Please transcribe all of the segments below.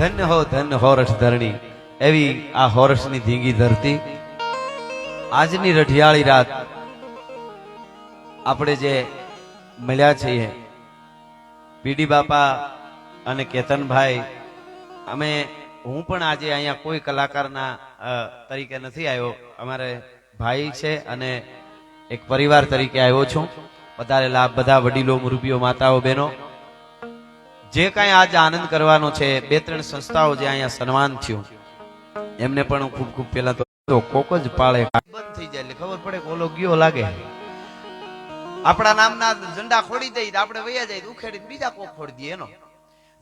ધન્ય હોરઠ ધરણી એવી આ હોરઠની ધીંગી ધરતી આજની રઢિયાળી રાત આપણે જે મળ્યા છીએ પીડી બાપા અને કેતનભાઈ અમે હું પણ આજે અહીંયા કોઈ કલાકારના તરીકે નથી આવ્યો અમારે ભાઈ છે અને એક પરિવાર તરીકે આવ્યો છું પધારેલા બધા વડીલો મુરબીઓ માતાઓ બહેનો જે કાંઈ આજ આનંદ કરવાનો છે બે ત્રણ સંસ્થાઓ જે અહીંયા સન્માન થયું એમને પણ હું ખૂબ ખૂબ પહેલા તો કોક જ પાળે બંધ થઈ જાય એટલે ખબર પડે કે ઓલો ગયો લાગે આપણા નામના ઝંડા ખોડી દઈ આપણે વૈયા જાય ઉખેડી બીજા કોક ખોડી દઈએ એનો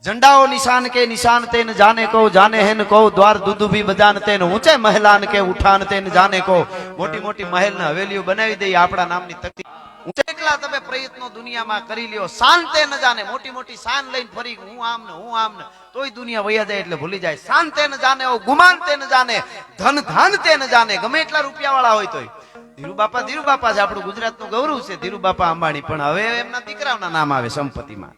झंडाओ निशान के निशान ते न जाने को जाने है न को द्वार दूध भी बजान ते न ऊंचे महलान के उठान ते न जाने को मोटी मोटी महल ने हवेलियों बनावी दई आपड़ा नामनी तकती ऊंचे एकला तमे प्रयत्नो दुनिया में करी लियो शांते न जाने मोटी मोटी शान लईने फरी हूं आम ने तोय दुनिया वया जाए એટલે ભૂલી જાય શાંતે ન જાને ઓ ગુમાનતે ન જાને ધન ધાનતે ન જાને ગમે એટલા રૂપિયા વાળા હોય તોય ધીરુ બાપા છે આપણું ગુજરાતનું ગૌરવ છે ધીરુ બાપા અંબાણી પણ હવે એમના દીકરાઓના નામ આવે સંપત્તિમાં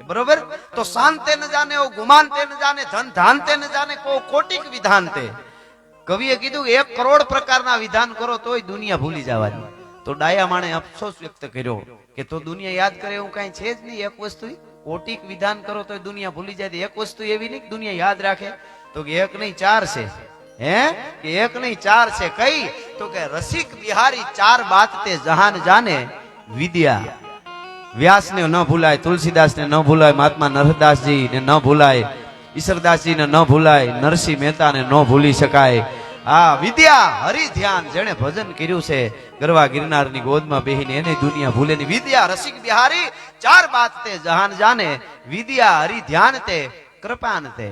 बरोबर तो शांते न जाने ओ गुमानते न जाने धन धानते न जाने को कोटिक विधानते कविए कीधुं 1 करोड़ प्रकारना विधान करो तोय दुनिया भूली जवानी तो डाया माणे अफसोस व्यक्त कर्यो के तो दुनिया याद करे एवुं काई छे ज नहीं एक वस्तु कोटिक विधान करो तो दुनिया भूली जाए एक वस्तु एवी नहीं दुनिया याद राखे तो कि 1 नहीं 4 छे हैं कि 1 नहीं 4 छे कई तो के रसिक बिहारी 4 बात ते जहान जाने विद्या व्यास ने न भूलाय तुलसीदास ने न भूलाय महात्मा नरदास जी ने न भूलाय ईश्वरदास जी ने न भूलाय नरसिंह मेहता ने न भूली शकाय आ विद्या हरि ध्यान जेने भजन कर्યું છે ગરવા ગિરનારની ગોદમાં બેહીને એને દુનિયા ભૂલે ની વિદ્યા રસિક બિહારી 4 बात ते जहान जाने विद्या हरि ध्यान ते कृपान ते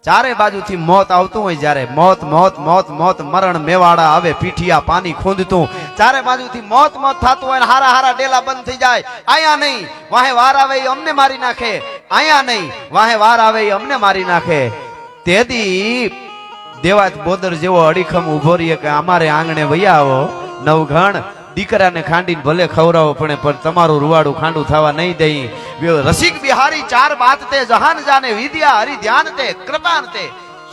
चारे बाजूथी मौत आवतुं होय ज्यारे मौत मौत मौत मौत मरण मेवाड़ा आवे पीठिया पानी खोंदतुं चारे बाजूथी मौत मौत थातुं होय हारा हारा डेला बंद थई जाय आया नहीं वाहे वार आवे अमने मारी नाखे आया नहीं वाहे वार आवे अमने मारी नाखे तेदी देवात बोदर जेवो अડીખમ ઉભો રહીએ કે અમારે આંગણે વયા આવો નવઘણ દીકરાને ખાંડીને ભલે ખવરાવો પણ તમારું રૂવાડું ખાંડું થવા નહીં દઈ રસિક બિહારી 4 बात તે જહાન જાને વિદ્યા હરિ ધ્યાન તે કૃપાન તે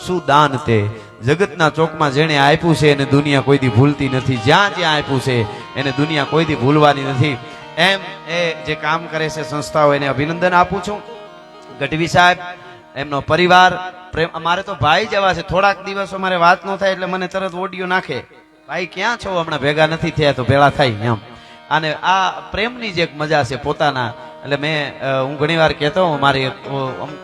સુદાન તે જગતના ચોકમાં જેણે આપ્યું છે એને દુનિયા કોઈથી ભૂલતી નથી જ્યાં જ્યાં આપ્યું છે એને દુનિયા કોઈથી ભૂલવાની નથી એમ એ જે કામ કરે છે સંસ્થાઓ એને અભિનંદન આપું છું ગઢવી સાહેબ એમનો પરિવાર પ્રેમ અમારે તો ભાઈ જેવા છે થોડાક દિવસો મારે વાત ન થાય એટલે મને તરત ઓડિયો નાખે ભાઈ ક્યાં છો હમણાં ભેગા નથી થયા તો ભેળા થાય એમ અને આ પ્રેમની જે એક મજા છે પોતાના એટલે મેં હું ઘણીવાર કહેતો હું મારી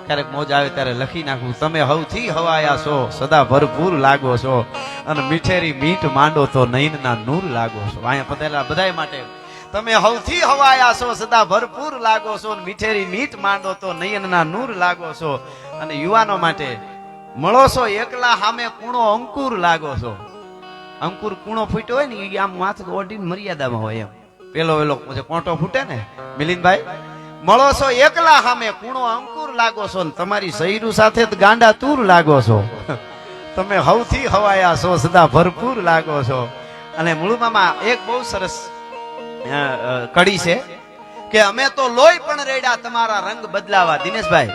ક્યારેક મોજ આવે ત્યારે લખી નાખું તમે હવથી હવાયા છો સદા ભરપૂર લાગો છો અને મીઠેરી મીઠ માંડો તો નયનના નૂર લાગો છો અહીંયા પતેલા બધાય માટે તમે હવથી હવાયા છો સદા ભરપૂર લાગો છો અને મીઠેરી મીઠ માંડો તો નયનના નૂર લાગો છો અને યુવાનો માટે મળો છો એકલા સામે કૂણો અંકુર લાગો છો અંકુર કૂણો ફૂટ્યો હોય ને એ આમ માથું ઓઢીને મર્યાદામાં હોય એમ પેલો વેલો કોંટો ફૂટે ને મિલિંદભાઈ મળો છો એકલા સામે કૂણો અંકુર લાગો છો ને તમારી શૈરું સાથે ગાંડા તૂર લાગો છો તમે હવથી હવાયા છો સદા ભરપૂર લાગો છો અને મૂળમાં એક બહુ સરસ કડી છે કે અમે તો લોહી પણ રેડા તમારા રંગ બદલાવા દિનેશભાઈ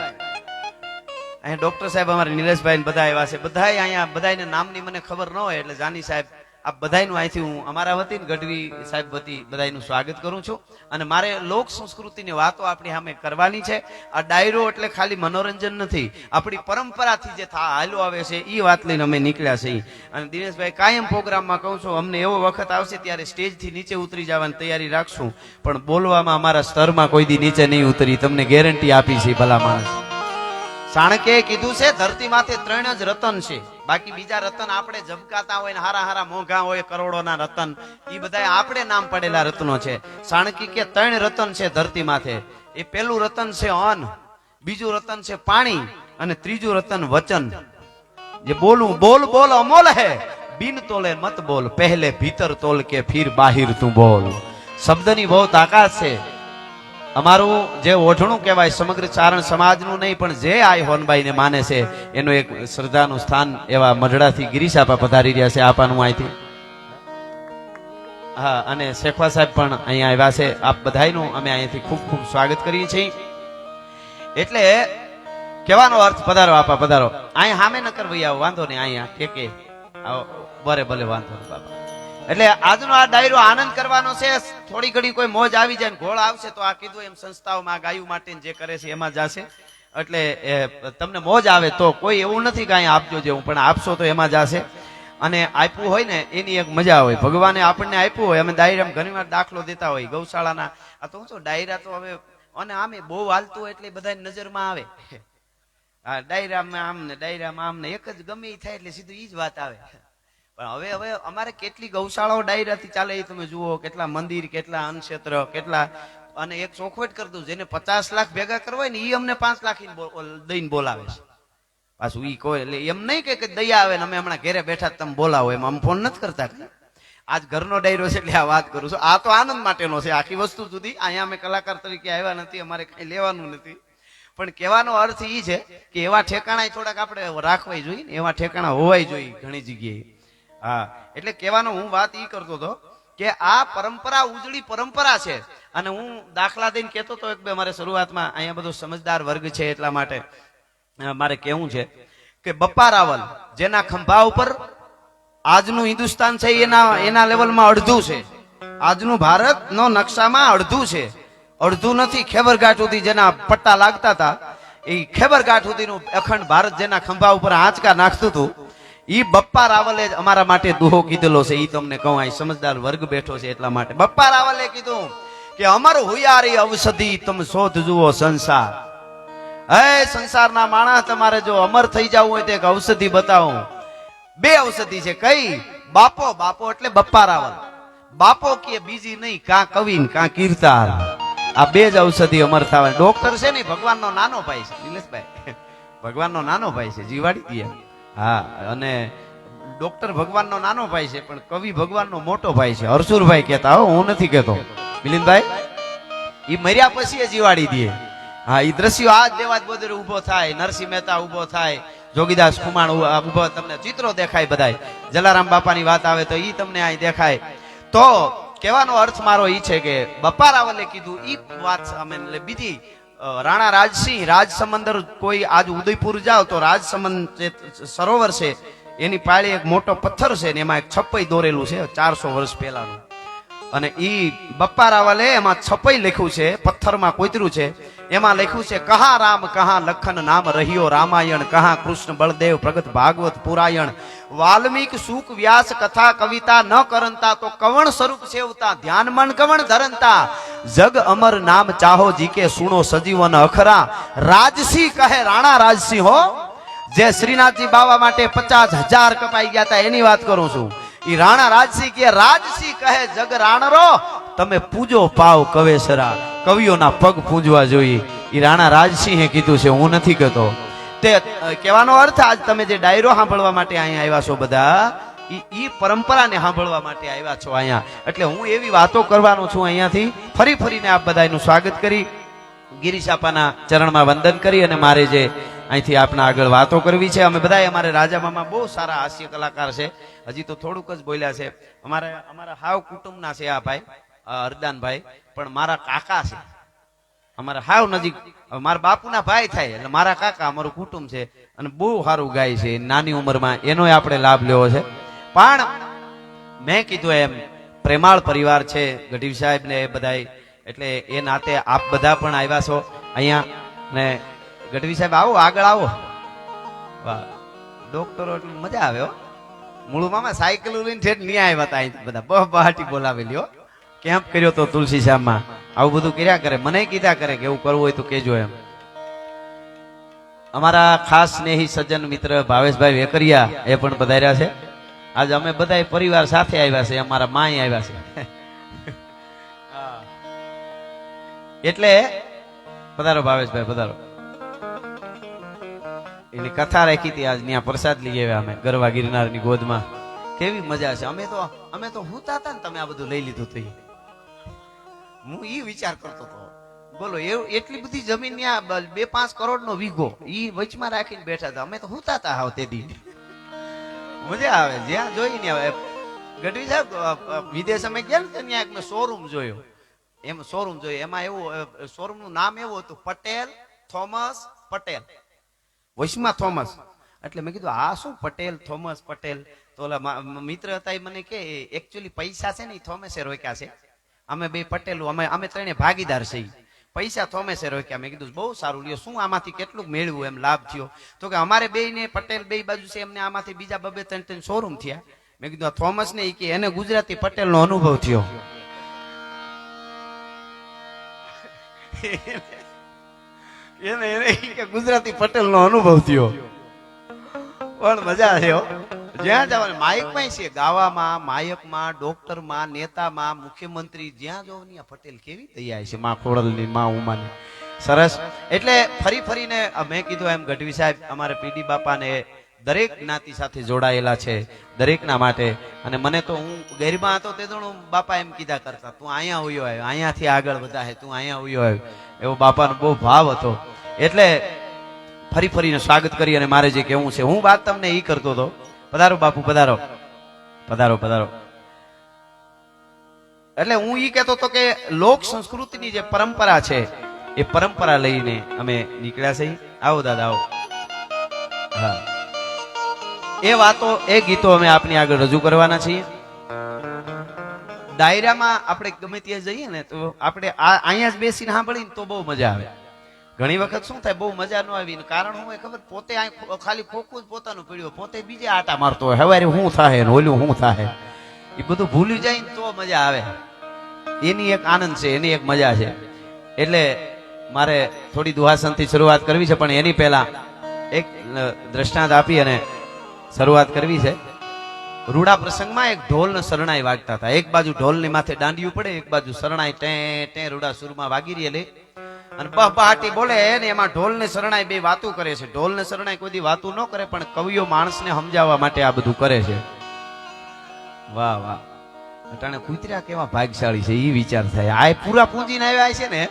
અહીંયા ડોક્ટર સાહેબ અમારે નિલેશભાઈ બધા એવા છે બધા અહીંયા બધાને નામની મને ખબર ન હોય એટલે જાની સાહેબ આ બધાનું અહીંથી હું અમારા વતી ગઢવી સાહેબ વતી બધાનું સ્વાગત કરું છું અને મારે લોક સંસ્કૃતિની વાતો આપણી સામે કરવાની છે આ ડાયરો એટલે ખાલી મનોરંજન નથી આપણી પરંપરાથી જે હાલો આવે છે એ વાત લઈને અમે નીકળ્યા છીએ અને દિનેશભાઈ કાયમ પ્રોગ્રામમાં કહું છું અમને એવો વખત આવશે ત્યારે સ્ટેજથી નીચે ઉતરી જવાની તૈયારી રાખશું પણ બોલવામાં અમારા સ્તરમાં કોઈ દી નીચે નહીં ઉતરી તમને ગેરંટી આપી છે ભલા માણસ ચાણક્યએ કીધું છે ધરતી માથે 3 જ રતન છે બાકી બીજા રતન આપણે ઝબકાતા હોય ને હારા હારા મોંઘા હોય કરોડોના રતન એ બધા આપણે નામ પડેલા રત્નો છે ચાણક્ય કે 3 રતન છે ધરતી માથે એ પહેલું રતન છે અન્ન બીજું રતન છે પાણી અને ત્રીજું રતન વચન જે બોલું બોલ બોલ અમોલ હે બિન તોલે મત બોલ પહેલે ભીતર તોલ કે ફિર બાહિર તું બોલ શબ્દની બહુ તાકાત છે અમારું જે ઓઢણું કહેવાય સમગ્ર ચારણ સમાજનું નહીં પણ જે આઈ હોનબાઈને માને છે એનું એક શ્રદ્ધાનું સ્થાન એવા મઢડાથી ગિરીશ આપા પધારી રહ્યા છે આપાનું અહીંથી હા અને શેખવા સાહેબ પણ અહીંયા આવ્યા છે આપ બધાયનું અમે અહીંથી ખૂબ ખૂબ સ્વાગત કરીએ છીએ એટલે કહેવાનો અર્થ પધારો આપા પધારો. અહીંયા સામે ન કરવી આવો વાંધો નહીં, અહીંયા ઠેકે આવો બરે ભલે વાંધો નહીં બાપા. એટલે આજનો આ ડાયરો આનંદ કરવાનો છે. થોડી ઘડી કોઈ મોજ આવી જાય ને ઘોળ આવશે તો આ કીધું એમ સંસ્થાઓમાં ગાયું માટે જે કરે છે એમાં જશે. એટલે તમને મોજ આવે તો કોઈ એવું નથી કે અહીંયા આપજો જેવું, પણ આપશો તો એમાં જશે. અને આપ્યું હોય ને એની એક મજા હોય. ભગવાને આપણને આપ્યું હોય, અમે ડાયરામાં ઘણી વાર દાખલો દેતા હોય ગૌશાળાના. આ તો શું ડાયરા તો હવે અને આમે બહુ હાલતું હોય એટલે બધા નજરમાં આવે. હા, ડાયરામાં આમ ને ડાયરામાં આમ ને એક જ ગમે એ થાય એટલે સીધું ઈ જ વાત આવે. પણ હવે અમારે કેટલી ગૌશાળાઓ ડાયરાથી ચાલે એ તમે જુઓ. કેટલા મંદિર, કેટલા અન્નક્ષેત્ર, કેટલા. અને એક ચોખવટ કરી દઉં, જેને 50 લાખ ભેગા કરવા ને એ અમને 5 લાખ દઈને બોલાવે છે પાછું. ઈ કોઈ એટલે એમ નહીં કે દયા આવે ને અમે હમણાં ઘેરે બેઠા તમે બોલાવો, એમ આમ ફોન નથી કરતા. આજ ઘરનો ડાયરો છે એટલે આ વાત કરું છું. આ તો આનંદ માટેનો છે આખી વસ્તુ સુધી. અહીંયા અમે કલાકાર તરીકે આવ્યા નથી, અમારે કઈ લેવાનું નથી. પણ કહેવાનો અર્થ એ છે કે એવા ઠેકાણા થોડાક આપણે રાખવા જોઈએ ને, એવા ઠેકાણા હોવાય જોઈએ ઘણી જગ્યાએ. હા, એટલે કહેવાનો હું વાત એ કરતો હતો કે આ પરંપરા ઉજળી પરંપરા છે. અને હું દાખલા દઈને કહેતો હતો એક બે મારે શરૂઆતમાં, અહીંયા બધો સમજદાર વર્ગ છે એટલા માટે મારે કહેવું છે કે બપ્પા રાવલ જેના ખંભા ઉપર આજનું હિન્દુસ્તાન છે એના લેવલમાં અડધું છે. આજનું ભારતનો નકશામાં અડધું છે, અડધું નથી. ખેબરઘાટ સુધી જેના પટ્ટા લાગતા હતા એ ખેબરઘાટ સુધીનું અખંડ ભારત જેના ખંભા ઉપર આંચકા નાખતું હતું, ઈ બપ્પા રાવલે જ અમારા માટે દુહો કીધેલો છે. ઈ તમને કહું, આ સમજદાર વર્ગ બેઠો છે એટલા માટે બપ્પા રાવલે કીધું કે અમર હુયારી ઔષધિ તમે શોધ જુઓ સંસાર. હે સંસારના માણસ, તમારે જો અમર થઈ જવું હોય તો એક ઔષધિ બતાવું. બે ઔષધિ છે. કઈ? બાપો. બાપો એટલે બપ્પા રાવલ. બાપો કે બીજી નહીં, કાં કવિ કાં કીર્તાર. આ બે જ ઔષધિ અમર થવા. ડોક્ટર છે ને ભગવાનનો નાનો ભાઈ છે નિલેશભાઈ, ભગવાનનો નાનો ભાઈ છે, જીવાડી દે. હા, અને ડોક્ટર ભગવાનનો નાનો ભાઈ છે, પણ કવિ ભગવાનનો મોટો ભાઈ છે. હરસુરભાઈ કહેતા હો, હું નથી કહેતો. મિલિંદભાઈ ઈ મર્યા પછી એ જીવાડી દે. હા, ઈ દ્રશ્યો આજ દેવાજ બોદર ઉભો થાય, નરસિંહ મહેતા ઉભો થાય, જોગીદાસ ખુમાણ ઉભો, તમને ચિત્રો દેખાય બધાય. જલારામ બાપાની વાત આવે તો ઈ તમને અહીં દેખાય. તો કહેવાનો અર્થ મારો ઈ છે કે બપ્પા રાવલે કીધું ઈ વાત અમે બીજી. રાણા રાજસિંહ રાજસમંદર, કોઈ આજ ઉદયપુર જાઓ તો રાજસમંદ સરોવર છે એની પાળે એક મોટો પથ્થર છે ને એમાં એક છપ્પઈ દોરેલું છે 400 વર્ષ પહેલાનું. અને ઈ બપ્પા રાવલે એમાં છપ્પઈ લખ્યું છે, પથ્થરમાં કોતર્યું છે. એમાં લખ્યું છે કહા રામ કહા લખન નામ રહ્યો રામાયણ, કહા કૃષ્ણ બળદેવ પ્રગટ ભાગવત પુરાયણ, વાલ્મીક સુખ વ્યાસ કથા કવિતા ન કરંતા તો કવણ સ્વરૂપ સેવતા, ધ્યાન મન કવણ ધરંતા, જગ અમર નામ ચાહો જી કે સુણો સજીવન અખરા. રાજસિંહ કહે, રાણા રાજસિંહ હો, જે શ્રીનાથજી બાવા માટે 50,000 કપાઈ ગયા હતા એની વાત કરું છું. ઈ રાણા રાજસિંહ કે, રાજસિંહ કહે જગ રાણરો તમે પૂજો પાવ કવેસરા. કવિઓના પગ પૂજવા જોઈએ. ઈ રાણા રાજસિંહે કીધું છે, હું નથી કહેતો. તે કહેવાનો અર્થ આજ તમે જે ડાયરો સાંભળવા માટે અહીંયા આવ્યા છો બધા, ઈ પરંપરાને સાંભળવા માટે આવ્યા છો અહીંયા. એટલે હું એવી વાતો કરવાનો છું અહીંયાથી. ફરી ફરીને આપ બધાનું સ્વાગત કરી, ગિરીશ આપાના ચરણમાં વંદન કરી અને મારે જે અહીંથી આપના આગળ વાતો કરવી છે. અમે બધા અમારે રાજા મામા બહુ સારા હાસ્ય કલાકાર છે. હજી તો થોડુંક જ બોલ્યા છે. અમારા હાવ કુટુંબના છે આ ભાઈ હરદાનભાઈ, પણ મારા કાકા છે. અમારા હાવ નજીક, મારા બાપુના ભાઈ થાય એટલે મારા કાકા અમારું કુટુંબ છે. અને બહુ સારું ગાય છે નાની ઉંમરમાં, એનો આપણે લાભ લેવો છે. પણ મેં કીધું એમ પ્રેમાળ પરિવાર છે ગઢવી સાહેબ ને એ બધા, એટલે એ નાતે આપ બધા પણ આવ્યા છો અહીંયા. ને ગઢવી સાહેબ આવો, આગળ આવો. વાહ, ડોક્ટરો એટલે મજા આવે હો. મૂળ મામા સાયકલ લઈને ઠેઠ નહીં આવ્યા હતા અહીંથી બધા બહાટી બોલાવેલી હો. કેમ્પ કર્યો તો તુલસી શ્યામમાં. આવું બધું કર્યા કરે, મને કીધા કરે કે એવું કરવું હોય તો કેજો એમ. અમારા ખાસ સ્નેહી સજ્જન મિત્ર ભાવેશભાઈ વેકરિયા એ પણ પધાર્યા છે. આજ અમે બધા પરિવાર સાથે આવ્યા છે, અમારા માય આવ્યા છે. એટલે પધારો ભાવેશભાઈ, પધારો. એની કથા રાખી હતી આજ, ત્યાં પ્રસાદ લઈ આવ્યા અમે ગરવા ગિરનારની ગોદમાં. કેવી મજા છે. અમે તો હુતા હતા ને તમે આ બધું લઈ લીધું હતું. હું ઈ વિચાર કરતો હતો, બોલો એવું એટલી બધી જમીન ત્યાં 2-5 કરોડનો વીઘો ઈ વચમાં રાખીને બેઠા હતા. અમે તો હુતા હતા હાવ તે દી. મજા આવે જ્યાં જોઈ ને. હવે ગઢવી સાહેબ વિદેશ અમે ગયા ને ત્યાં એક મેં શોરૂમ જોયો. એમાં એવું શોરૂમ નું નામ એવું હતું પટેલ, થોમસ પટેલ. વૈષ્ણવ થોમસ. એટલે મેં કીધું આ શું પટેલ થોમસ પટેલ? તો ઓલા મિત્ર હતા એ મને કે એકચ્યુઅલી પૈસા છે ને એ થોમસે રોક્યા છે, અમે બે પટેલો અમે ત્રણે ભાગીદાર છે, પૈસા થોમસે રોક્યા. મેં કીધું બહુ સારું લ્યો, શું આમાંથી કેટલું મેળવ્યું એમ લાભ થયો? તો કે અમારે બે ને પટેલ બે બાજુ છે એમને આમાંથી બીજા બબે ત્રણ શોરૂમ થયા. મેં કીધું આ થોમસ ને કે એને ગુજરાતી પટેલ નો અનુભવ થયો. એને ગુજરાતી પટેલ નો અનુભવ થયો. પણ મજા છે જ્યાં જવાનું માયકમાં છે, ગાવામાં, માયકમાં, ડોક્ટરમાં, નેતામાં, મુખ્યમંત્રી જ્યાં જોવો ત્યાં પટેલ કેવી તૈયાર છે, માં ખોડલની, માં ઉમાની. સરસ. એટલે ફરી ફરીને મેં કીધું એમ ગઢવી સાહેબ અમારે પીડી બાપાને દરેક જ્ઞાતિ સાથે જોડાયેલા છે, દરેકના માટે. અને મને તો હું ગેરમાં હતો તે તો બાપા એમ કીધા કરતા, તું અહીંયા ઉયો આવ્યો, અહીંયાથી આગળ વધારે તું અહીંયા ઉયો આવ્યો, એવો બાપાનો બહુ ભાવ હતો. એટલે ફરી ફરીને સ્વાગત કરી અને મારે જે કહેવું છે હું વાત તમને ઈ કરતો હતો. પધારો બાપુ, પધારો પધારો પધારો. એટલે હું ઈ કહેતો હતો કે લોક સંસ્કૃતિની જે પરંપરા છે એ પરંપરા લઈને અમે નીકળ્યા છીએ. આવો દાદા આવો. હા, એ વાતો એ ગીતો અમે આપની આગળ રજૂ કરવાના છીએ. ડાયરામાં આપણે ગમે ત્યાં જઈએ ને તો આપણે અહીંયા જ બેસીને સાંભળીને તો બહુ મજા આવે. ઘણી વખત શું થાય બહુ મજા ન આવી, કારણ હું ખબર, પોતે ખાલી ખોખું જ પોતાનું પીડ્યો, પોતે બીજે આટા મારતો હોય, હવારે શું થાય ને ઓલું શું થાય એ બધું ભૂલી જાય ને તો મજા આવે. એની એક આનંદ છે, એની એક મજા છે. એટલે મારે થોડી દુહાસનથી શરૂઆત કરવી છે, પણ એની પહેલા એક દ્રષ્ટાંત આપી અને શરૂઆત કરવી છે. રૂડા પ્રસંગમાં એક ઢોલ ને શરણાઈ વાગતા હતા. એક બાજુ ઢોલ ની માથે દાંડિયું પડે, એક બાજુ શરણાઈ ટે ટે રૂડા સુરમાં વાગી રહેલી અને બહાટી બોલે ને એમાં ઢોલ ને શરણાઈ બે વાતું કરે છે. ઢોલ ને શરણાઈ કોઈ દી વાતું ન કરે, પણ કવિઓ માણસને સમજાવવા માટે આ બધું કરે છે. વાહ વાહ, અટાણે કુતરા કેવા ભાગશાળી છે એ વિચાર થાય. આ પૂરા પૂંજીને આવ્યા છે ને,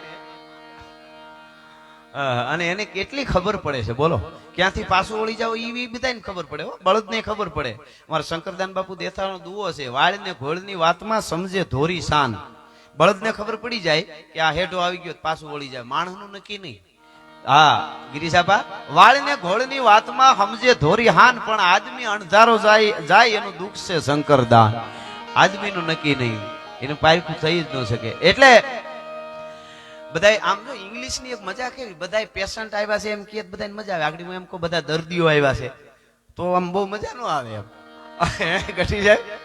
અને એને કેટલી ખબર પડે છે બોલો, ક્યાંથી પાછું વળી જાવ એ બધાને ખબર પડે, બળદને ખબર પડે. મારા શંકરદાન બાપુ દેથાનો દુઓ છે, વાળ ને ઘોળની વાતમાં સમજે ધોરી શાન. બળદને ખબર પડી જાય કે આ હેઠો આવી ગયો પાછું વળી જાય, માણસનું નક્કી નહીં. હા ગિરીશાબા, વાળ ને ઘોળની વાતમાં સમજે ધોરી હાન, પણ આદમી અણધારો જાય એનું દુઃખ છે શંકરદાન. આદમીનું નક્કી નહીં, એનું પારખું થઈ જ ન શકે. એટલે બધા આમ જો ઇંગ્લિશ ની એક મજા કેવી, બધા પેશન્ટ આવ્યા છે એમ કે બધાને મજા આવે. આગળ હું એમ કહું બધા દર્દીઓ આવ્યા છે તો આમ બહુ મજા ન આવે એમ ઘટી જાય.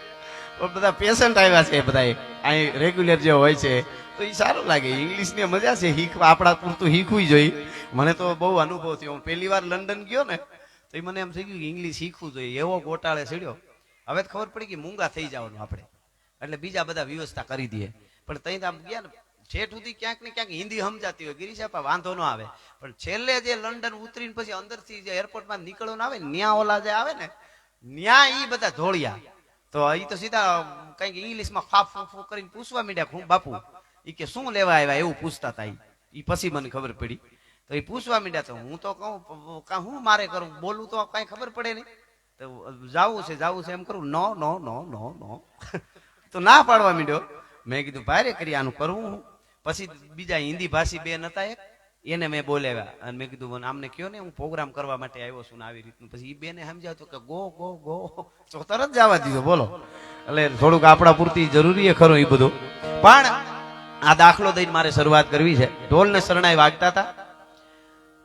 બધા પેશન્ટ આવ્યા છે બધા અહીં રેગ્યુલર જે હોય છે તો એ સારું લાગે. ઇંગ્લિશ ની મજા છે, આપણા પૂરતું શીખવું જોઈએ. મને તો બહુ અનુભવ થયો. હું પહેલી વાર લંડન ગયો ને તો એ મને એમ થઈ ગયું કે ઇંગ્લિશ શીખવું જોઈએ. એવો ગોટાળે ચડ્યો. હવે ખબર પડી કે મૂંગા થઈ જવાનું આપણે, એટલે બીજા બધા વ્યવસ્થા કરી દઈએ. પણ ત્યાં આમ ગયા ને છેઠ સુધી ક્યાંક ને ક્યાંક હિન્દી સમજાતી હોય, ગિરીશાપા વાંધો ન આવે. પણ છેલ્લે જે લંડન ઉતરીને પછી અંદરથી જે એરપોર્ટમાં નીકળવાનું આવે ને, ન્યા ઓલા જે આવે ને, ન્યા ઈ બધા ધોળિયા. તો એ તો સીધા કઈક ઇંગ્લિશમાં ફાફ ફૂ કરીને પૂછવા માંડ્યા, હું બાપુ એ કે શું લેવા આવ્યા એવું પૂછતા હતા. એ પછી મને ખબર પડી તો એ પૂછવા માંડ્યા. તો હું તો કહું હું મારે કરું, બોલું તો કઈ ખબર પડે નહીં. તો જાવું છે એમ કરું, નો નો નો નો નો તો ના પાડવા માંડ્યો. મેં કીધું ભારે કરી આનું કરવું હું. પછી બીજા હિન્દી ભાષી બેન હતા એક, એને મેં બોલાવ્યા અને મેં કીધું મને આમને કયો ને હું પ્રોગ્રામ કરવા માટે આવ્યો છું ને આવી રીતનું. પછી એ બેને સમજાવતો કે ગો ગો ગો તો તરત જવા દીધો બોલો. એટલે થોડુંક આપણા પૂરતી જરૂરી ખરું એ બધું. પણ આ દાખલો દઈને મારે શરૂઆત કરવી છે. ઢોલ ને શરણાઈ વાગતા હતા.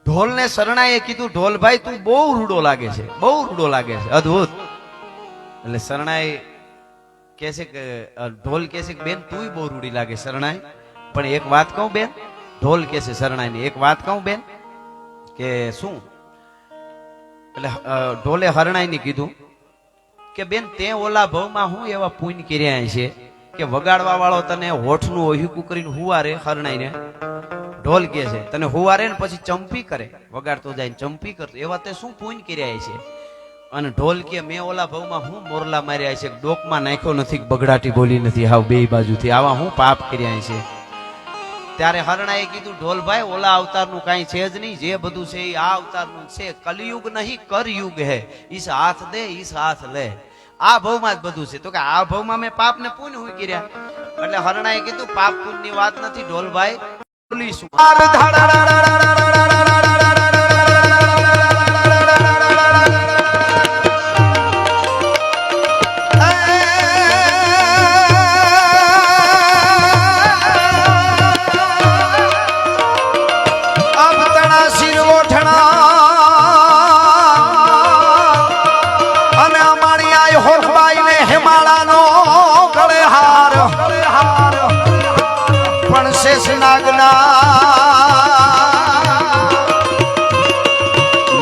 ઢોલ ને શરણાઈએ કીધું, ઢોલ ભાઈ તું બહુ રૂડો લાગે છે, બહુ રૂડો લાગે છે, અદભુત. એટલે શરણાઈ કે છે કે ઢોલ કે છે કે બેન તું બહુ રૂડી લાગે શરણાઈ. પણ એક વાત કહું બેન, ઢોલ કે છે શરણાઈ ની, એક વાત કહું બેન કે શું? એટલે ઢોલે હરણાઈ ની કીધું કે બેન તે ઓલા ભવમાં હું એવા પુણ્ય કર્યા છે કે વગાડવા વાળો તને હોઠનું ઓહીકું કરીને હુવારે. હરણાઈને ઢોલ કે છે તને હુવારે ને પછી ચંપી કરે, વગાડતો જાય ચંપી કરતો, એવા તે શું પુણ્ય કર્યા છે? અને ઢોલ કે મેં ઓલા ભવમાં હું મોરલા માર્યા છે, ડોકમાં નાખ્યો નથી, બગડાટી બોલી નથી, હાવ બે બાજુથી, આવા હું પાપ કર્યા છે. ત્યારે હરણાએ કીધું ઢોલભાઈ ઓલા અવતારનું કાંઈ છે જ નહીં, જે બધું છે એ આ અવતારનું છે. કલયુગ નહીં કરયુગ હે, ઈસ હાથ દે ઈસ હાથ લે. આ ભવમાં જ બધું છે. તો કે આ ભવમાં મેં પાપ ને પુણ્ય હું કર્યા. એટલે હરણાએ કીધું પાપ પુણ્ય ની વાત નથી ઢોલભાઈ, બોલીશું ગોઠણા અને અમારી આય હોરબાઈ ને હિમાળાનો ગળે હાર પણ શેષ નાગના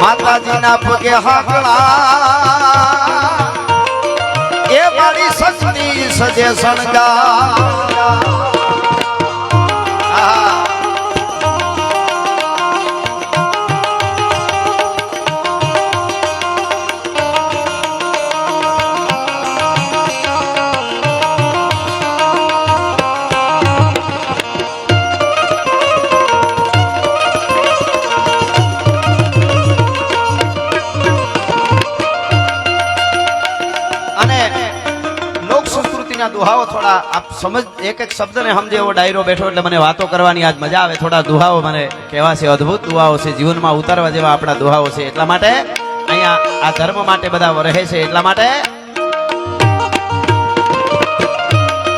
માતાજીના પગે હાકડા એ મારી સજની સજે સણગા દુહાઓ થોડા આપ સમજ એક એક શબ્દને સમજે એવો ડાયરો બેઠો એટલે મને વાતો કરવાની આજ મજા આવે. થોડા દુહાઓ મને કહેવા છે, અદ્ભુત દુહાઓ છે, જીવનમાં ઉતારવા જેવા આપણા દુહાઓ છે. એટલા માટે અહીંયા આ ધર્મ માટે બધા રહે છે. એટલા માટે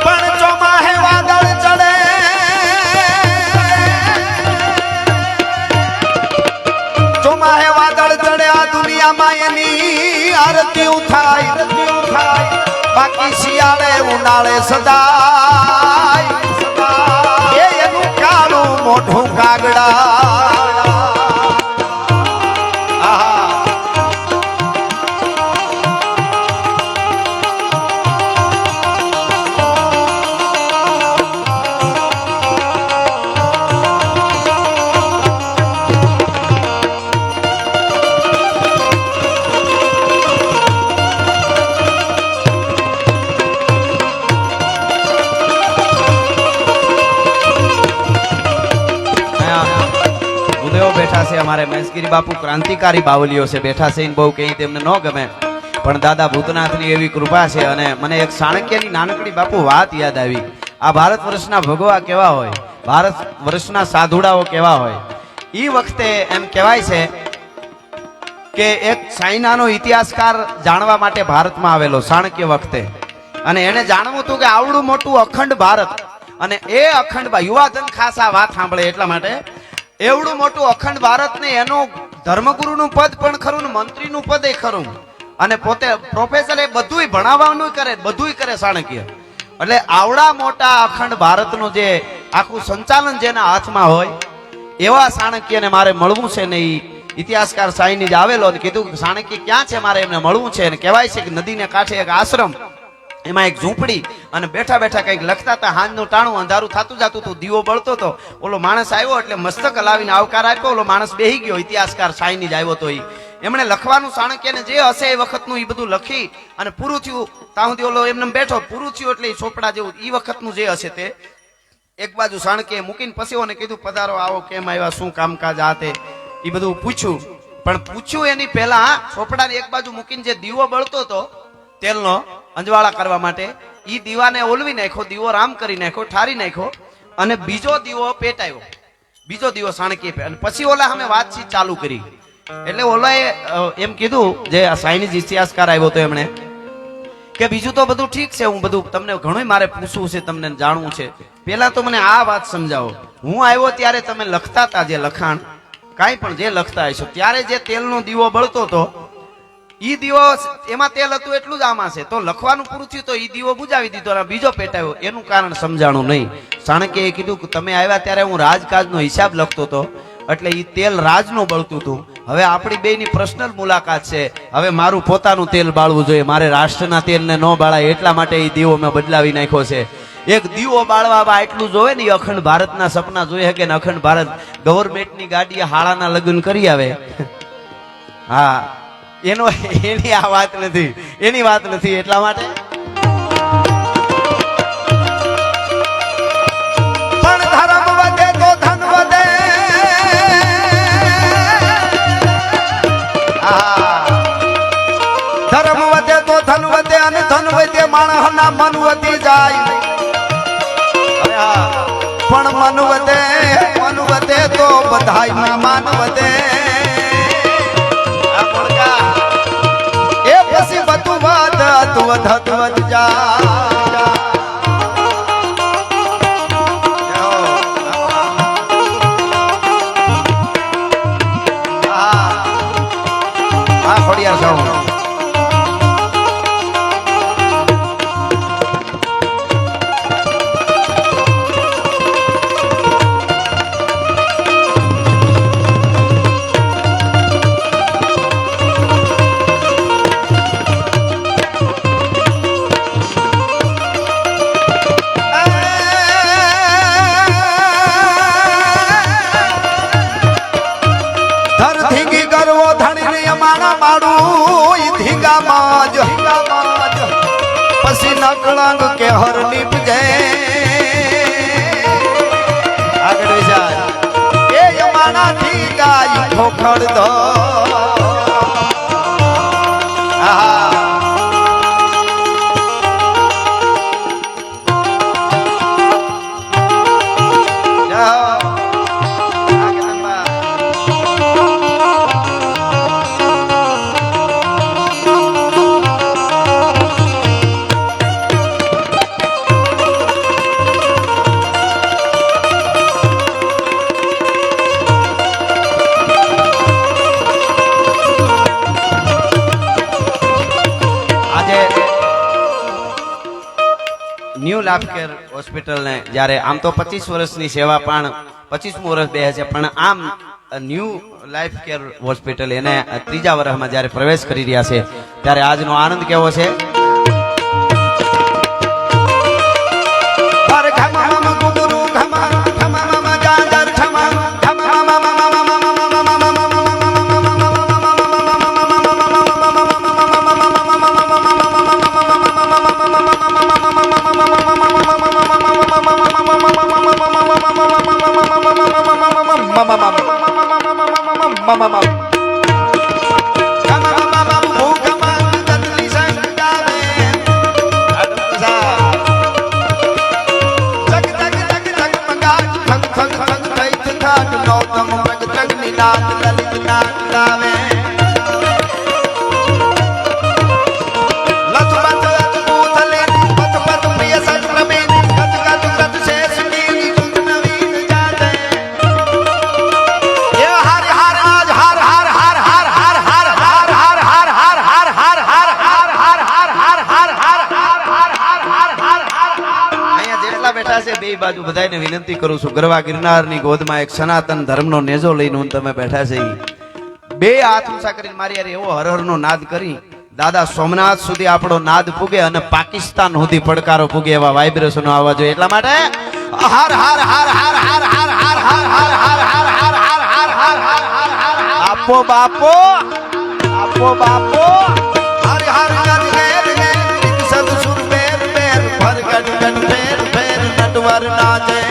પણ ચોમાહે વાદળ ચડે ચોમાહે વાદળ ચડે આ દુનિયામાં એની આરતી થાય બાકી શિયાળે ઉનાળે સદાય એનું કાળું મોઢું કાગડા બેઠા છે. અમારે મેસગીરી બાપુ ક્રાંતિકારી બાવલીઓ છે, બેઠા છે. બહુ કઈ તેમને ન ગમે પણ દાદા ભૂતનાથની એવી કૃપા છે. અને મને એક ચાણક્યની નાનકડી બાપુ વાત યાદ આવી. આ ભારત વર્ષના ભગવા કેવા હોય, ભારત વર્ષના સાધુડાઓ કેવા હોય. એ વખતે એમ કહેવાય છે કે એક ચાઇનાનો ઇતિહાસકાર જાણવા માટે ભારતમાં આવેલો ચાણક્ય વખતે, અને એને જાણવું હતું કે આવડું મોટું અખંડ ભારત, અને એ અખંડ યુવાધન ખાસ આ વાત સાંભળે એટલા માટે એવડું મોટું અખંડ ભારત ને એનું ધર્મગુરુનું પદ પણ ખરું ને મંત્રીનું પદ ખરું, અને પોતે પ્રોફેસર એ બધુંય ભણાવવાનું કરે, બધુંય કરે ચાણક્ય. એટલે આવડા મોટા અખંડ ભારતનું જે આખું સંચાલન જેના હાથમાં હોય એવા ચાણક્યને મારે મળવું છે ને. એ ઇતિહાસકાર સાઈની જ આવેલો અને કીધું કે ચાણક્ય ક્યાં છે, મારે એમને મળવું છે. અને કહેવાય છે કે નદીને કાંઠે એક આશ્રમ, એમાં એક ઝૂંપડી, અને બેઠા બેઠા કંઈક લખતા હતા. હાંજનું ટાણું અંધારું થતું જતું હતું, દીવો બળતો હતો. ઓલો માણસ આવ્યો એટલે મસ્તક હલાવીને આવકાર આપ્યો. ઓલો માણસ બેહી ગયો, ઇતિહાસકાર સાઈની જ આવ્યો તો એમણે લખવાનું ચાણક્યને જે હશે એ વખતનું એ બધું લખી અને પૂરું થયું. ત્યાં સુધી ઓલો એમને બેઠો, પૂરું થયું એટલે એ ચોપડા જેવું એ વખતનું જે હશે તે એક બાજુ ચાણક્ય મૂકીને પછી ઓને કીધું પધારો, આવો, કેમ આવ્યા, શું કામકાજ, આ તે એ બધું પૂછ્યું. પણ પૂછ્યું એની પહેલા ચોપડાને એક બાજુ મૂકીને જે દીવો બળતો હતો તેલનો અંજવાળા કરવા માટે, ઈ દીવાને ઓલવી નાખ્યો, દીવો રામ કરી નાખ્યો, ઠારી નાખ્યો, અને બીજો દીવો પેટાયો, બીજો દીવો ચાણક્ય. અને પછી ઓલા અમે વાતચીત ચાલુ કરી. એટલે ઓલાએ એમ કીધું, જે ચાઇનીઝ ઇતિહાસકાર આવ્યો તો એમણે કે બીજું તો બધું ઠીક છે, હું બધું તમને ઘણું મારે પૂછવું છે, તમને જાણવું છે. પેલા તો મને આ વાત સમજાવો, હું આવ્યો ત્યારે તમે લખતા હતા જે લખાણ, કાંઈ પણ જે લખતા હશો, ત્યારે જે તેલનો દીવો બળતો હતો ઈ દીવો એમાં તેલ હતું એટલું જ આમાં છે. તો લખવાનું પૂરું થયું તો ઈ દીવો બુજાવી દીધો અને બીજો પેટાયો. એનું કારણ સમજાણું નહીં. ચાણક્યએ કીધું કે તમે આવ્યા ત્યારે હું રાજકાજનો હિસાબ લખતો હતો, એટલે ઈ તેલ રાજનું બળતું હતું. હવે આપણી બેયની પર્સનલ મુલાકાત છે, હવે મારું પોતાનું તેલ બાળવું જોઈએ, મારે રાષ્ટ્રના તેલને ન બાળાય એટલા માટે ઈ દીવો મેં બદલાવી નાખ્યો છે. એક દીવો બાળવામાં એટલું જોવે ને, અખંડ ભારતના સપના જોઈ શકે ને. અખંડ ભારત ગવર્મેન્ટની ગાડીએ હાળાના લગ્ન કરી આવે. હા, એની આ વાત નથી, એની વાત નથી. એટલા માટે પણ ધર્મ વધે તો ધન વધે, ધર્મ વધે તો ધન વધે, અને ધન વધે માણસના મન વધી જાય. પણ મન વધે તો બધાય માન વધે. એ પછી બધું વધત જા. જાઉં. પછી નકળંગ કે હર નીપજે આગળ જાય એ યમાનાથી ગાય ખોખડ દો ન્યૂ લાઈફ કેર હોસ્પિટલ ને જ્યારે આમ તો 25 વર્ષની સેવા પણ 25મું વર્ષ બે છે, પણ આમ ન્યૂ લાઈફ કેર હોસ્પિટલ એને ત્રીજા વર્ષમાં જ્યારે પ્રવેશ કરી રહ્યા છે ત્યારે આજનો આનંદ કેવો છે. બે બાજુ બધાને વિનંતી કરું છું, ગરવા ગિરનારની ગોદમાં એક સનાતન ધર્મનો નેજો લઈને હું તમે બેઠા છે, બે હાથ ઊંચા કરીને મારી યાર એવો હરહરનો નાદ કરી દાદા સોમનાથ સુધી આપણો નાદ પૂગે અને પાકિસ્તાન સુધી પડકારો પૂગે એવા વાઇબ્રેશનો આવવા જોઈએ. એટલા માટે હર હર હર હર હર હર હર હર હર હર હર હર હર હર હર હર આપો બાપો આપો બાપો હર હર સદસુર બેર બેર ફરગટ ગટ બેર બેર નટવર નાચે.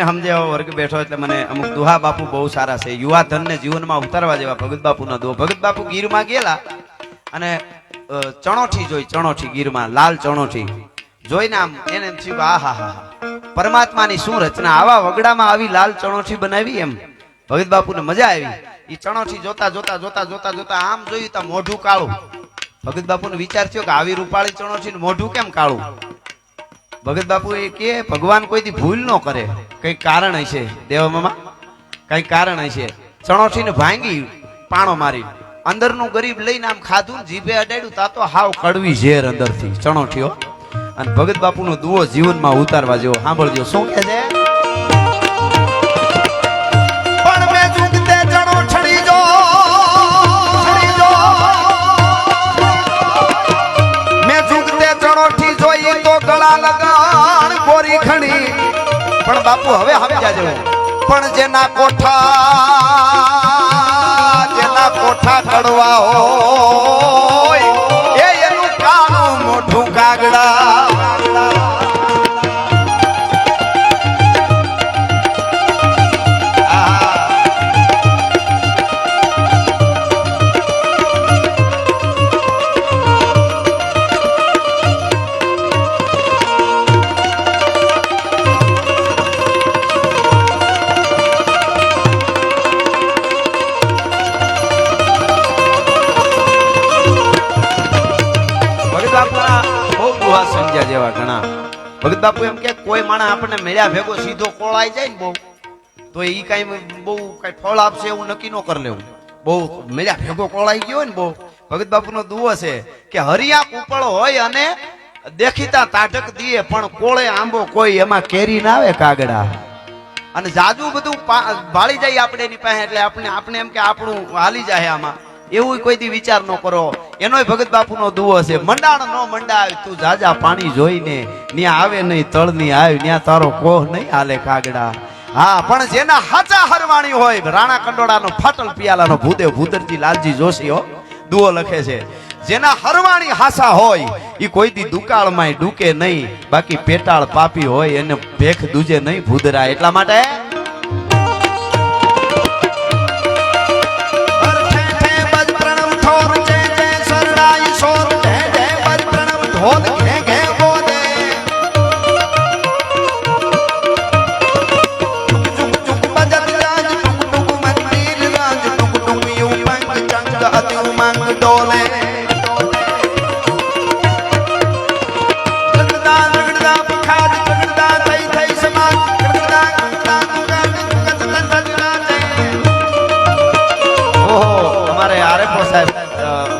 મને સમજાવો વર્ગ બેઠો એટલે મને અમુક દુહા બાપુ બહુ સારા છે, યુવા ધનને જીવનમાં ઉતારવા જેવા ભગત બાપુના દો. ભગત બાપુ ગીરમાં ગયેલા અને ચણોઠી જોઈ, ચણોઠી ગીરમાં લાલ ચણોઠી જોઈને આમ એને એમ થયું કે આહા હા પરમાત્માની શું રચના, આવા વગડામાં આવી લાલ ચણોઠી બનાવી. એમ ભગત બાપુને મજા આવી. એ ચણોઠી જોતા જોતા જોતા જોતા જોતા આમ જોયું તો મોઢું કાળું. ભગત બાપુને વિચાર થયો કે આવી રૂપાળી ચણોઠી મોઢું કેમ કાળું. ભગત બાપુ એ કે ભગવાન કોઈથી ભૂલ ન કરે, કઈ કારણ હશે દેવામાં, કઈ કારણ હશે. ચણોઠીને ભાંગી પાણો મારી અંદરનું ગરીબ લઈને આમ ખાધું, જીભે અડાડ્યું તા તો હાવ કડવી ઝેર અંદરથી ચણોઠીઓ. અને ભગત બાપુનો દુઓ જીવનમાં ઉતારવા જેવો. સાંભળજો શું કહે છે. પણ મેં જુગતે ચણોઠી જો મેં જુગતે ચણોઠી જોઈ તો ગળા લગાણ ગોરી ખણી. પણ બાપુ હવે જાજો. પણ જેના કોઠા કડવા હોય એનું કાળું મોઢું કાગડા. જેવા ઘણા ભગત બાપુ એમ કે કોઈ માણસ આપણને મળ્યા ભેગો સીધો કોળાઈ જાય ને બહુ તો એ કઈ બહુ કઈ ફળ આપશે એવું નક્કી ન કરી લેવું. બહુ મળ્યા ભેગો કોળાઈ ગયો ને બહુ. ભગત બાપુનો દુઓ છે કે હરિયા કુપળ હોય અને દેખીતા તાઢક દીએ પણ કોળે આંબો કોઈ એમાં કેરી ના આવે કાગડા. અને જાદુ બધું ભાળી જાય આપણે એની પાસે એટલે આપણે એમ કે આપણું હાલી જાય આમાં, એવું કોઈ દી વિચાર ન કરો. એનોય ભગત બાપુનો દુઓ છે. મંડાણ નો મંડાય તું જાજા પાણી જોઈને, ન્યા આવે નહીં તળની આવ, ન્યા તારો કોહ નહીં હાલે કાગડા. હા પણ જેના હાચા હરવાણી હોય, રાણા કંડોળાનો ફાટલ પિયાલાનો ભૂદેવ ભૂદરજી લાલજી જોશી દુઓ લખે છે. જેના હરવાણી હાસા હોય એ કોઈ દી દુકાળમાંય ડૂકે નહીં, બાકી પેટાળ પાપી હોય એને ભેખ દૂજે નહીં ભૂદરા. એટલા માટે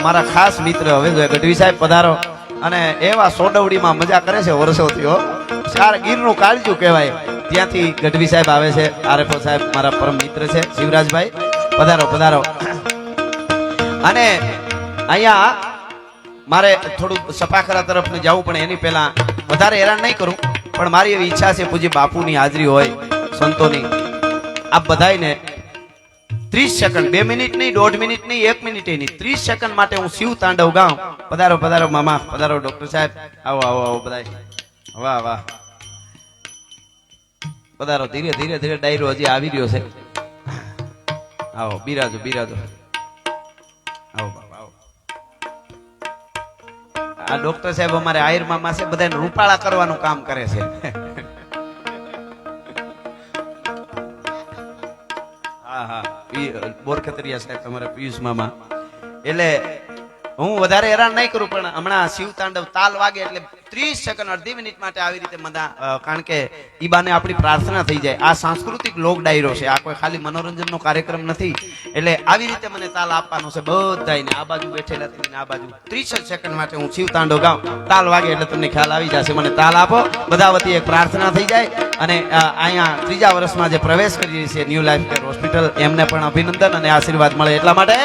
મારા ખાસ મિત્ર હવે ગઢવી સાહેબ પધારો અને એવા સોડવડીમાં મજા કરે છે વર્ષોથી. ચાર ગીરનું કાળજું કહેવાય, ત્યાંથી ગઢવી સાહેબ આવે છે. આરએફઓ સાહેબ મારા પરમ મિત્ર છે શિવરાજભાઈ, પધારો પધારો. અને અહીંયા મારે થોડું સપાખરા તરફ જવું પણ એની પહેલા વધારે હેરાન નહીં કરું, પણ મારી એવી ઈચ્છા છે પૂજ્ય બાપુની હાજરી હોય સંતોની. આપ બધાને 30 સેકન્ડ, 2 મિનિટ નહીં, 1.5 મિનિટ નહીં, 1 મિનિટ નહીં, 30 સેકન્ડ માટે હું શિવ તાંડવ ગાઉં. પધારો પધારો મામા, પધારો ડોક્ટર સાહેબ, આવો આવો આવો બધા. વાહ વાહ, પધારો. ધીરે ધીરે ધીરે ડાયરો હજી આવી રહ્યો છે. આવો બિરાજો બિરાજો, આવો બાબા આવો. આ ડોક્ટર સાહેબ અમારે આયર મામા છે, બધાને રૂપાળા કરવાનું કામ કરે છે. હા હા, બોરખતરિયા સાહેબ તમારા પિયુષ મામા. એટલે હું વધારે હેરાન નહીં કરું, પણ હમણાં શિવ તાંડવ તાલ વાગે એટલે 30 સેકન્ડ, અડધી મિનિટ માટે આવી રીતે મદા, કારણ કે ઈ બાને આપણી પ્રાર્થના થઈ જાય. આ સાંસ્કૃતિક લોક ડાયરો છે, આ કોઈ ખાલી મનોરંજનનો કાર્યક્રમ નથી. એટલે આવી રીતે મને તાલ આપવાનો છે બધાને, આ બાજુ બેઠેલા થઈને આ બાજુ. 30 સેકન્ડ માટે હું શિવ તાંડવ ગાઉં, તાલ વાગે એટલે તમને ખ્યાલ આવી જશે. મને તાલ આપો, બધા વતી એક પ્રાર્થના થઈ જાય. અને અહીંયા 3જા વર્ષમાં જે પ્રવેશ કરી છે ન્યૂ લાઈફ કેર હોસ્પિટલ, એમને પણ અભિનંદન અને આશીર્વાદ મળે એટલા માટે.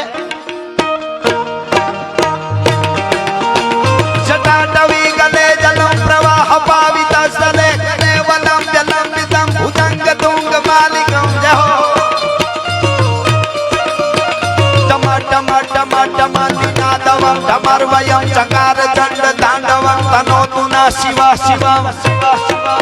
જટાટવી ગલે જલમ પ્રવાહ પાવિતા સલે કને વલમ જલમ વિદમ ભુજંગ તુંગ માલિકમ જહો ટમ ટમ ટમ ટમ દિનાદવમ ટમર વયમ ચકાર દંડ તાંડવમ તનો તુના શિવા શિવા શિવા શિવા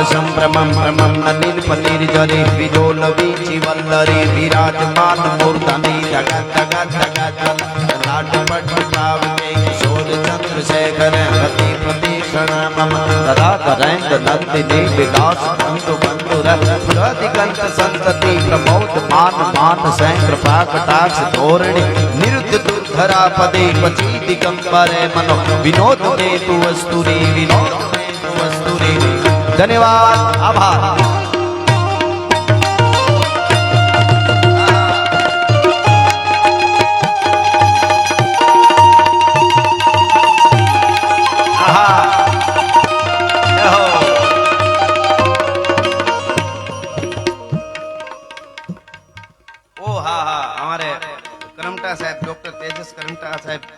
સંભ્રમમ ભ્રમમ નીલપતિર્જરી વિલોલ વીચી વલ્લરી વિરાજમાન મૂર્ધની જગત જગત જગત લાટપટ પાવકે કિશોર ચંદ્રશેખર રતિ પ્રતિક્ષણ મમ તદા તરેન્દ્ર નંદિની વિલાસ બંધુ બંધુર પ્રતિગંત સંતતિ પ્રમોદ માન માન સૈ કૃપા કટાક્ષ ધોરણી નિરુદ્ધ દુર્ધરા પદે પચી દિગંબરે મનો વિનોદ દેતુ વસ્તુરી વિનોદ દેતુ વસ્તુરી ધન્યવાદ આભાર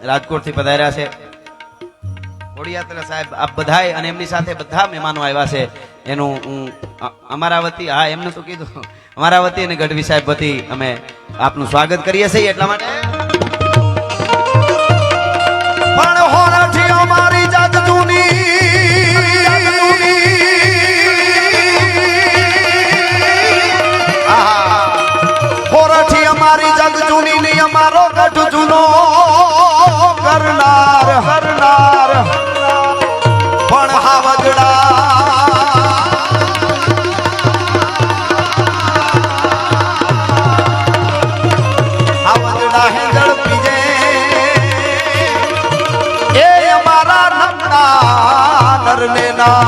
રાજકોટ થી પધાર્યા છે ઓડિયાતલા સાહેબ આપ બધાય અને એમની સાથે બધા મહેમાનો આવ્યા છે એનું અમારા વતી હા એમને તો કીધું અમારા વતી અને ગઢવી સાહેબ વતી અમે આપનું સ્વાગત કરીએ છીએ એટલા માટે પણ હોરાઠી અમારી જાત જૂની હોરાઠી અમારી જાત જૂની ની અમારો ગઢ જૂનો કરનાર કરનાર પણ હાવજડા હાવજડા હે ઝડપી જે એ અમારા નમના નરને ના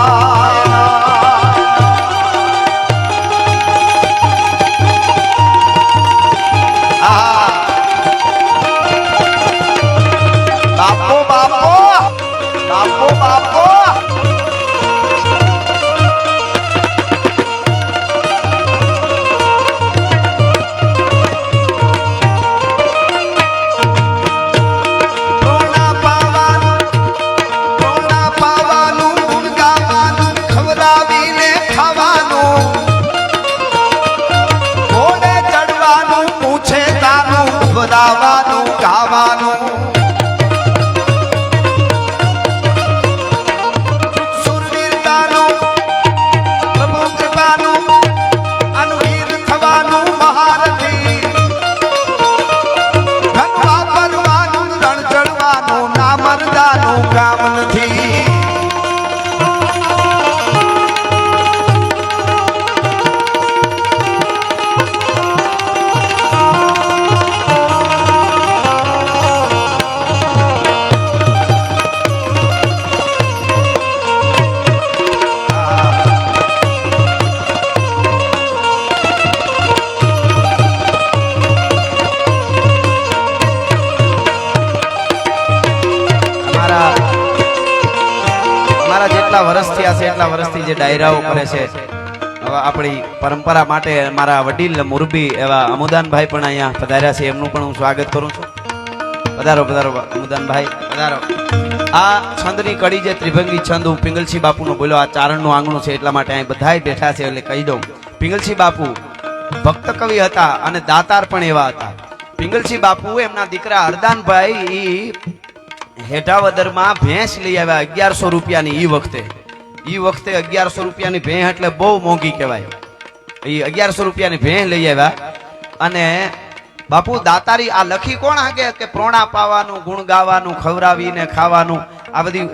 ગાવાનું ગાવાનું સુરવીરતાનું પ્રભુ કૃપાનું અનુવીર થવાનું મહારથી ધન વાપરવાનું રણ ચડવાનું ના મરદાનું કામ નથી વર્ષથી આ છે એટલા વર્ષથી જે ડાયરાઓ કરે છે હવે આપણી પરંપરા માટે મારા વડીલ મુરબી એવા અમુદાનભાઈ પણ અહીંયા પધાર્યા છે એમનું પણ હું સ્વાગત કરું છું પધારો પધારો અમુદાનભાઈ પધારો આ છંદની કડી જે ત્રિભંગી છંદ હું પિંગલસિંહ બાપુનો બોલ્યો આ ચારણનું આંગણું છે એટલા માટે અહીં બધાય બેઠા છે એટલે કહી દઉં પિંગલસિંહ બાપુ ભક્ત કવિ હતા અને દાતાર પણ એવા હતા પિંગલસિંહ બાપુ એમના દીકરા હરદાનભાઈ હેઠાવદરમાં ભેંસ લઈ આવ્યા 1100 રૂપિયાની ઈ વખતે 1100 રૂપિયાની ભેંસ એટલે બહુ મોંઘી કહેવાય એ 1100 રૂપિયાની ભેંસ લઈ આવ્યા અને બાપુ દાતારી આ લખી કોણ હાકે કે પ્રોણા પાવાનું ગુણ ગાવાનું ખવરાવીને ખાવાનું આ બધી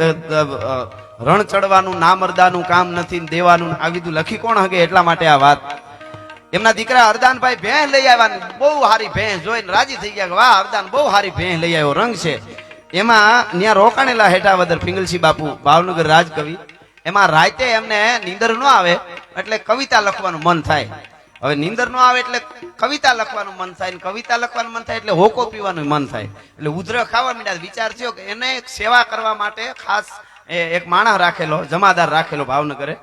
રણ ચડવાનું નામરદાનું કામ નથી દેવાનું આ બધું લખી કોણ હાકે એટલા માટે આ વાત એમના દીકરા હરદાનભાઈ ભેંસ લઈ આવ્યા બહુ સારી ભેંસ જોઈને રાજી થઈ ગયા વાહ હરદાન બહુ સારી ભેંસ લઈ આવ્યો રંગ છે એમાં ત્યાં રોકાણેલા હેઠાવદર પિંગલસિંહ બાપુ ભાવનગર રાજકવિ એમાં રાતે એમને નીંદર ન આવે એટલે કવિતા લખવાનું મન થાય હવે નીંદર ન આવે એટલે કવિતા લખવાનું મન થાય ને કવિતા લખવાનું મન થાય એટલે હોકો પીવાનું મન થાય એટલે ઉધર ખાવા માંડ્યા વિચાર થયો કે એને સેવા કરવા માટે ખાસ એક માણસ રાખેલો જમાદાર રાખેલો ભાવનગરે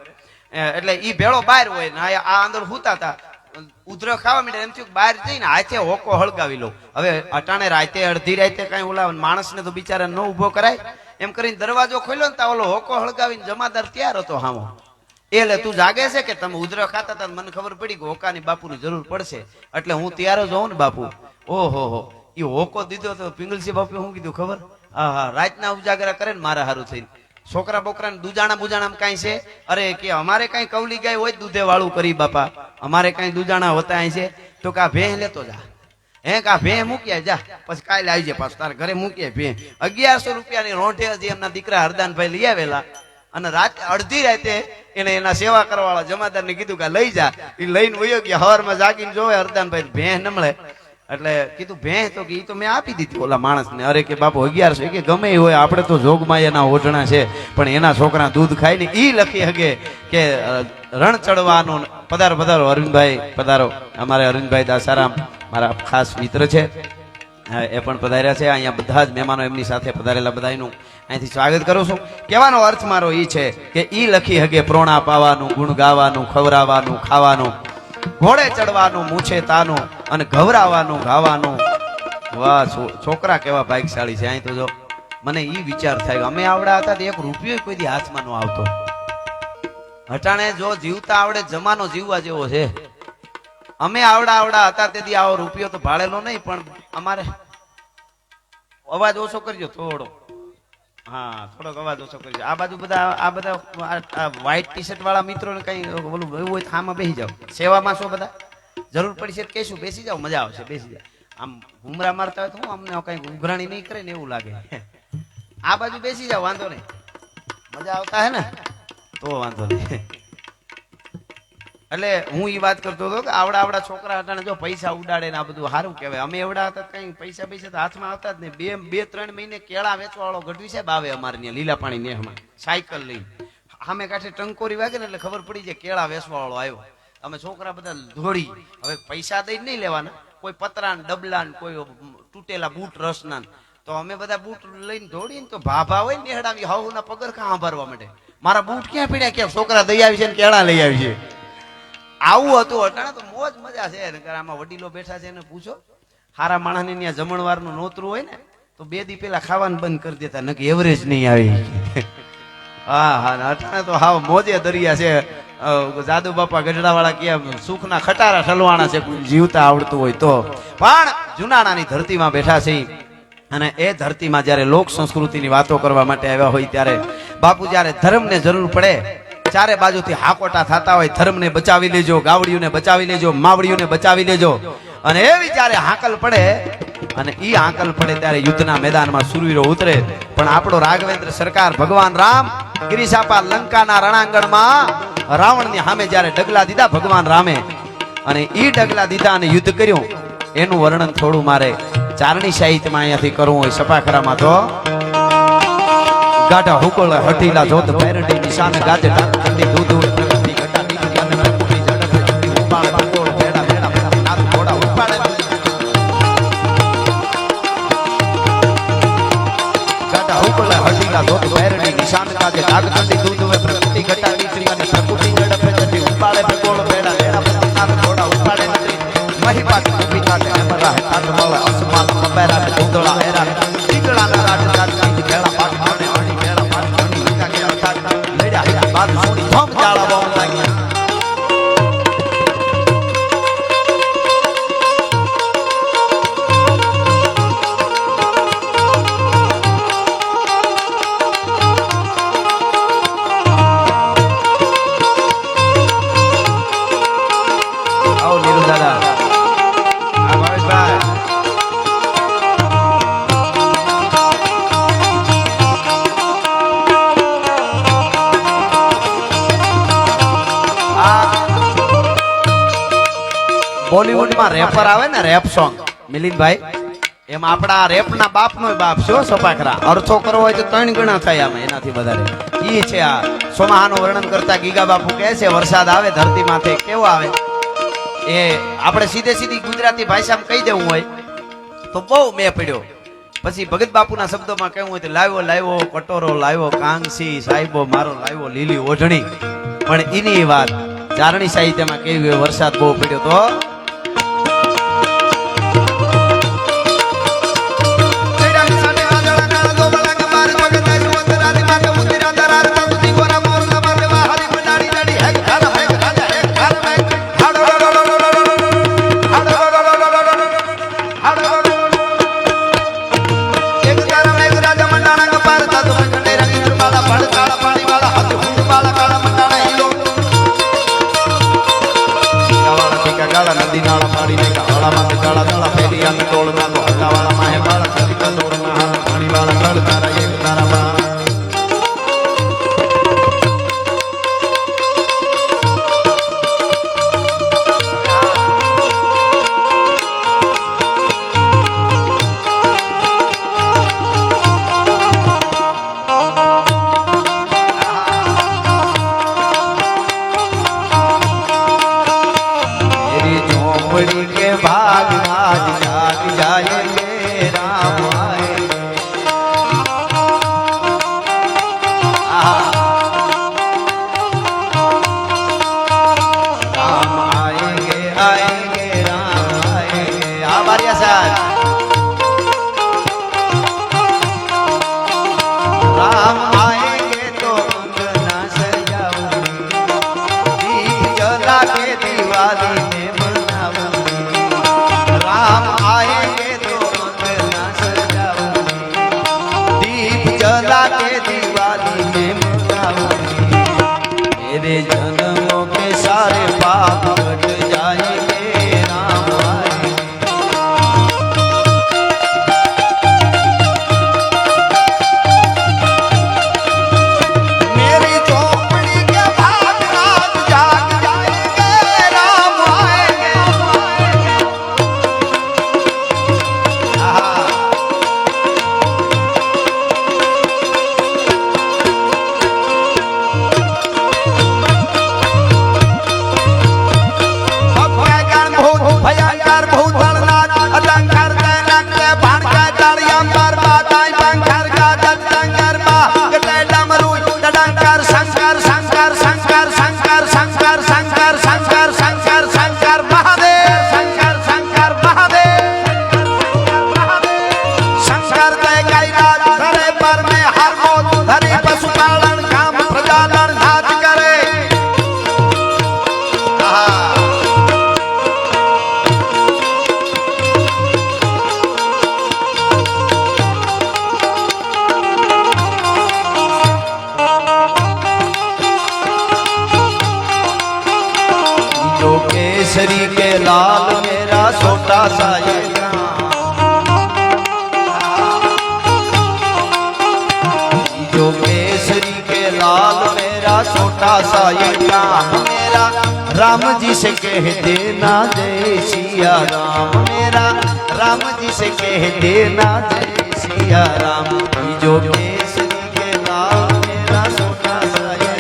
એટલે ઈ ભેળો બહાર હોય ને આ અંદર હુતા હતા ઉધર ખાવા માંડ્યા એમ થયું બહાર જઈને હાથે હોકો હળગાવી લો હવે અટાણે રાતે અડધી રાતે કઈ ઓલા માણસને તો બિચારા ન ઉભો કરાય એમ કરીને દરવાજો ખોલ્યો ને તો ઓલો હોકો હળગાવીને જમાદાર તૈયાર હતો હામો એટલે તું જાગે છે કે તમે ઉધર ખાતા હતા મને ખબર પડી કે હોકાની બાપુની જરૂર પડશે એટલે હું તૈયાર જ હોઉં ને બાપુ ઓહો હો એ હોકો દીધો તો પિંગલસિંહ બાપુ શું કીધું ખબર હા હા રાતના ઉજાગરા કરે ને મારા હારું થઈને છોકરા બોકરાને દુજાણા બુજાણા કાંઈ છે? અરે કે અમારે કાંઈ કવલી ગાય હોય દૂધે વાળું કરી બાપા, અમારે કાંઈ દુજાણા હોતા અહીં છે તો કા ભેં લેતો જા, હે કા ભેં મૂક્યા જા, પછી કાલે આવી જાય પાછું તારા ઘરે મૂકીએ ભેં. 1100 રૂપિયાની રોંઢે હજી એમના દીકરા હરદાનભાઈ લઈ આવેલા અને રાતે અડધી રાતે એને એના સેવા કરવાવાળા જમાદારને કીધું કે લઈ જા. એ લઈને વયો ગયા. હવારમાં જાગીને જોવે હરદાનભાઈ ભેં ન મળે એટલે કીધું ભેં તો કે ઈ તો મેં આપી દીધી ઓલા માણસને. અરે કે બાપુ 1100 કે ગમે એ હોય, આપણે તો જોગમાયાના ઓઢણા છે પણ એના છોકરા દૂધ ખાય ને ઈ લખી હગે કે રણ ચડવાનું. પધારો પધારો અરવિંદભાઈ પધારો. અમારે અરવિંદભાઈ દાસારામ મારા ખાસ મિત્ર છે, એ પણ પધાર્યા છે. અહીંયા બધા જ મહેમાનો એમની સાથે પધારેલા બધાનું અહીંથી સ્વાગત કરું છું. કહેવાનો અર્થ મારો ઈ છે કે ઈ લખી હગે પ્રોણા પાવાનું, ગુણ ગાવાનું, ખવરાવાનું, ખાવાનું, ઘોડે ચડવાનું, મૂછે તાનું અને ઘવરાવાનું, ગાવાનું. વાહ છોકરા કેવા ભાગ્યશાળી છે. અહીં તો જો મને ઈ વિચાર થાય, અમે આવડા હતા તો 1 રૂપિયો કોઈ દી હાથમાં નો આવતો. હટાણે જો જીવતા આવડે જમાનો જીવવા જેવો છે. અમે આવડા હતા તેથી આવો રૂપિયો તો ભાળેલો નહીં, પણ અમારે અવાજ ઓછો કરજો થોડો. હા થોડોક અવાજ ઓછો કરજો. આ બાજુ બધા આ વ્હાઈટ ટી શર્ટ વાળા મિત્રો કઈ ઓલું એવું હોય થામાં બેસી જાવ. સેવામાં છો બધા, જરૂર પડી છે કહીશું બેસી જાવ, મજા આવશે બેસી જાવ. આમ ઘુમરા મારતા હોય તો હું અમને કઈ ઉઘરાણી નહીં કરે ને એવું લાગે. આ બાજુ બેસી જાવ, વાંધો નહીં, મજા આવતા હે ને તો વાંધો નહીં. એટલે હું ઈ વાત કરતો હતો કે આવડા છોકરા હતા જો પૈસા ઉડાડે ને આ બધું સારું કહેવાય. અમે એવડા હતા કઈ પૈસા તો હાથમાં આવતા જ નહીં. 2-3 મહિને કેળા વેચવા વાળો ગઢવી સાહેબ આવે અમારે ત્યાં લીલા પાણી નેહમાં સાયકલ લઈને. સામે કાંઠે ટંકોરી વાગે ને એટલે ખબર પડી જાય કેળા વેચવા વાળો આવ્યો. અમે છોકરા બધા દોડી. હવે પૈસા દઈને નહીં લેવાના, કોઈ પતરા ડબલા કોઈ તૂટેલા બૂટ રસના. તો અમે બધા બૂટ લઈને દોડીને તો ભાભા હોય ને નેહડાવી હાઉના પગરખા સાંભળવા માટે મારા બૂટ ક્યાં પીડ્યા, ક્યાં છોકરા દઈ આવી છે ને કેળા લઈ આવી છે. આવું હતું. અટાણે તો મોજ મજા છે. આમાં વડીલો બેઠા છે એને પૂછો, હારા માણસને ત્યાં જમણવારનું નોતરું હોય ને તો 2 દી પેલા ખાવાનું બંધ કરી દેતા, નકે એવરેજ નહીં આવી. હા અટાણે તો હાવ મોજે દરિયા છે. જાદુ બાપા ગઢડા વાળા કે સુખના ખટારા ઠલવાના છે જીવતા આવડતું હોય તો. પણ જુનાણાની ધરતીમાં બેઠા છે અને એ ધરતીમાં જયારે લોક સંસ્કૃતિની વાતો કરવા માટે આવ્યા હોય ત્યારે બાપુ જયારે ધર્મને જરૂર પડે ચારે બાજુથી હાકોટા થતા હોય, ધર્મને બચાવી લેજો, ગાવડીઓને બચાવી લેજો, માવડીઓને બચાવી લેજો. અને એવી જ્યારે હાકલ પડે અને ઈ હાકલ પડે ત્યારે યુદ્ધના મેદાનમાં સુરવીરો ઉતરે. પણ આપણો રાઘવેન્દ્ર સરકાર ભગવાન રામ ગિરિશાપા લંકાના રણાંગણમાં રાવણની સામે જ્યારે ડગલા દીધા ભગવાન રામે, અને ઈ ડગલા દીધા અને યુદ્ધ કર્યું, એનું વર્ણન થોડું મારે ચારણી સાહિત્યમાં અહીંયાથી કરવું હોય. સપાખરામાં તો ગાઢા હુકળ હઠીલા જોત ભૈરડી નિશાન ગાજે ડાકંડી દૂધ પ્રગતિ ઘટા નીકળી અને પ્રકૃતિ જડત ચંડી ઉપાડ બંગોળ ભેડા ભેડા ભેડા નાદ ઘોડા ઉપાડે ગાઢા હુકળ હઠીલા જોત ભૈરડી નિશાન ગાજે ડાકંડી દૂધ પ્રકૃતિ ઘટા નીકળી અને પ્રકૃતિ જડત ચંડી ઉપાડે બંગોળ ભેડા ભેડા નાદ ઘોડા ઉપાડે મહિપાટ કુપિતા કે અમરા હાથ વાળા અસમાન કબેરા દૂધળા હેરા ટીકડા ના રાજ રાજ ખેડા પાટ આને આની ખેડા પાટ આની કા કે અર્થાત લેડ્યા બાદ સોની ધમ જાળા બોમ લાગ્યા. આવો નીરુ દાદા, આ ભાવેશભાઈ બોલીવુડમાં રેપર આવે ને રેપ સોંગ મિલિંદભાઈ, એમાં આપણા રેપના બાપનો બાપ છે સપાખરા. અર્થો કરવો હોય તો 3 ગણા થાય આમાં, એનાથી વધારે. ઈ છે આ સોમાહાનું વર્ણન કરતા ગીગા બાપુ કહે છે વરસાદ આવે ધરતી માથે કેવો આવે. એ આપણે સીધી ગુજરાતી ભાષામાં કહી દેવું હોય તો બહુ મેં પડ્યો. પછી ભગત બાપુના શબ્દોમાં કહેવું હોય તો લાવ્યો કટોરો લાવ્યો કાંગસી સાહેબો મારો લાવ્યો લીલી ઓઢણી. પણ એની વાત ચારણી સાહિત્યમાં કેવી હોય, વરસાદ બહુ પડ્યો તો પડતા બાપુ હટાવાળા માહે બાળક હરી કંદોરના હાથ પાણી બાળક હળ તારા એક તારા બા झोपड़ी के भाग भाग जाग जाएंगे राम आएंगे राम आएंगे आएंगे राम आएंगे बारिया साहब राम आएंगे तो अंगना सजाऊंगी दीप जला के दिवाली में राम आएंगे तो अंगना सजाऊंगी दीप जला के दिवाली में मनाऊंगी मेरे जन्मों के सारे पाप कट जाएंगे राम आएंगे मेरी झोपड़ी के भाग रात जाग जाएंगे राम आएंगे भयंकर भूत बलनाथ अलंकार दैनक भाण का डालियां पर बाताई पंखर का दंगर बा गटे डमरू डंकर शंकर शंकर शंकर शंकर शंकर शंकर शंकर शंकर शंकर महादेव शंकर शंकर महादेव शंकर दे कैलाश धरे पर में हर मौत धरे पशुपालन काम प्रजालन घात करे केसरी के लाल मेरा छोटा सा ये जो केसरी के लाल मेरा छोटा सा ये काम मेरा राम जी से कह देना जय सिया राम मेरा राम जी से कह देना जय सिया राम जो केसरी के लाल मेरा छोटा सा ये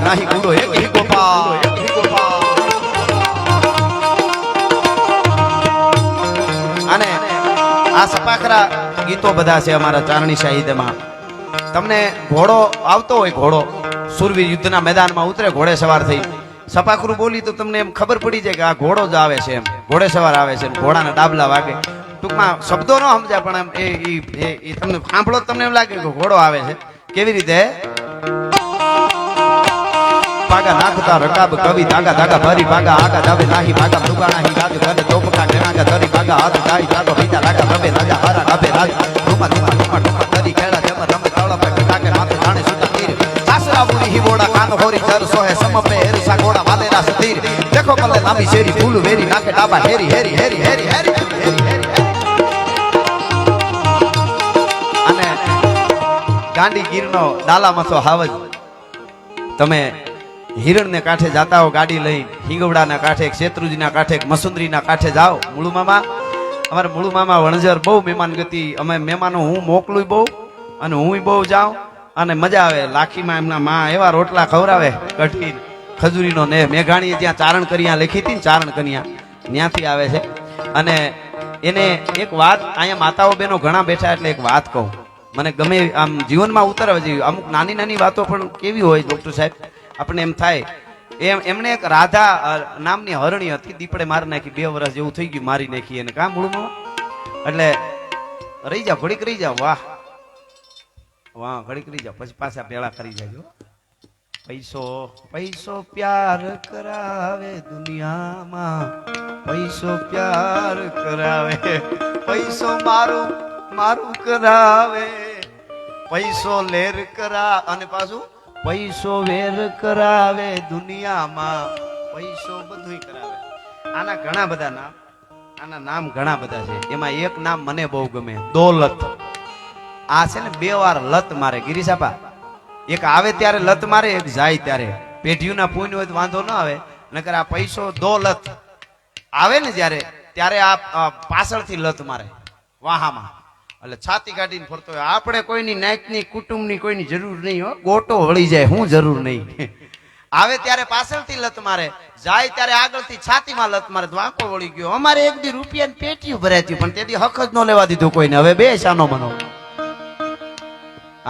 नहीं कूड़ो एक ही गोपाल અને આ સપાખરા ગીતો બધા છે અમારા ચારણી સાહિત્યમાં તમને ઘોડો આવતો હોય ઘોડો સુરવીર યુદ્ધના મેદાનમાં ઉતરે ઘોડે સવાર થઈ સપાખરું બોલી તો તમને એમ ખબર પડી જાય કે આ ઘોડો જ આવે છે એમ ઘોડે સવાર આવે છે ઘોડાના ડાબલા વાગે ટૂંકમાં શબ્દો ન સમજાય પણ એમ એ તમને સાંભળો તમને એમ લાગે કે ઘોડો આવે છે કેવી રીતે પાગા નાખતા રકાબ કવિ તાગા તાગા ભરી પાગા આગા દાવે નાહી પાગા મૃગાણા હી રાજ ગને તોપકા ગણાગા ધરી પાગા હાથ દાઈ જાતો બીજા લાગા રબે રાજા હારા રબે રાજ રૂમા રૂમા રૂમા રૂમા ધરી ખેડા જમ રમે તાળા પે કાકે માથે જાણે સુતા તીર સાસરા બુરી હી બોડા કાન હોરી ચર સોહે સમપે હેરસા ગોડા વાલેરા સુધીર દેખો કલે લાંબી શેરી ફૂલ વેરી નાકે ડાબા હેરી હેરી હેરી હેરી હેરી અને ગાંડી ગીરનો ડાલા મથો હાવજ. તમે હિરણને કાંઠે જાતા હો ગાડી લઈ, હિંગવડાના કાંઠે, શેત્રુજીના કાંઠે, મસુંદરીના કાંઠે જાઓ. મુળુ મામા, અમારા મુળુ મામા વણઝર બહુ મહેમાન ગતિ. અમે મહેમાનો હું મોકલું બહુ અને હું બહુ જાઉં અને મજા આવે. લાખીમાં એમના માં એવા રોટલા ખવડાવે, કઢી ખજૂરીનો ને. મેઘાણીએ ત્યાં ચારણ કરિયા લખી હતી ને, ચારણ કન્યા ત્યાંથી આવે છે. અને એને એક વાત, અહીંયા માતાઓ બહેનો ઘણા બેઠા એટલે એક વાત કહું. મને ગમે આમ જીવનમાં ઉતરવા જેવી અમુક નાની નાની વાતો પણ કેવી હોય ડોક્ટર સાહેબ, આપણે એમ થાય. એમને એક રાધા નામની હરણી હતી, દીપડે મારી નાખી. 2 વર્ષ જેવું થઈ ગયું, મારી નાખી એને. કાં મૂળમાં એટલે રહી જાવ, ઘડીક રહી જાવ. વાહ વાહ, ઘડીક રહી જાવ, પછી પાછા પેલા કરી જાજો. પૈસો પૈસો પ્યાર કરાવે દુનિયામાં, પૈસો પ્યાર કરાવે, પૈસો મારું મારું કરાવે, પૈસો લેર કરા અને પાછું પૈસો વેર કરાવે દુનિયામાં, પૈસો બધું કરાવે. આના ઘણા બધા નામ, આના નામ ઘણા બધા છે. એમાં એક નામ મને બહુ ગમે, દોલત. આ છે ને 2 વાર લત મારે ગિરીશાપા. એક આવે ત્યારે લત મારે, એક જાય ત્યારે. પેઢીઓના પુણ્ય હોય તો વાંધો ન આવે, નકર આ પૈસો દોલત આવે ને જ્યારે, ત્યારે આ પાછળથી લત મારે વાહામાં. એટલે છાતી કાઢીને ફરતો હોય. આપણે કોઈની નાયકની કુટુંબની કોઈની જરૂર નહીં હો, ગોટો વળી જાય, હું જરૂર નહીં. આવે ત્યારે પાછળથી લત મારે, જાય ત્યારે આગળથી છાતીમાં લત મારે. વાંકો વળી ગયો. અમારે એક દી રૂપિયાની પેટીયું ભરાતી, પણ તેથી હક જ ન લેવા દીધું કોઈને. હવે બે શાનો મનો.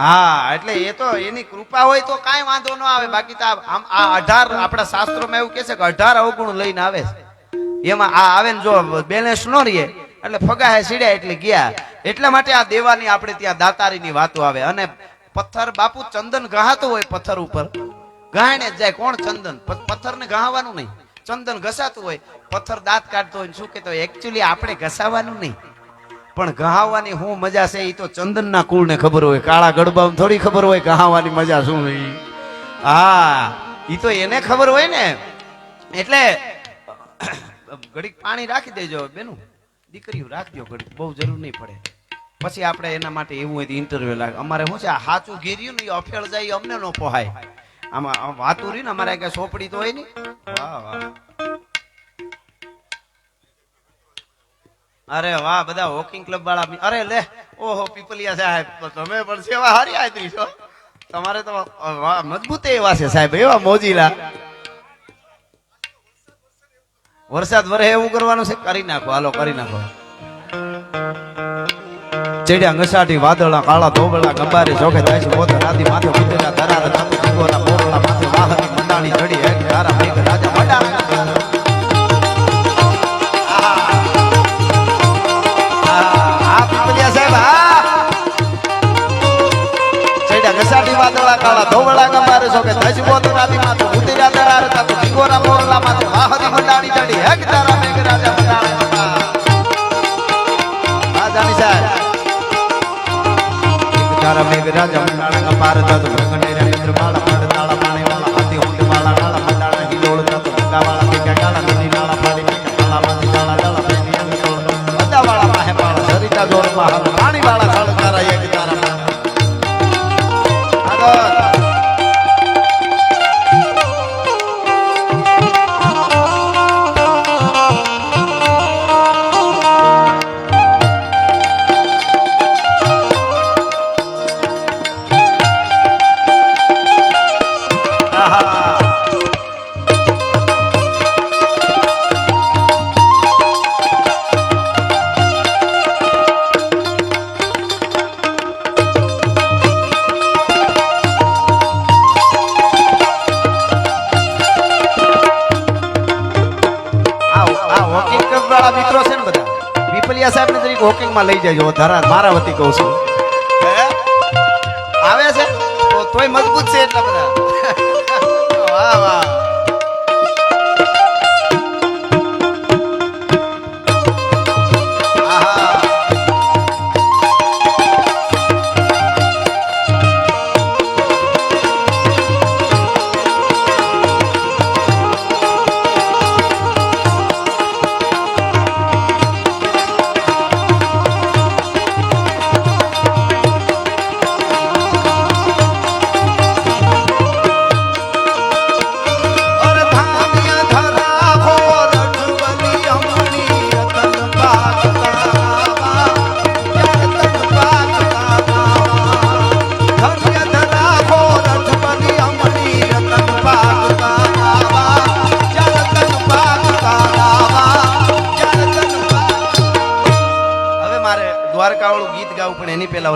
હા, એટલે એ તો એની કૃપા હોય તો કાંઈ વાંધો ન આવે. બાકી તો આમ આ 18 આપણા શાસ્ત્રોમાં એવું કહે છે કે 18 અવગુણ લઈને આવે છે. એમાં આ આવે ને જો બેલેન્સ ન રહીએ એટલે ફગાહે સીડ્યા એટલે ગયા. એટલા માટે આ દેવાની આપણે ત્યાં દાતારીની વાતો આવે. અને પથ્થર બાપુ ચંદન ગહાતો હોય, પથ્થર ઉપર ગહાણે જાય. કોણ ચંદન? પથ્થરને ગહાવાનું નહીં, ચંદન ઘસાતું હોય. પથ્થર દાંત કાઢતો હોય, શું કહેતો હોય? એકચ્યુઅલી આપણે ઘસાવાનું નહીં, પણ ગહાવાની શું મજા છે એ તો ચંદનના કુળને ખબર હોય. કાળા ગડબામાં થોડી ખબર હોય ગહાવાની મજા શું હોય. હા, એ તો એને ખબર હોય ને. એટલે ઘડીક પાણી રાખી દેજો બેનું, દીકરીઓ રાખજો ઘડીક, બહુ જરૂર નહીં પડે. પછી આપણે એના માટે એવું હોય ઇન્ટરવ્યુ લાગે. અમારે શું છે, આ સાચું ગીર્યું ને અફેળ જાય અમને ન પોહાય. આમાં વાતું રહી ને અમારે કઈ સોપડી તો હોય નહીં. વાહ વાહ, અરે વાહ, બધા વોકિંગ ક્લબ વાળા. અરે લે, ઓહો પીપલિયા સાહેબ, તો તમે પણ સેવા હારી આદરી છો. તમારે તો મજબૂત એવા છે સાહેબ, એવા મોજીલા. વરસાદ વરે એવું કરવાનું છે, કરી નાખો. હાલો કરી નાખો. ચેડ્યા ઘસાટી વાદળા કાળા ધોબળા ગંબારે જોગે થાય છે પોતે રાધી માથે ઉતર્યા ધરાર તાપુ જીગોના પોરલા માથે વાહની મંડાણી ચડી હે તારા મેઘ રાજા મંડાણા. ઘસાટી વાદળા કાળા ધોવળા ગંબારે જોગે ધજ પોતે રાધી માથે ઉતર્યા ધરાર તાપુ જીગોના પોરલા માથે વાહની મંડાણી ચડી હે તારા મેઘ રાજા મંડાણા. આ જાણી સાહેબ તારા મેઘ રાજા મંડાણા પાર જાતો ગગને રે મિત્ર માળા પાડ તાળા પાણી વાળા હાથી હોંડ વાળા કાળા મંડાણા હિલોળ જાતો ગંગા વાળા કે કાળા નદી નાળા પાડી કે કાળા માંથી ચાળા ચાળા બેની અંગોળ બધા વાળા માહે પાળા સરિતા જોર માં હાલ પાણી વાળા ખાળ તારા એક તારા આગળ મિત્રો છે ને બધા પીપલિયા સાહેબ ને જરીક વોકિંગ માં લઈ જજો. ધરા મારા વતી કહું છું, આવે છે તો તોય મજબૂત છે એટલા બધા. વાહ વાહ,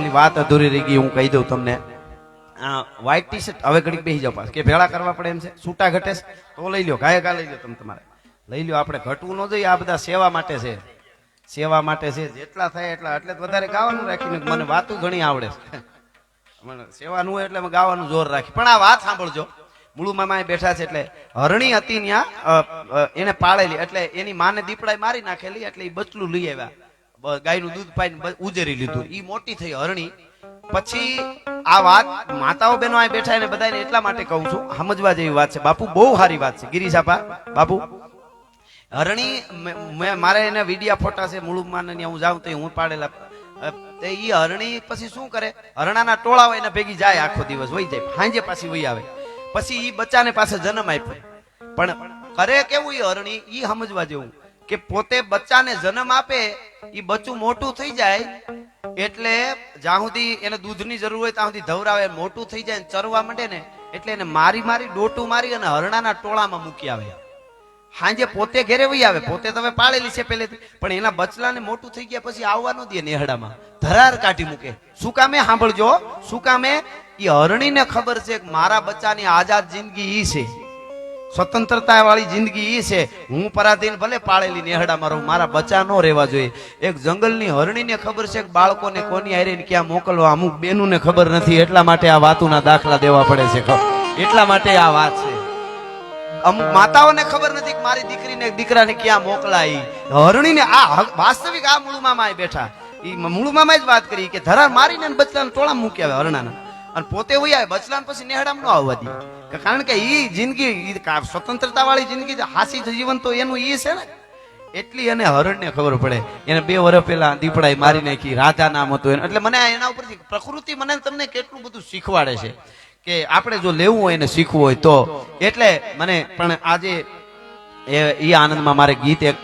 ઓલી વાત અધૂરી રહી ગઈ, હું કહી દઉં તમને. વ્હાઈટ ટી શર્ટ હવે ઘડીક બેસી જાવ પાછું કે ભેળા કરવા પડે એમ છે, છૂટા ઘટે છે તો લઈ લ્યો, ગાય ગા લઈ લ્યો, તમે તમારે લઈ લ્યો. આપણે ઘટવું ન જોઈએ, આ બધા સેવા માટે છે, સેવા માટે છે. જેટલા થાય એટલા, એટલે વધારે ગાવાનું રાખીને મને વાતું ઘણી આવડે છે. મને સેવાનું હોય એટલે ગાવાનું જોર રાખી. પણ આ વાત સાંભળજો, મૂળુ મામા બેઠા છે એટલે હરણી હતી ત્યાં એને પાળેલી, એટલે એની માને દીપડાએ મારી નાખેલી, એટલે એ બચલું લઈ આવ્યા, ગાયનું દૂધ પાઈને ઉજેરી લીધું, ઈ મોટી થઈ હરણી. પછી આ વાત માતાઓ બહેનો અહીં બેઠા એને બધાને એટલા માટે કહું છું, સમજવા જેવી વાત છે બાપુ, બહુ સારી વાત છે. ગિરીશાપા બાપુ, હરણી મારે એને વિડિયા ફોટા છે મૂળુ માને, હું જાઉં તો હું પાડેલા. ઈ હરણી પછી શું કરે, હરણાના ટોળા હોય એને ભેગી જાય, આખો દિવસ વહી જાય, સાંજે પાછી વહી આવે. પછી ઈ બચ્ચાને પાસે જન્મ આપ્યો. પણ કરે કેવું ઈ હરણી, ઈ સમજવા જેવું કે પોતે બચ્ચાને જન્મ આપે, ઈ બચ્ચું મોટું થઈ જાય એટલે જ્યાં સુધી એને દૂધની જરૂર હોય ત્યાં સુધી ધવરાવે, મોટું થઈ જાય ચરવા માંડે ને એટલે એને મારી મારી ડોટું મારી અને હરણાના ટોળામાં મૂકી આવે. હાંજે પોતે ઘેરે વહી આવે, પોતે તમે પાળેલી છે પહેલેથી, પણ એના બચલાને મોટું થઈ ગયા પછી આવવા ન દે, નેહડામાં ધરાર કાઢી મૂકે. શું કામે સાંભળજો, શું કામે? એ હરણીને ખબર છે કે મારા બચ્ચાની આઝાદ જિંદગી ઈ છે, સ્વતંત્રતા વાળી જિંદગી ઈ છે. હું પરાધીન ભલે પાળેલી નેહડામાં રહું, મારા બચ્ચા નો રહેવા જોઈએ. એક જંગલની હરણીને ખબર છે કે બાળકોને કોની હારે ક્યાં મોકલવા, અમુક બેનુને ખબર નથી, એટલા માટે આ વાતુના દાખલા દેવા પડે છે, એટલા માટે આ વાત છે. અમુક માતાઓને ખબર નથી કે મારી દીકરીને દીકરાને ક્યાં મોકલાય. હરણીને આ વાસ્તવિક આ મૂળુ મામા બેઠા, ઈ મૂળુ મામા જ વાત કરી કે ધરાર મારીને બચલાને ટોળા મૂકી આવે હરણાના, અને પોતે વહી આવે, બચલાને પછી નેહડામાં ન આવવા દે. કારણ કે ઈ જિંદગી સ્વતંત્રતા વાળી જિંદગી, હાસી જીવન તો એનું ઈ છે ને. એટલી એને હરણને ખબર પડે. એને 2 વર્ષ પહેલા દીપડાએ મારી નાખી, રાધા નામ હતું એને. એટલે મને એના ઉપરથી પ્રકૃતિ મને તમને કેટલું બધું શીખવાડે છે કે આપણે જો લેવું હોય એને શીખવું હોય તો. એટલે મને પણ આજે એ આનંદમાં મારે ગીત એક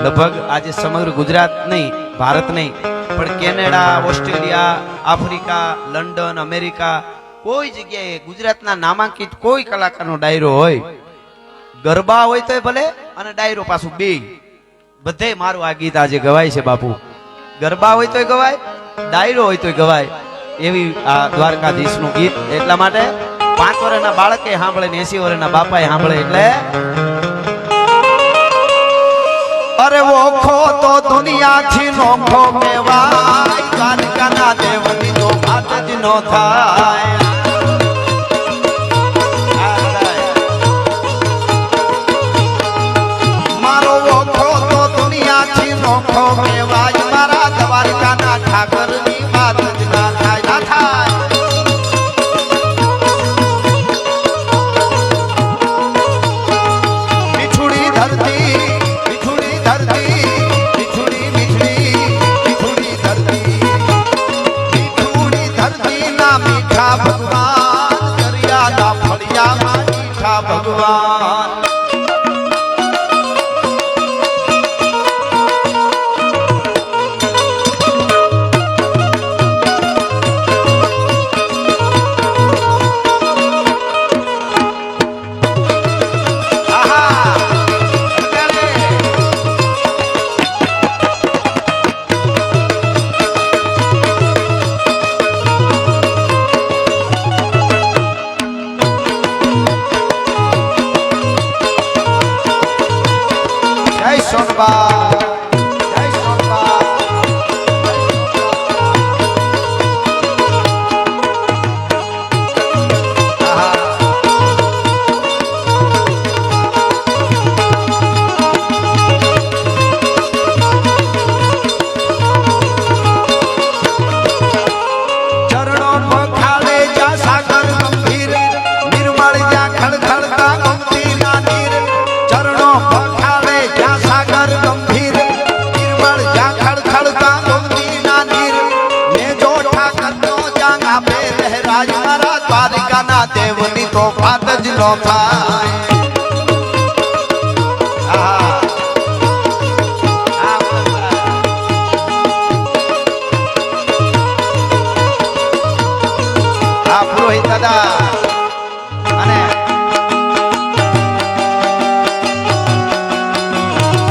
લગભગ આજે સમગ્ર ગુજરાત નહીં, ભારત નહીં, પણ Canada, Australia, Africa, London, America, કોઈ જગ્યાએ ગુજરાતના નામાંકિત કોઈ કલાકારનો ડાયરો હોય, ગરબા હોય તો ભલે અને ડાયરો પાછું બે, બધે મારું આ ગીત આજે ગવાય છે બાપુ. ગરબા હોય તોય ગવાય, ડાયરો હોય તોય ગવાય, એવી આ દ્વારકાધીશનું ગીત. એટલા માટે 5 વર્ષના બાળકે સાંભળે ને 80 વર્ષના બાપાએ સાંભળે એટલે અરે ઓખો તો દુનિયાથી નોખો કહેવાય, દ્વારકાના દેવની તો વાત જ ન થાય. મારો ઓખો તો દુનિયાથી નોખો કહેવાય, મારા દ્વારકાના ઠાકરની વાત જ ના થાય, ના થાય. મીઠુડી ધરતી, મીઠુડી ધરતી, મીઠુડી મીઠડી, મીઠુડી ધરતી, મીઠુડી ધરતી ના મીઠા ભગવાન, દરિયાના ફળિયામાં મીઠા ભગવાન. દેવની તો વાત જ ન થાય. આ પુરોહિત દાદા અને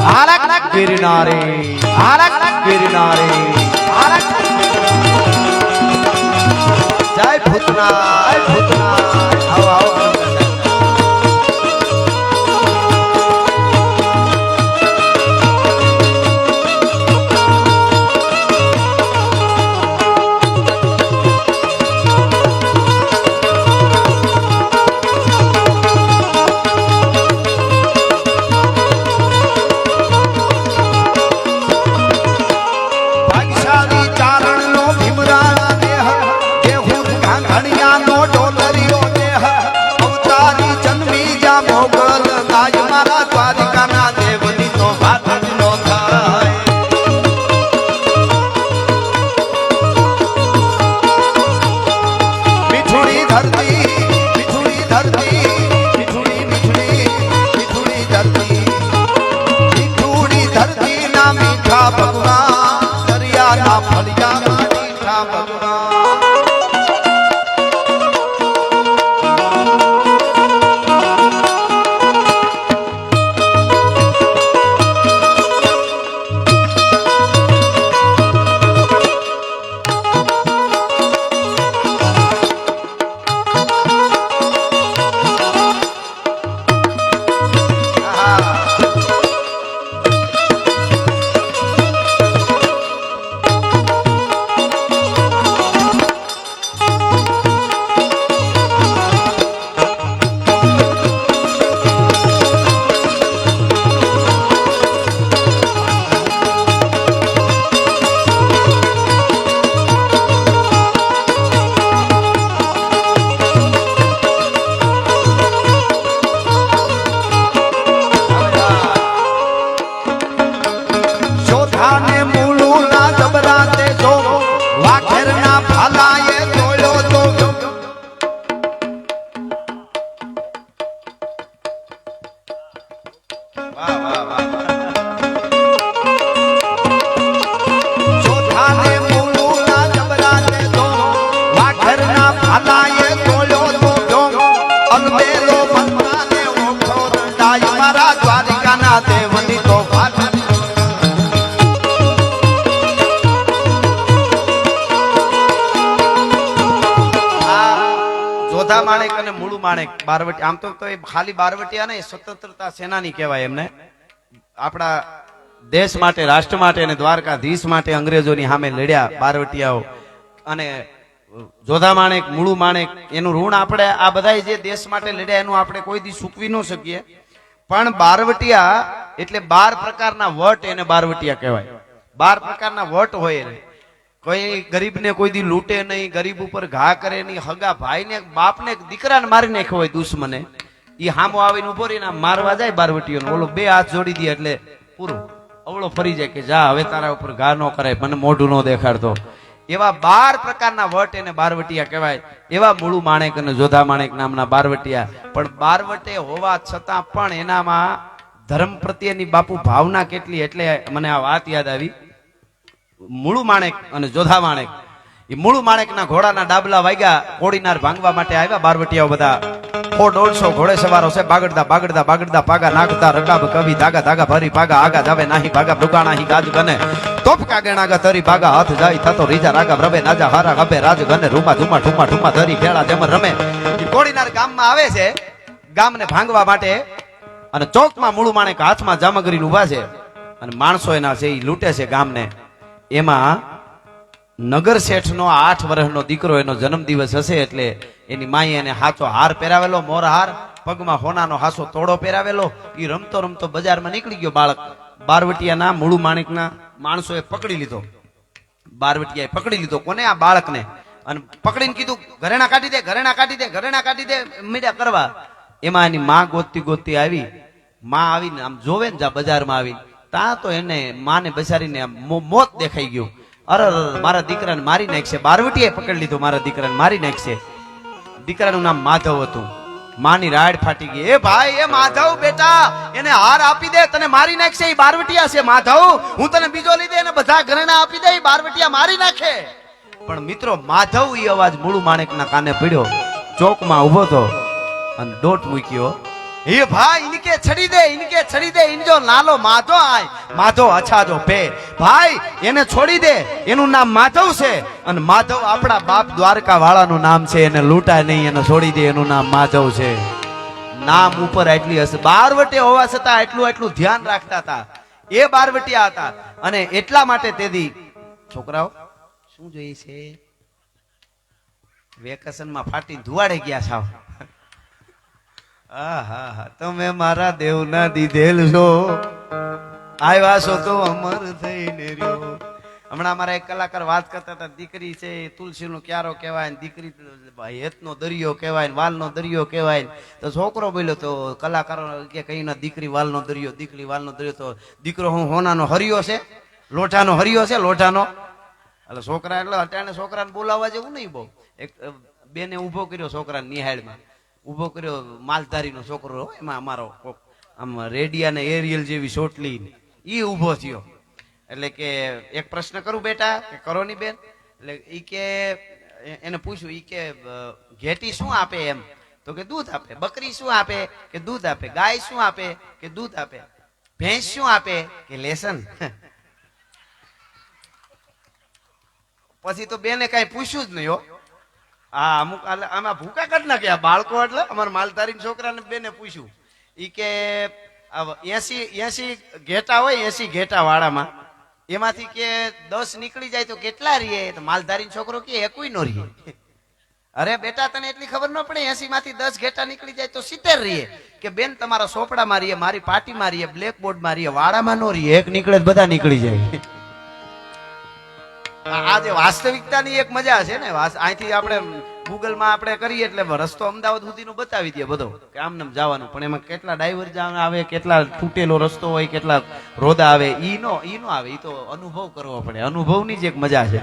હારક ગિરનારે, હારક ગિરનારે, હારક ભૂતનાથ ભૂતનાથ આવો આવો ભગવાન દરિયાના ફળિયા મીઠા ભગવાન જોધા માણેક અને મૂળું માણેક બારવટી આમ તો એ ખાલી બારવટીયા ને સ્વતંત્રતા સેનાની કહેવાય એમને આપણા દેશ માટે રાષ્ટ્ર માટે અને દ્વારકાધીશ માટે અંગ્રેજોની સામે લડ્યા બારવટીયાઓ અને જોધા માણેક મૂળું માણેક એનું ઋણ આપણે આ બધા જે દેશ માટે લડ્યા એનું આપણે કોઈ દી ચૂકવી ન શકીએ પણ બારવટીયા એટલે 12 પ્રકારના વટ એને બારવટીયા કહેવાય 12 પ્રકારના વટ હોય એને કોઈ ગરીબને કોઈ દી લૂંટે નહીં ગરીબ ઉપર ઘા કરે નહીં હગા ભાઈને બાપને દીકરાને મારી નાખ્યો હોય દુશ્મને ઈ હામો આવીને ઉભો રહીને મારવા જાય બારવટીયો ઓલો 2 હાથ જોડી દે એટલે પૂરું અવળો ફરી જાય કે જા હવે તારા ઉપર ઘા ન કરાય મને મોઢું ન દેખાડતો એવા 12 પ્રકારના વટ એને બારવટીયા કહેવાય એવા મૂળું માણેક અને જોધા માણેક નામના બારવટીયા પણ બારવટે હોવા છતાં પણ એનામાં ધર્મ પ્રત્યેની બાપુ ભાવના કેટલી એટલે મને આ વાત યાદ આવી મૂળું માણેક અને જોધા માણેક એ મૂળું માણેકના ઘોડાના ડાબલા વાગ્યા કોડીનાર ભાંગવા માટે આવ્યા બારવટીયાઓ બધા 150 ઘોડે સવારો છે બાગડતા બાગડતા બાગડતા પાગા નાખતા રકાબ કવિ ધાગા ધાગા ભરી પાગા આગા જાવે નાહી ભાગા ભૃગાણા હી ગાજ ગને તોપ કાગેણાગા તરી ભાગા હાથ જાય થતો રીજા રાગા રબે નાજા હારા ગબે રાજ ગને રૂમા ધુમા ઠુમા ઠુમા ધરી ભેળા જેમ રમે એ કોડીનાર ગામમાં આવે છે ગામને ભાંગવા માટે અને ચોકમાં મૂળું માણેક હાથમાં જામગરીને ઊભા છે અને માણસો એના છે એ લૂંટે છે ગામને એમાં નગર શેઠનો 8 વર્ષનો દીકરો એનો જન્મદિવસ હશે એટલે એની માએ એને હાચો હાર પહેરાવેલો મોર હાર પગમાં હોનાનો હાસો તોડો પહેરાવેલો એ રમતો રમતો બજારમાં નીકળી ગયો બાળક બારવટીયાના મૂળું માણેકના માણસોએ પકડી લીધો બારવટીયાએ પકડી લીધો કોને આ બાળકને અને પકડીને કીધું ઘરેણા કાઢી દે ઘરેણા કાઢી દે ઘરેણા કાઢી દે મીડિયા કરવા એમાં એની માં ગોતતી ગોતતી આવી માં આવીને આમ જોવે ને જા બજારમાં આવીને તા તો એને માને બચારીને મોત દેખાઈ ગયું અરે મારા દીકરાને મારી નાખશે બારવટીએ પકડી લીધો મારા દીકરાને મારી નાખશે દીકરાનું નામ માધવ હતું માની રાડ ફાટી ગઈ એ ભાઈ એ માધવ બેટા એને હાર આપી દે તને મારી નાખશે એ બારવટીયા છે માધવ હું તને બીજો લીધે એને બધા ઘરેણા આપી દે એ બારવટીયા મારી નાખે પણ મિત્રો માધવ એ અવાજ મૂળું માણેકના કાને પડ્યો ચોકમાં ઉભો તો અને દોટ મૂક્યો ये भाई इनके छड़ी दे इन जो नालो माधो आय माधो अच्छा जो पे भाई એને છોડી દે એનું નામ માધવ છે અને માધવ આપણા બાપ દ્વારકા વાળાનું નામ છે એને લૂંટાય નહીં એને છોડી દે એનું નામ માધવ છે નામ ઉપર એટલી હશે બારવટે હોવા છતાં એટલું ધ્યાન રાખતા હતા એ બારવટિયા હતા અને એટલા માટે તેદી છોકરાઓ શું જોઈએ છે વેકેશનમાં ફાટી ધુવાડે ગયા છો આહા તમે મારા દેવના દીધેલ છો આવ્યા છો તો અમર થઈને રહ્યો હમણાં અમારા એક કલાકાર વાત કરતા હતા દીકરી છે તુલસીનો ક્યારો કહેવાય ને દીકરી હેતનો દરિયો કહેવાય ને વાલનો દરિયો કહેવાય તો છોકરો બોલ્યો તો કલાકારો કે કઈ ના દીકરી વાલનો દરિયો દીકરી વાલનો દરિયો તો દીકરો હું હોનાનો હરિયો છે લોઢાનો હરિયો છે લોઢાનો એટલે છોકરા એટલે અટાણે છોકરાને બોલાવવા જેવું નહીં બહુ એક બેને ઉભો કર્યો છોકરાને નિહાળમાં ઉભો કર્યો માલધારીનો છોકરો એમાં અમારો આમ રેડિયા ને એરિયલ જેવી ચોટલી ઈ ઉભો થયો એટલે કે એક પ્રશ્ન કરું બેટા કે કરો ની બેન એટલે ઈ કે એને પૂછ્યું ઈ કે ઘેટી શું આપે એમ તો કે દૂધ આપે બકરી શું આપે કે દૂધ આપે ગાય શું આપે કે દૂધ આપે ભેંસ શું આપે કે લેસન પછી તો બેને કઈ પૂછ્યું જ નહીં હો હા અમુક આમાં ભૂકા કાઢ નાખ્યા બાળકો એટલે અમારા માલધારી છોકરાને બેને પૂછ્યું ઈ કે 80 ઘેટા હોય 80 ઘેટા વાળામાં એમાંથી કે 10 નીકળી જાય તો કેટલા રહીએ તો માલધારી છોકરો કે એකුય નો રહીએ અરે બેટા તને એટલી ખબર ન પડે 80 માંથી 10 ઘેટા નીકળી જાય તો 70 રહીએ કે બેન તમારા સોપડામાં રહીએ મારી પાટીમાં રહીએ બ્લેકબોર્ડ માં રહીએ વાળામાં નો રહીએ એક નીકળે બધા નીકળી જાય આ જે વાસ્તવિકતાની એક મજા છે ને અહીંથી આપણે ગૂગલમાં આપણે કરીએ એટલે રસ્તો અમદાવાદ સુધીનો બતાવી દે બધો કે આમ નામ જવાનું પણ એમાં કેટલા ડાઈવર આવે કેટલા તૂટેલો રસ્તો હોય કેટલા રોદા આવે ઈ નો આવે ઈ તો અનુભવ કરવો પડે અનુભવની જ એક મજા છે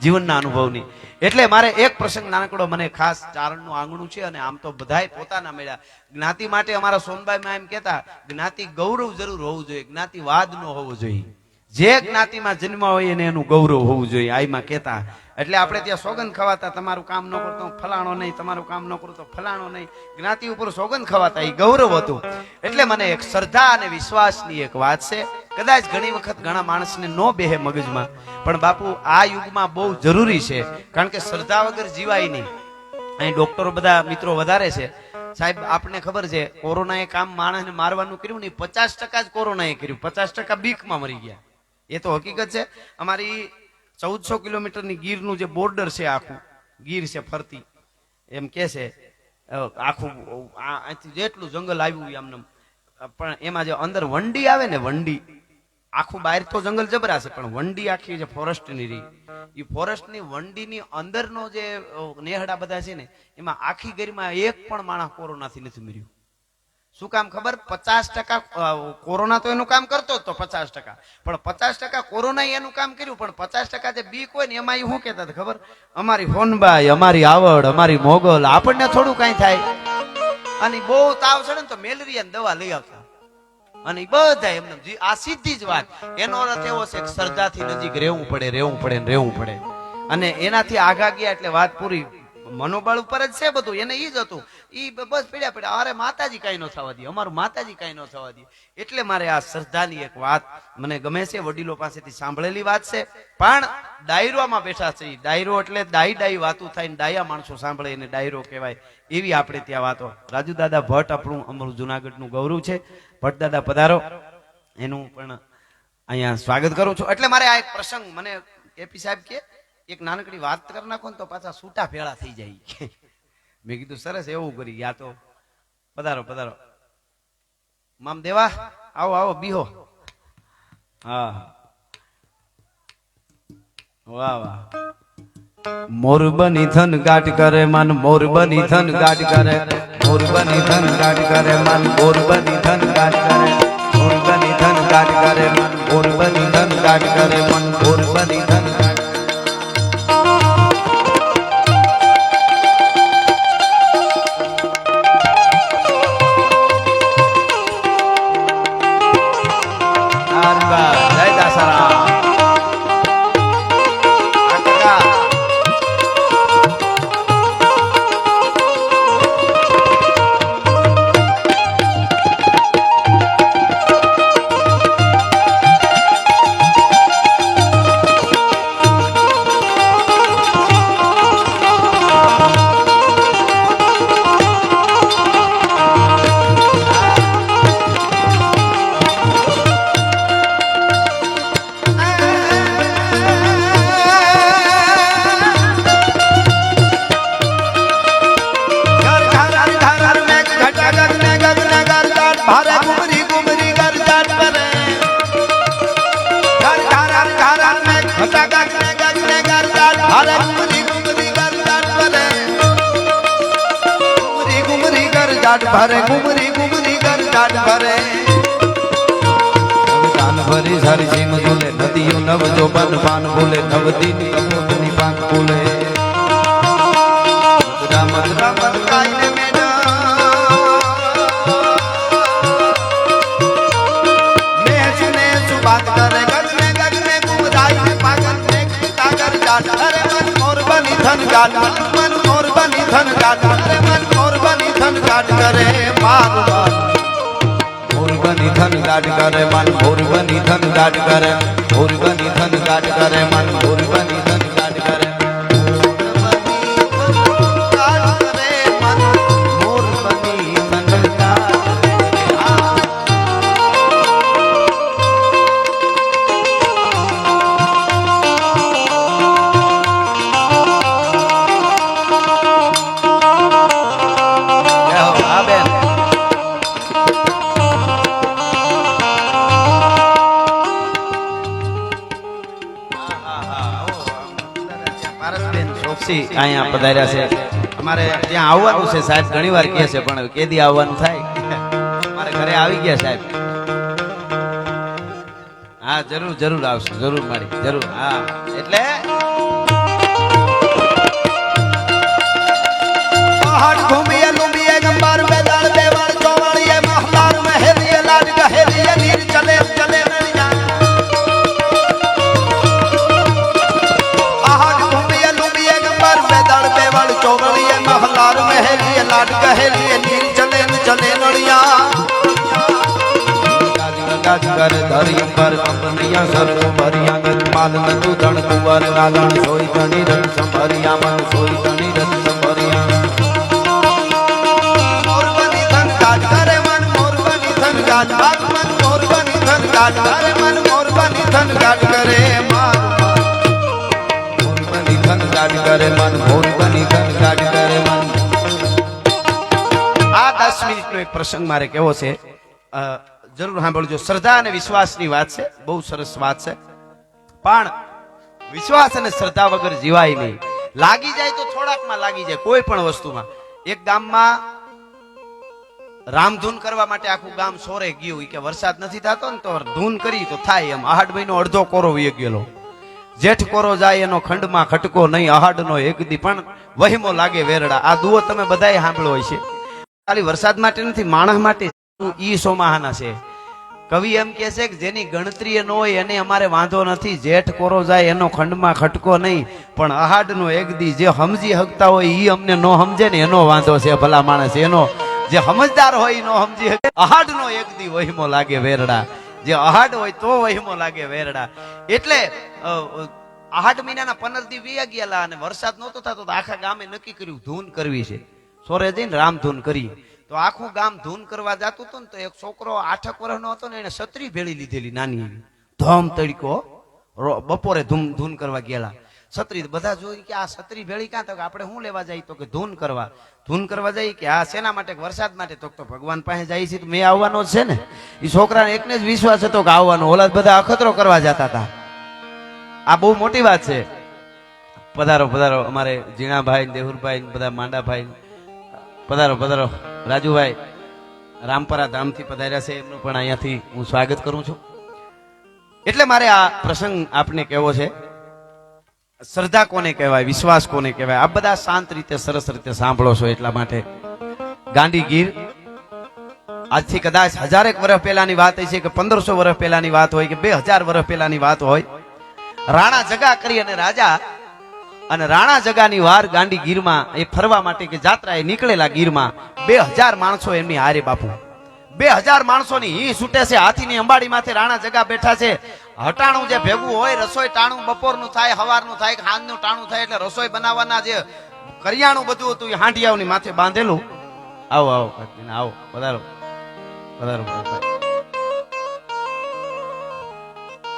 જીવનના અનુભવની એટલે મારે એક પ્રસંગ નાનકડો મને ખાસ ચારણનું આંગણું છે અને આમ તો બધાય પોતાના મેળા જ્ઞાતિ માટે અમારા સોનબાઈમાં એમ કહેતા જ્ઞાતિ ગૌરવ જરૂર હોવું જોઈએ જ્ઞાતિવાદ નો હોવો જોઈએ જે જ્ઞાતિમાં જન્મ હોય એને એનું ગૌરવ હોવું જોઈએ આઈમાં કહેતા એટલે આપણે ત્યાં સોગંદ ખવાતા તમારું કામ ન કરતો ફલાણો નહીં તમારું કામ ન કરતો ફલાણો નહીં જ્ઞાતિ ઉપર સોગંદ ખવાતા એ ગૌરવ હતું એટલે મને એક શ્રદ્ધા અને વિશ્વાસની એક વાત છે કદાચ ઘણી વખત ઘણા માણસને ન બેહે મગજમાં પણ બાપુ આ યુગમાં બહુ જરૂરી છે કારણ કે શ્રદ્ધા વગર જીવાય નહીં અહીં ડોક્ટરો બધા મિત્રો વધારે છે સાહેબ આપને ખબર છે કોરોનાએ કામ માણસને મારવાનું કર્યું નહીં 50% જ કોરોનાએ કર્યું 50% બીકમાં મરી ગયા એ તો હકીકત છે અમારી 1400 કિલોમીટરની ગીરનું જે બોર્ડર છે આખું ગીર છે ફરતી એમ કે છે આખું અહીંથી જેટલું જંગલ આવ્યું એમને પણ એમાં જે અંદર વંડી આવે ને વંડી આખું બહાર તો જંગલ જબરા છે પણ વંડી આખી જે ફોરેસ્ટની રહી એ ફોરેસ્ટની વંડીની અંદરનો જે નેહડા બધા છે ને એમાં આખી ગીરમાં એક પણ માણસ કોરોનાથી નથી મર્યું શું કામ ખબર 50% કોરોના તો એનું કામ કરતો જ તો 50% પણ 50% કોરોના એનું કામ કર્યું પણ 50% જે બીક હોય ને એમાં શું કહેતા હતા ખબર અમારી હોનબાઈ અમારી આવડ અમારી મોગલ આપણને થોડું કઈ થાય અને બહુ તાવ ચડે ને તો મેલેરિયાની દવા લઈ આવતા અને બધા એમને આ સીધી જ વાત એનો અર્થ એવો છે કે શ્રદ્ધાથી નજીક રહેવું પડે અને એનાથી આગા ગયા એટલે વાત પૂરી મનોબળ ઉપર જ છે બધું એને ઈ જ હતું ઈ બસ પડ્યા અરે માતાજી કઈ ન થવા દે અમારું માતાજી કઈ ન થવા દે એટલે મારે આ શ્રદ્ધાની એક વાત મને ગમે છે વડીલો પાસેથી સાંભળેલી વાત છે પણ ડાયરોમાં બેઠા છે ડાયરો એટલે ડાઈ વાતો થાય ને ડાયા માણસો સાંભળે એને ડાયરો કહેવાય એવી આપણે ત્યાં વાતો રાજુ દાદા ભટ્ટ આપણું અમારું જુનાગઢનું ગૌરવ છે ભટ્ટ દાદા પધારો એનું પણ અહીંયા સ્વાગત કરું છું એટલે મારે આ એક પ્રસંગ મને કેપી સાહેબ કે એક નાનકડી વાત કરી નાખો ને તો પાછા છૂટા ભેળા થઈ જાય મેં કીધું સરસ એવું કરી યા તો પધારો મામ દેવા આવો બીહો હા વાહ મોરબની ધન ગાટ કરે મન મોરબની ધન ગાટ કરે મોરબની ધન ગાટ કરે મન મોરબની ધન ગાટ કરે મોરબની ધન ગાટ કરે મન મોરબની ધન ગાટ કરે મન મોરબની ધન ટાટ ભરે ગુમરી ગુમરી ઘર ટાટ ભરે કાન ભરી સારી સીમ ઝૂલે નદીઓ નવ જો બન પાન બોલે નવ દિન કપોતની પાન બોલે મધુરા મધુરા કાઈને મેડા મેં સુને સુ બાત કરે ગગને ગગને કુમદાઈ પાગલ દેખ કાગર જાટ અરે મન મોર બની ધન ગાટ મન મોર બની ધન ગાટ અરે મન મોર બની ધન ગાટ કરે મારું મોર બની ધન ગાટ કરે મન મોર બની ધન ગાટ કરે મોર બની ધન ગાટ કરે મન મોર બની ધન ગાટ કરે અહીંયા પધાર્યા છે અમારે ત્યાં આવવાનું છે સાહેબ ઘણી વાર કહે છે પણ કેદી આવવાનું થાય મારે ઘરે આવી ગયા સાહેબ હા જરૂર જરૂર આવશે જરૂર મારી જરૂર હા એટલે પહાડ ઘૂમીએ લુંબીએ ગંબાર બેદાળ બેવાળ ચોવાળીએ મહલાર મહેલીએ લાડ ગહેલીએ નીર ચલે ચલે ચોવળીએ મહલાર મહેલીએ લાડ ગહેલીએ નીર ચલે ચલે નળિયા ગાજ કર ધરી પર કંપનિયા સરકો ભરિયા ગજ માલ નતુ ધણ કુંવર ગાલણ સોઈ ધણી રથ સંભરિયા મન સોઈ ધણી રથ સંભરિયા મોર બની ધન ગાજ કરે મન મોર બની ધન ગાજ મન મોર બની ધન ગાજ કરે મન મોર બની ધન ગાજ કરે માર મોર બની ધન ગાજ કરે મન મોર બની ધન ગાજ કરે મન આ 10 મિનિટનો એક પ્રસંગ મારે કેવો છે જરૂર સાંભળજો શ્રદ્ધા અને વિશ્વાસની વાત છે બહુ સરસ વાત છે પણ વિશ્વાસ અને શ્રદ્ધા વગર જીવાય નહીં લાગી જાય તો થોડાકમાં લાગી જાય કોઈ પણ વસ્તુમાં એક ગામમાં રામધૂન કરવા માટે આખું ગામ સોરે ગયું કે વરસાદ નથી થતો ને તો ધૂન કરી તો થાય એમ આહાડ મહિનો અડધો કોરો વહી ગયેલો જેઠ કોરો જાય એનો ખંડમાં ખટકો નહીં આહાડનો એક દી પણ વહીમો લાગે વેરડા આ દુઓ તમે બધાય સાંભળ્યો હોય છે ખાલી વરસાદ માટે નથી માણસ માટે ઈ સોમાહાના છે કવિ એમ કહે છે કે જેની ગણતરી ન હોય એને અમારે વાંધો નથી જેઠ કોરો જાય એનો ખંડમાં ખટકો નહીં પણ આહાડનો એક દી જે સમજી હકતા હોય ઈ અમને નો સમજે ને એનો વાંધો છે ભલા માણસ એનો જે સમજદાર હોય નો સમજી શકે આહાડનો એક દી વહીમો લાગે વેરડા જે આહાડ હોય તો વહીમો લાગે વેરડા એટલે આહાડ મહિનાના 15 દી વી ગયેલા અને વરસાદ નહોતો થતો તો આખા ગામે નક્કી કર્યું ધૂન કરવી છે સોરે જઈને રામ ધૂન કરી તો આખું ગામ ધૂન કરવા જતું હતું ને તો એક છોકરો 8 વર્ષનો હતો ને એને છત્રી ભેળી લીધેલી નાની એવી ધમ તડકો બપોરે ધૂન કરવા ગયેલા છત્રી બધા જોઈ કે આ છત્રી ભેળી ક્યાં તો આપણે શું લેવા જાય તો કે ધૂન કરવા જાય કે આ શેના માટે વરસાદ માટે તો ભગવાન પાસે જાય છે તો મેં આવવાનો છે ને એ છોકરાને એકને જ વિશ્વાસ હતો કે આવવાનો ઓલા બધા અખતરો કરવા જતા હતા આ બહુ મોટી વાત છે પધારો પધારો અમારે જીણાભાઈ દેહુરભાઈ બધા માંડાભાઈ પધારો પધારો રાજુભાઈ રામપરા ધામથી પધાર્યા છે એમનું પણ અહીંયાથી હું સ્વાગત કરું છું એટલે મારે આ પ્રસંગ આપને કહેવો છે શ્રદ્ધા કોને કહેવાય વિશ્વાસ કોને કહેવાય આ બધા શાંત રીતે સરસ રીતે સાંભળો છો એટલા માટે ગાંધીગીર આજથી કદાચ 1000 વર્ષ પહેલાની વાત છે કે 1500 વર્ષ પહેલાની વાત હોય કે 2000 વર્ષ પહેલાની વાત હોય રાણા જગા કરી અને રાજા અને રાણા જગાની વાર ગાંડી ગીરમાં એ ફરવા માટે કે જાત્રાએ નીકળેલા ગીરમાં 2000 માણસો એમની હારે બાપુ 2000 માણસોની હી છૂટે છે હાથીની અંબાડી માથે રાણા જગા બેઠા છે હટાણું જે ભેગું હોય રસોઈ ટાણું બપોરનું થાય સવારનું થાય સાંજનું ટાણું થાય એટલે રસોઈ બનાવવાના જે કરિયાણું બધું હતું એ હાંડિયાઓની માથે બાંધેલું આવો આવો આવો પધારો પધારો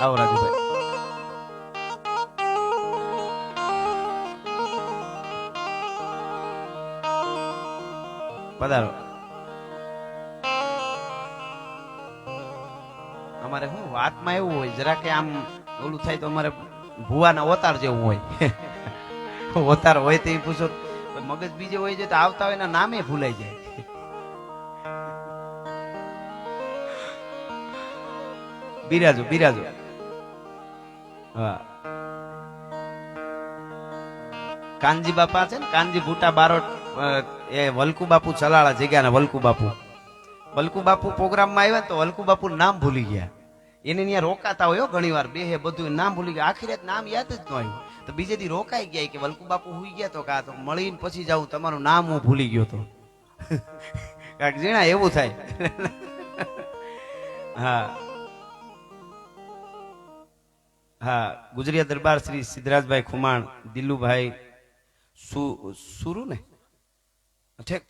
આવો રાજુભાઈ પધારો અમારે શું વાતમાં એવું હોય જરા કે આમ ઓલું થાય તો અમારે ભુવાના ઓતાર જેવું હોય ઓતાર હોય તો એ પૂછો મગજ બીજે હોય છે તો આવતા હોય એના નામે ભૂલાઈ જાય બિરાજો બિરાજો. હા, કાનજી બાપા છે ને, કાનજી ભૂટા બારોટ, એ વલકુ બાપુ ચલાળા જગ્યાના વલકુ બાપુ પ્રોગ્રામમાં આવ્યા તો વલકુ બાપુ નામ ભૂલી ગયા. એને ત્યાં રોકાતા હોય ઘણી વાર બે બધું નામ ભૂલી ગયા. આખી રાત નામ યાદ જ ન આવ્યું તો બીજે દી રોકાઈ ગયા કે વલકુ બાપુ હુઈ ગયા તો કા તો મળીને પછી જાઉં, તમારું નામ હું ભૂલી ગયો તો. કાક જીણા એવું થાય. હા હા, ગુજરિયા દરબાર શ્રી સિદ્ધરાજભાઈ ખુમાણ, દિલુભાઈ સુરુ ને ઠેક,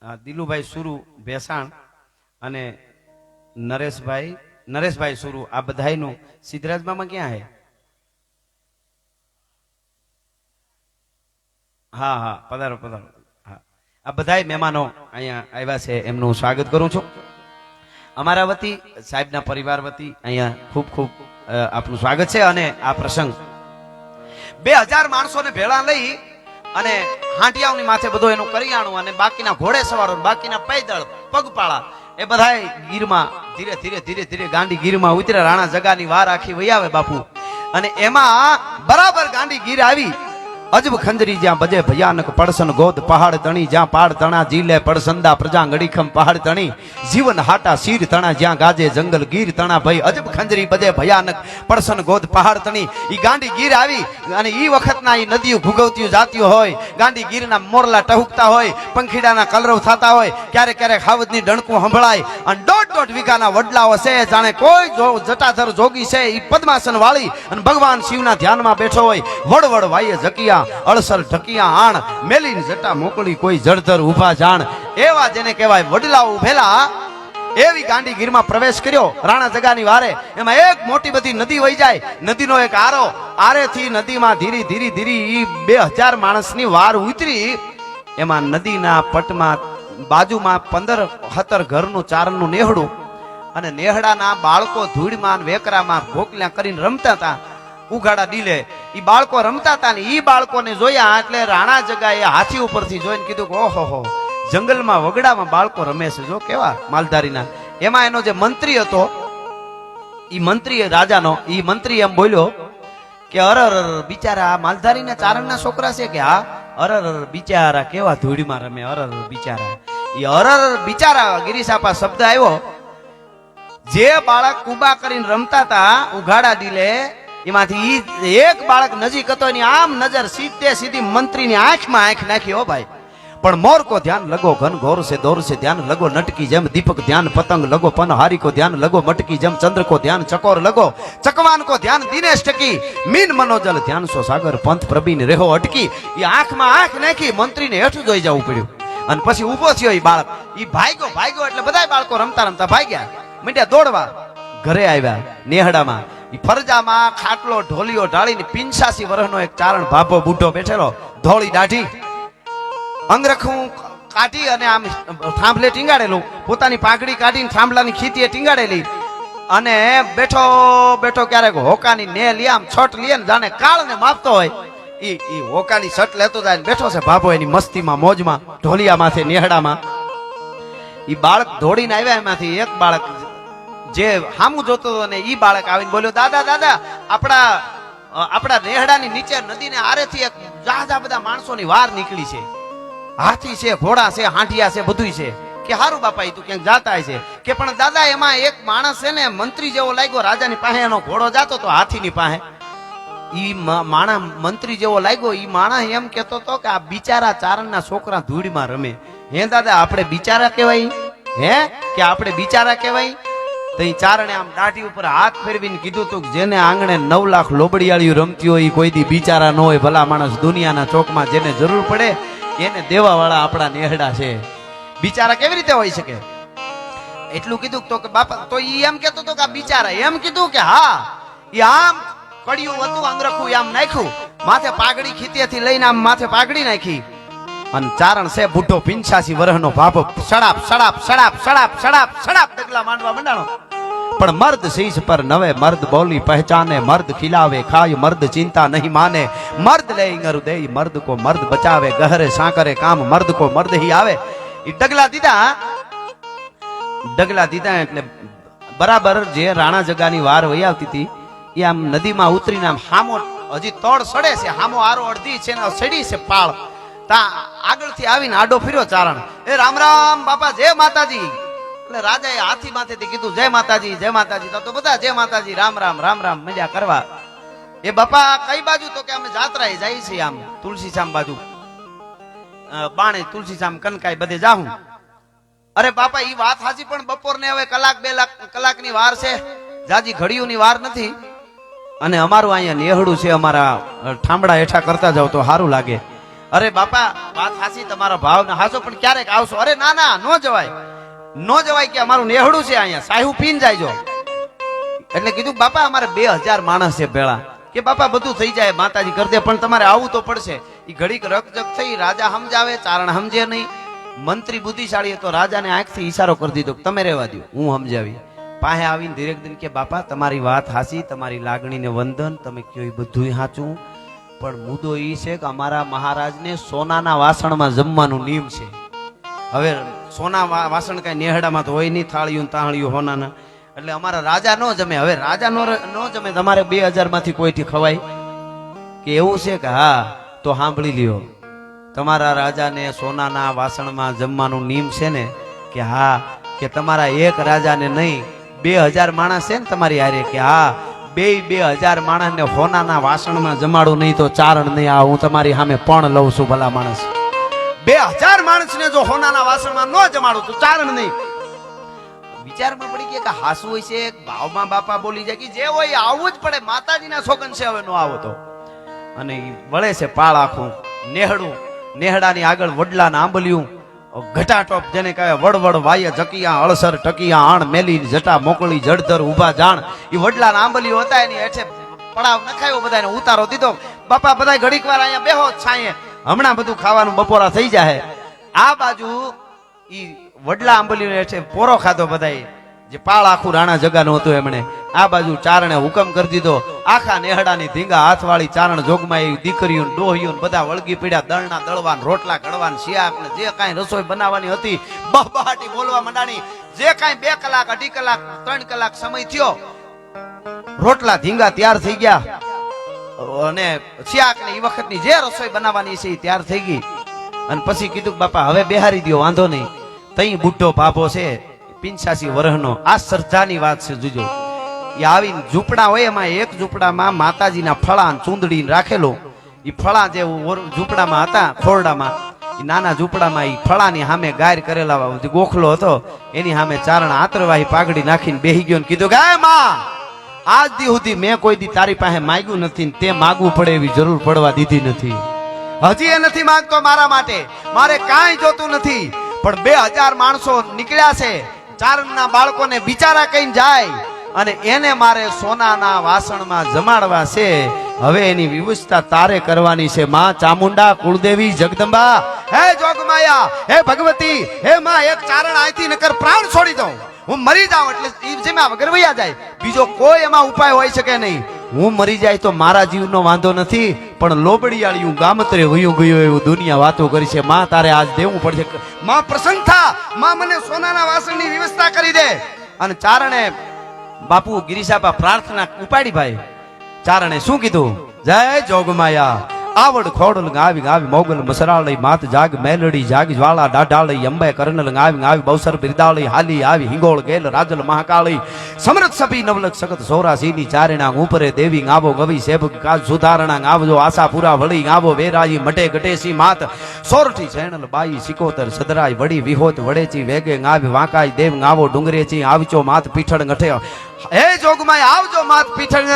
હા દિલુભાઈ સુરુ ભેસાણ અને નરેશભાઈ સુરુ, આ બધાયનું સિદ્ધરાજમાં ક્યાં હે? હા હા, પધારો પધારો. હા, આ બધાય મહેમાનો અહીંયા આવ્યા છે, એમનું સ્વાગત કરું છું. અમારા વતી, સાહેબના પરિવાર વતી અહીંયા ખૂબ ખૂબ આપનું સ્વાગત છે. અને આ પ્રસંગ 2000 માણસોને ભેળા લઈ અને હાંટિયાઓની માથે બધો એનું કરિયાણું અને બાકીના ઘોડે સવારો, બાકીના પૈદળ પગપાળા એ બધાય ગીરમાં ધીરે ધીરે ધીરે ધીરે ગાંડી ગીરમાં ઉતર્યા. રાણા જગાની વાર આખી વહી આવે બાપુ. અને એમાં બરાબર ગાંડી ગીર આવી. અજબ ખંજરી જ્યાં બજે ભયાનક પડસન ગોદ પહાડ તણી, જ્યાં પાડ તણા જીલે પડસંદા પ્રજા ગડીખમ પહાડ તણી, જીવન હાટા શીર તણા, જ્યાં ગાજે જંગલ ગીર તણા ભાઈ. અજબ ખંજરી બજે ભયાનક પડસન ગોદ પહાડ તણી. ઈ ગાંડી ગીર આવી અને ઈ વખતના ઈ નદીઓ ભૂગવતીઓ જાતીઓ હોય, ગાંડી ગીરના મોરલા ટહુકતા હોય, પંખીડાના કલરવ થતા હોય, ક્યારેક ક્યારેક હાવજની ડણકું સંભળાય અને 1.5 વીઘાના વડલાઓ છે, જાણે કોઈ જટાધર જોગી છે ઈ પદ્માસન વાળી અને ભગવાન શિવના ધ્યાનમાં બેઠો હોય. વડવડ વાયે જકિયા અળસર ઢકિયા આણ, મેલીન જટા મોકલી કોઈ જળધર ઉભા જાણ. એવા જેને કહેવાય વડલાઓ ઉભેલા, એવી ગાંડી ગીરમાં પ્રવેશ કર્યો રાણા જગાની વારે. એમાં એક મોટી બધી નદી વહી જાય, નદીનો એક આરો, આરેથી નદીમાં ધીરી ધીરી ધીરી 2000 માણસની વાર ઉતરી. એમાં નદીના પટમાં બાજુમાં 15-17 ઘરનું ચારણનું નેહડું અને નેહડાના બાળકો ધૂળમાં વેકરામાં ભોકલ્યા કરીને રમતા હતા. ઉઘાડા ડીલે ઈ બાળકો રમતા હતા ને ઈ બાળકોને જોયા એટલે રાણા જગાએ હાથી ઉપરથી જોઈને કીધું કે ઓહો, જંગલમાં વગડામાં બાળકો રમે છે, જો કેવા માલધારીના. એમાં એનો જે મંત્રી હતો, ઈ મંત્રી રાજાનો, ઈ મંત્રી એમ બોલ્યો કે અરર બિચારા આ માલધારીના ચારણના છોકરા છે કે હા, અરર બિચારા કેવા ધૂળમાં રમે, અરર બિચારા. ઈ અરર બિચારા ગિરીસાપા શબ્દ આવ્યો. જે બાળક કુબા કરીને રમતા હતા ઉઘાડા ડીલે, એમાંથી એક બાળક નજીક હતો, એની આમ નજર સીધી મંત્રીની આંખમાં આંખ નાખી. હો ભાઈ, પણ મોર કો ધ્યાન લગો ઘન ઘોર સે દોર સે ધ્યાન લગો, નટકી જેમ દીપક ધ્યાન પતંગ લગો, પન હારી કો ધ્યાન લગો, મટકી જેમ ચંદ્ર કો ધ્યાન ચકોર લગો, ચકવાન કો ધ્યાન દિનેશ ટકી, મીન મનોજલ ધ્યાન સો સાગર પંથ પ્રબીન રેહો અટકી. એ આંખમાં આંખ નાખી મંત્રીને હેઠું જોઈ જવું પડ્યું. અને પછી ઉભો થયો એ બાળક, એ ભાગ્યો એટલે બધા બાળકો રમતા રમતા ભાગ્યા, મીંડ્યા દોડવા. ઘરે આવ્યા નેહડામાં, ફરજામાં ખાટલો ઢોલિયો ઢાળીને 85 વર્ષનો એક ચારણ ભાભો બુઢો બેઠેલો, ધોળી દાઢી, અંગરખું કાઢી અને આમ થાંભલે ટીંગાડેલું, પોતાની પાઘડી કાઢીને થાંભલાની ખીતીએ ટીંગાડેલી અને બેઠો બેઠો ક્યારેક હોકાની ને લે, આમ છટ લે ને જાણે કાળને માપતો હોય, ઈ હોકાની છટ લેતો જાય બેઠો છે ભાભો એની મસ્તીમાં મોજમાં ઢોલિયા માથે નેહડામાં. ઈ બાળક દોડીને આવ્યા, એમાંથી એક બાળક જે હામું જોતો હતો ને ઈ બાળક આવીને બોલ્યો, દાદા દાદા, આપણા નેહડાની નીચે નદીને આરેથી એક જાજા બધા માણસોની વાર નીકળી છે, હાથી છે, ઘોડા છે, હાંઠિયા છે, બધું છે. કે હારું બાપા, ઈ તું ક્યાંક જાતા છે કે પણ દાદા એમાં એક માણસ છે ને મંત્રી જેવો લાગ્યો, રાજાની પાસે એનો ઘોડો જાતો તો હાથીની પાસે, ઈ માણસ મંત્રી જેવો લાગ્યો. ઈ માણસ એમ કેતો હતો કે આ બિચારા ચારણના છોકરા ધૂળમાં રમે. હે દાદા, આપણે બિચારા કહેવાય? હે કે આપણે બિચારા કહેવાય? તો એ ચારણે આમ દાઢી ઉપર હાથ ફેરવીને કીધું તું કે જેને આંગણે 9 લાખ લોબડિયાળીઓ રમતી હોય કોઈ દી બિચારા ન હોય. ભલા માણસ દુનિયાના ચોકમાં જેને જરૂર પડે એને દેવા વાળા આપણા નેહડા છે, બિચારા કેવી રીતે હોય શકે? એટલું કીધું તો કે બાપા, તો ઈ એમ કેતો તો કે આ બિચારા, એમ કીધું કે હા, ઈ આમ કડિયું હતું, અંગરખું આમ નાખ્યું, માથે પાઘડી ખીતીથી લઈને આમ માથે પાઘડી નાખી અને ચારણ છે બુઢો 85 વર્ષનો ભાભો, સડાપ સડાપ સડાપ સડાપ સડાપ સડાપ ડગલા માંડવા મંડાણો. પણ મર્દ શીશ પર નવે મર્દ બોલી પહેચાને, મર્દ ખિલાવે ખાય મર્દ ચિંતા નહીં માને, મર્દ લે ઇંગર દે મર્દ કો મર્દ બચાવે, ગહરે સાંકરે કામ મર્દ કો મર્દ ही આવે. એ ડગલા દીધા એટલે બરાબર જે રાણા જગાની વાર વહી આવતી હતી એ આમ નદીમાં ઉતરીને આમ હામો હજી તળ સડે છે, હામો આરો અડધી છે ને સડી છે પાળ, તા આગળથી આવીને આડો ફર્યો ચારણ, એ રામ રામ બાપા જય માતાજી. એટલે રાજાએ હાથી માથેથી કીધું જય માતાજી જય માતાજી. તો બધા જય માતાજી રામ રામ રામ રામ મજા કરવા. એ બાપા કઈ બાજુ? તો કે અમે જાત્રાએ જઈએ છીએ આમ તુલસીશ્યામ બાજુ, બાણે તુલસીશ્યામ કનકાઈ બધે જાઉં. અરે બાપા ઈ વાત સાચી, પણ બપોરને હવે કલાક 2 કલાકની વાર છે, જાજી ઘડીઓની વાર નથી. અને અમારું અહીંયા નેહડું છે, અમારા ઠામડા હેઠા કરતા જાવ તો સારું લાગે. અરે બાપા વાત સાચી, તમારા ભાવ ને હાસો, પણ ક્યારેક આવશો. અરે ના ના નો જવાય, નો જવાય કે અમારું નેહડું છે અહીંયા, સાહુ પીન જાયજો. એટલે કીધું બાપા અમારે 2000 માણસ છે ભેળા. કે બાપા બધું થઈ જાય, માતાજી કરી દે, પણ તમારે આવવું તો પડશે. એ ઘડીક રકજક થઈ, રાજા સમજાવે, ચારણ સમજે નહીં. મંત્રી બુદ્ધિશાળી તો રાજાને આંખથી ઈશારો કરી દીધો, તમે રહેવા દો, હું સમજાવી. પાસે આવીને ધીરેક દિન કે બાપા તમારી વાત હાચી, તમારી લાગણીને વંદન, તમે કયો એ બધું સાચું, પણ મુદ્દો એ છે કે અમારા મહારાજને સોનાના વાસણમાં જમવાનું નિયમ છે. હવે સોના વાસણ કઈ નેહડામાં તો હોય નહીં, થાળીયું તાળીયું હોનાના, એટલે અમારા રાજા નો જમે. હવે રાજા નો જમે, તમારે 2000 માંથી કોઈથી ખવાય કે એવું છે કે હા? તો સાંભળી લ્યો, તમારા રાજાને સોનાના વાસણમાં જમવાનું નિયમ છે ને? કે હા. કે તમારા એક રાજાને નહીં, 2000 માણસ છે ને તમારી હારે? કે હા. 2000 માણસને સોનાના વાસણમાં જમાડું નહીં તો ચારણ નહીં. આ હું તમારી સામે પણ લઉં છું ભલા માણસ. 2000 માણસને જો સોનાના વાસણમાં ન જમાડું તો ચારણ નહીં. વિચારમાં પડી ગયા કે હાસુ હોય છે, ભાવમાં બાપા બોલી જાય કે જે હોય આવવું જ પડે, માતાજીના સોગન છે, હવે નો આવો તો. અને વળે છે પાળ આખું નેહડું, નેહડાની આગળ વડલાના આંબલિયું, ઘટાટોપ જેને કહે, વડવડ વાય જકિયા અળસર ટકિયા આણ મેલી જટા મોકળી જળધર ઉભા જાણ. એ વડલાના આંબલિયું હતા, એની હેઠે પડાવ નખાયો, બધાને ઉતારો દીધો. બાપા બધા ઘડીક વાર અહીંયા બેહો છાંયે, હમણાં બધું ખાવાનું બપોરા થઈ જાય. આ બાજુ ઈ વડલા આંબલિયું હેઠે પોરો ખાધો બધાએ, જે પાળ આખું રાણા જગાનું હતું એમણે. આ બાજુ ચારણે હુકમ કરી દીધો, આખા નેહડાની ધીંગા હાથવાળી ચારણ જોગમાં એ દીકરીઓ ડોહીઓ બધા વળગી પડ્યા, દળના દળવાન, રોટલા ઘડવાન, શિયાક ને જે કાંઈ રસોઈ બનાવવાની હતી બહાટી બોલવા માંડાણી. જે કાંઈ 2 કલાક 2.5 કલાક 3 કલાક સમય થયો, રોટલા ધીંગા તૈયાર થઈ ગયા, અને શિયાક ને એ વખતની જે રસોઈ બનાવવાની છે એ તૈયાર થઈ ગઈ. અને પછી કીધું બાપા હવે બેહારી દો, વાંધો નહીં. તઈ બુઢો ભાભો છે 85 વર્ષનો, આ શ્રદ્ધાની વાત છે. જોજો એ આવીને ઝૂંપડા હોય, એમાં એક ઝૂંપડામાં માતાજીના ફળા ચૂંદડી રાખેલો. એ ફળા જે ઝૂંપડામાં હતા ખોરડામાં, એ નાના ઝૂંપડામાં એ ફળાની સામે ગાયર કરેલા ગોખલો હતો, એની સામે ચારણ આતરવાહી પાઘડી નાખીને બેહી ગયો ને કીધું કે માં, આજ દી સુધી મેં કોઈ દી તારી પાસે માંગ્યું નથી, તે માગવું પડે એવી જરૂર પડવા દીધી નથી. હજી એ નથી માંગતો મારા માટે, મારે કાંઈ જોતું નથી, પણ 2000 માણસો નીકળ્યા છે, ચારણના બાળકોને બિચારા કઈ જાય, અને એને મારે સોનાના વાસણમાં જમાડવા છે. હવે એની વ્યવસ્થા તારે કરવાની છે. માં ચામુંડા, કુળદેવી, જગદંબા, હે જોગમાયા, હે ભગવતી, હે માં, એક ચારણ આયથી નકર પ્રાણ છોડી દઉં, હું મરી જાઉં એટલે જેમાં વગર વયા જાય, બીજો કોઈ એમાં ઉપાય હોય શકે નહીં. હું મરી જાય તો મારા જીવનો વાંધો નથી, પણ લોબડિયાળિયું ગામત્રે વયું ગયું એવું દુનિયા વાતો કરી છે. માં તારે આજ દેવું પડશે. માં પ્રસન્ન થા, માં મને સોનાના વાસણની વ્યવસ્થા કરી દે. અને ચારણે બાપુ ગિરીશાબા પ્રાર્થના ઉપાડી. ભાઈ ચારણે શું કીધું? જય જોગમાયા, આવડ ખોડલ ગાવી ગાવી મોગલ મસરાળી માત જાગ મેલડી જાગ જ્વાળા ડાઢાળી અંબે કરનલ ગાવી ગાવી બૌસર બિરદાળી હાલી આવી હિંગોળ ગેલ રાજલ મહાકાળી સમરથ સભી નવલક સખત સોરાસીની ચારણા ઉપરે દેવી ગાવો ગવી સેભ કાજ સુધારણા ગાવજો આશાપુરા વળી ગાવો વેરાજી મટે ગટેસી માત સોરઠી ચેણલ બાઈ સિકોતર સદરાય વડી વિહોત વડેચી વેગે ગાવી વાંકાઈ દેવ ગાવો ડુંગરેચી આવચો માત પીઠળ ગઠે. હે જોગમાય આવજો માત પીઠળ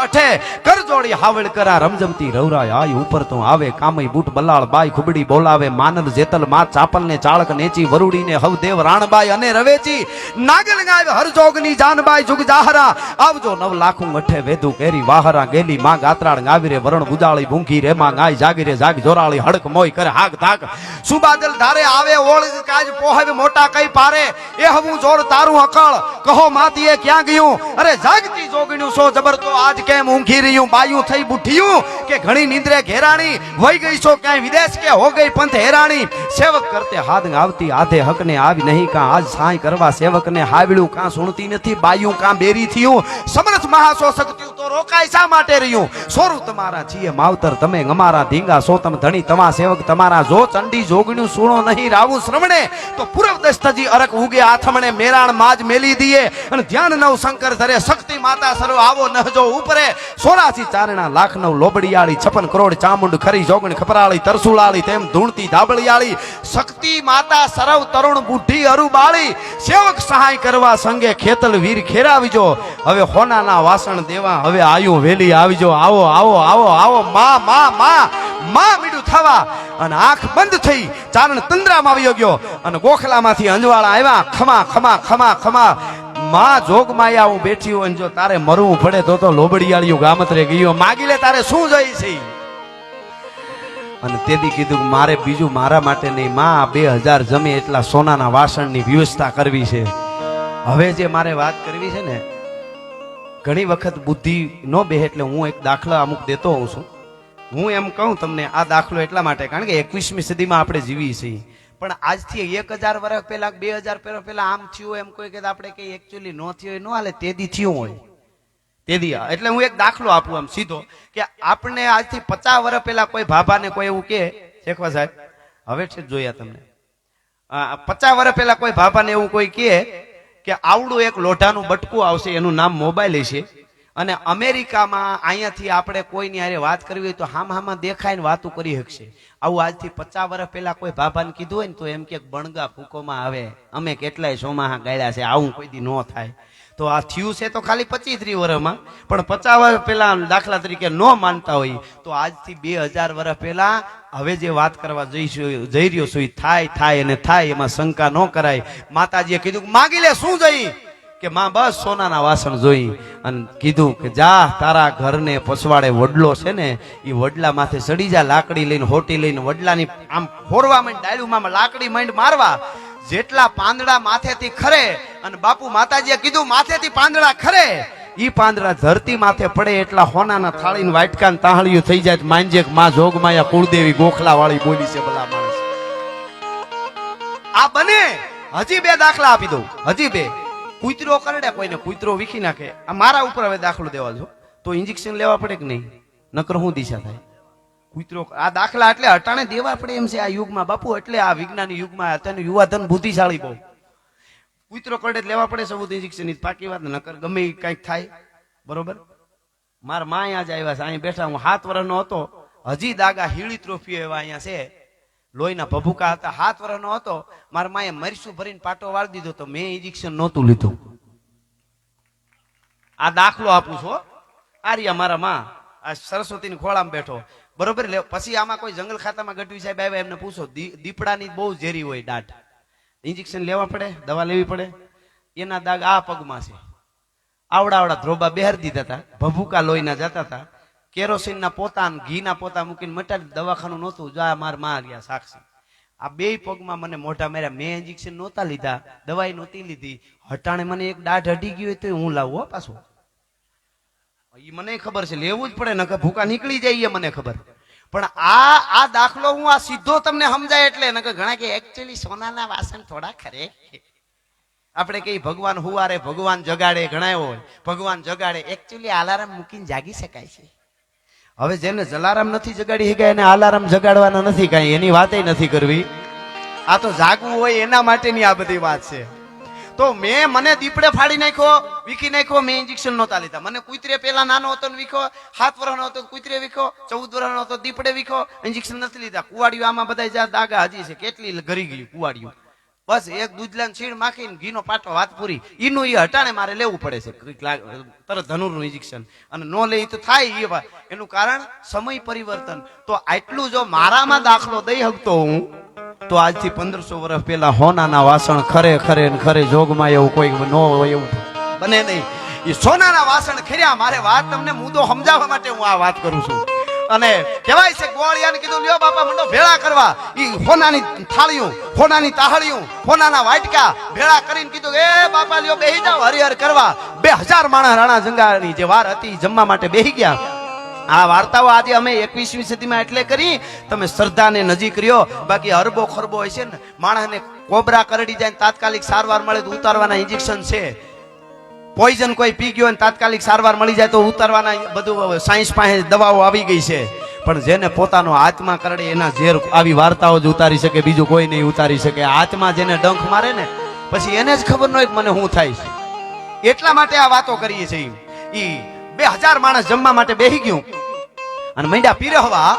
અઠે કર જોડી હાવળ કરા રમજમતી રવરાય આય ઉપર તો આવે કામઈ બૂટ બલાળ બાઈ ખુબડી બોલાવે માનલ જેતલ માત ચાપલ ને ચાળક નેચી વરુડી ને હવદેવ રાણબાઈ અને રવેચી નાગલ ગાવે હર જોગની જાનબાઈ જુગ જાહરા આવજો 9 લાખું અઠે વેદુ કેરી વાહરા ગેલી માં ગાત્રાળ ગાવી રે વરણ ગુજાળી ભૂંખી રે માં ગાય જાગી રે જાગ જોરાળી હડક મોય કરે હાગ ધાક સુબાદલ ધારે આવે ઓળ કાજ પોહવે મોટા કઈ પારે એ હવું જોર તારું અકળ કહો માતીએ ક્યાં ગયું જોગણ્યું, અરે જાગતી જોગણ્યું સો જબર તો આજ કેમ ઊંઘી રહ્યું, બાયું થઈ બુઠિયું કે ઘણી નિંદ્રે ઘેરાણી, વહી ગઈ છો ક્યાંય વિદેશ કે હો ગઈ પંથ હેરાણી, સેવક કરતે હાથ આવતી આધે હકને આવી નહીં, કાં આજ સાંય કરવા સેવકને હાવડ્યું, કાં સુણતી નથી બાયું, કાં બેરી થયું, સમરથ મહાસો શક્તિયું તો રોકાય શા માટે રહ્યું, સોરું તમારા છીએ માવતર તમે અમારા ધીંગા સો તમ ધણી તમા સેવક તમારા, જો ચંડી જોગણ્યું સુણો નહીં રાવું શ્રવણે, તો પૂર્વ દસ્તજી અરક ઉગે આથમણે, મેરાણ માજ મેલી દીએ અને ધ્યાન નવ શંકર ધરે, શક્તિ માતા સર્વ આવો નહજો ઉપરે, 84 ચારણા લાખ નવ લોબડિયાળી, 56 કરોડ ચામુંડ ખરી જોગણ ખપરાળી, તરસુલાળી તેમ ધૂણતી ધાબળિયાળી, શક્તિ માતા સર્વ તરુણ બુઢી અરુબાળી, સેવક સહાય કરવા સંગે ખેતલ વીર ખેરાવીજો, હવે હોનાના વાસણ દેવા હવે આયુ વેલી આવીજો, આવો આવો આવો આવો માં માં માં માં મીડું થવા, અને આંખ બંધ થઈ ચારણ તંદ્રામાં આવી ગયો, અને ગોખલામાંથી અંજવાળા આવ્યા, ખમા ખમા ખમા ખમા માં જોગમાયા હું બેઠી હોય, જો તારે મરવું પડે તો લોબડિયાળિયું ગામત્રે ગયો, માગી લે તારે શું જોઈ છે. અને તેથી કીધું કે મારે બીજું મારા માટે નહીં, માં 2000 જમે એટલા સોનાના વાસણની વ્યવસ્થા કરવી છે. હવે જે મારે વાત કરવી છે ને, ઘણી વખત બુદ્ધિ ન બેહે એટલે હું એક દાખલા અમુક દેતો હોઉં છું. હું એમ કહું તમને આ દાખલો એટલા માટે, કારણ કે 21મી સદીમાં આપણે જીવી છીએ, પણ આજથી 1000 વર્ષ પહેલા 2000 વર્ષ પહેલા આમ થયું એમ કોઈ કે આપણે કઈ એકચ્યુઅલી ન થયું હોય, ન હાલે, તેદી થયું હોય તેદી. એટલે હું એક દાખલો આપું આમ સીધો, કે આપણે આજથી 50 વર્ષ પહેલા કોઈ ભાભાને કોઈ એવું કે શેખવા સાહેબ, હવે છે જોયા તમને 50 વર્ષ પહેલા કોઈ ભાભાને એવું કોઈ કે આવડું એક લોઢાનું બટકું આવશે, એનું નામ મોબાઈલ છે, અને અમેરિકામાં અહીંયાથી આપણે કોઈની હારે વાત કરવી હોય તો હામાં દેખાઈને વાતો કરી શકશે. આવું આજથી 50 વર્ષ પહેલા કોઈ ભાભાને કીધું હોય ને તો એમ કે બણગા ફૂકોમાં આવે, અમે કેટલાય સોમાહા ગાળ્યા છે, આવું કોઈ દી ન થાય. તો આ થયું છે તો ખાલી 25-30 વર્ષમાં, પણ 50 વર્ષ પહેલા દાખલા તરીકે ન માનતા હોય તો આજથી 2000 વર્ષ પહેલા હવે જે વાત કરવા જઈ રહ્યો છું થાય અને થાય, એમાં શંકા ન કરાય. માતાજીએ કીધું કે માગી લે શું જઈ, કે માં બસ સોનાના વાસણ જોઈ, અને કીધું કે જા તારા ઘરને પછવાડે વડલો છે ને, એ વડલા માથે ચડી જા, લાકડી લઈને હોટી લઈને વડલાની આમ ફોરવા માંડ, ડાળુમાં લાકડી માંડ મારવા, જેટલા પાંદડા માથેથી ખરે, અને બાપુ માતાજીએ કીધું માથેથી પાંદડા ખરે, ઈ પાંદડા ધરતી માથે પડે એટલા હોનાના થાળીને વાટકાને તાહળિયું થઈ જાય. માંજે માં જોગમાયા કુળદેવી ગોખલા વાળી બોલી છે ભલા માણસ. આ બને હજી 2 દાખલા આપી દઉં, હજી 2. કૂતરો કરડે કોઈને, કૂતરો વીખી નાખે, આ મારા ઉપર હવે દાખલો દેવા છો તો ઇન્જેક્શન લેવા પડે કે નહીં, નકર હું દિશા થાય. કૂતરો આ દાખલા એટલે અટાણે દેવા પડે એમ છે આ યુગમાં બાપુ, એટલે આ વિજ્ઞાની યુગમાં અત્યારનું યુવાધન બુદ્ધિશાળી બહુ. કૂતરો કરડે લેવા પડે સબૂત ઇન્જેક્શન, પાકી વાત, નકર ગમે કંઈક થાય. બરોબર. મારા માં અહીંયા જ આવ્યા છે, અહીંયા બેઠા, હું 7 વર્ષનો હતો, હજી દાગા હીળી ટ્રોફી એવા અહીંયા છે, લોહીના ભભૂકા હતા, 7 વર્ષનો હતો, મારા માએ મરસું ભરીને પાટો વાળી દીધો તો મેં ઇન્જેક્શન નહોતું લીધું. આ દાખલો આપું છું. આર્યા મારા માં આ સરસ્વતીની ખોળામાં બેઠો, બરોબર. પછી આમાં કોઈ જંગલ ખાતામાં ગઢવી સાહેબ આવ્યા, એમને પૂછો, દીપડાની બહુ ઝેરી હોય દાઢ, ઇન્જેક્શન લેવા પડે, દવા લેવી પડે. એના દાગ આ પગમાં છે, આવડા ધ્રોબા બેહાર દીધા હતા, ભભૂકા લોહીના જતા હતા, કેરોસીનના પોતા ઘીના પોતા મૂકીને મટાડી, દવાખાનું નહોતું, જા માર માર્યા સાક્ષી. આ 2 પગમાં મને મોઢા માર્યા, મેં ઇન્જેક્શન નહોતા લીધા, દવાઈ નહોતી લીધી, હટાણે મને એક દાઢ હટી ગઈ હોય તો હું લાવું હો પાછું. એ મને ખબર છે લેવું જ પડે, નકર ભૂકા નીકળી જાય, એ મને ખબર. પણ આ દાખલો હું આ સીધો તમને સમજાય એટલે, નકર ઘણા કે એકચ્યુઅલી સોનાના વાસણ થોડા ખરે, આપણે કઈ ભગવાન હુવારે ભગવાન જગાડે, ઘણા હોય ભગવાન જગાડે, એકચ્યુઅલી અલાર્મ મૂકીને જાગી શકાય છે. હવે જેને જલારામ નથી જગાડી શકાય એને અલાર્મ જગાડવાના નથી, કાંઈ એની વાતે નથી કરવી. આ તો જાગવું હોય એના માટેની આ બધી વાત છે. તો મને દીપડે ફાડી નાખ્યો, વીખી નાખ્યો, મેં ઇન્જેક્શન નહોતા લીધા. મને કૂતરે પેલા નાનો હતો ને વીખો, 7 વર્ષનો હતો કૂતરે વીખો, 14 વર્ષનો હતો દીપડે વીખો, ઇન્જેક્શન નથી લીધા. કુવાડિયું આમાં બધા દાગા હજી છે, કેટલી ઘરી ગયું કુવાડિયું. બસ એક દૂધલાને છીણ માખીને ઘીનો પાટો, વાત પૂરી. ઈનું એ હટાણે મારે લેવું પડે છે તરત ધનુરનું ઇન્જેક્શન, અને નો લે તો થાય. એનું કારણ સમય પરિવર્તન. તો આટલું જો મારામાં દાખલો દઈ શકતો હું, તો આજથી 1500 વર્ષ પહેલા હોનાના વાસણ ખરે જોગમાં એવું કોઈ ન હોય એવું બને નહીં. એ સોનાના વાસણ ખર્યા. મારે વાત તમને મુદ્દો સમજાવવા માટે હું આ વાત કરું છું. અને કહેવાય છે ગોળિયાને કીધું લ્યો બાપા મંડો ભેળા કરવા. ઈ હોનાની થાળીઓ, હોનાની તાહળીઓ, હોનાના વાટકા ભેળા કરીને કીધું એ બાપા લ્યો બેહી જાવ હરિહર કરવા. 2000 માણસ રાણા જંગાની જે વાર હતી જમવા માટે બેહી ગયા. આ વાર્તાઓ આજે અમે 21મી સદીમાં એટલે કરી તમે શ્રદ્ધાને નજીક રહ્યો. બાકી અરબો ખરબો હોય છે ને માણસને કોબરા કરડી જાય તાત્કાલિક સારવાર મળે તો ઉતારવાના ઇન્જેક્શન છે. પોઈઝન કોઈ પી ગયો ને તાત્કાલિક સારવાર મળી જાય તો ઉતારવાના બધું સાયન્સ પાસે દવાઓ આવી ગઈ છે. પણ જેને પોતાનો આત્મા કરડે એના ઝેર આવી વાર્તાઓ જ ઉતારી શકે, બીજું કોઈ નહીં ઉતારી શકે. આત્મા જેને ડંખ મારે ને પછી એને જ ખબર ન હોય કે મને શું થાય છે. એટલા માટે આ વાતો કરીએ છીએ. ઈ 2000 માણસ જમવા માટે બેહી ગયું અને મંડ્યા પીરહવા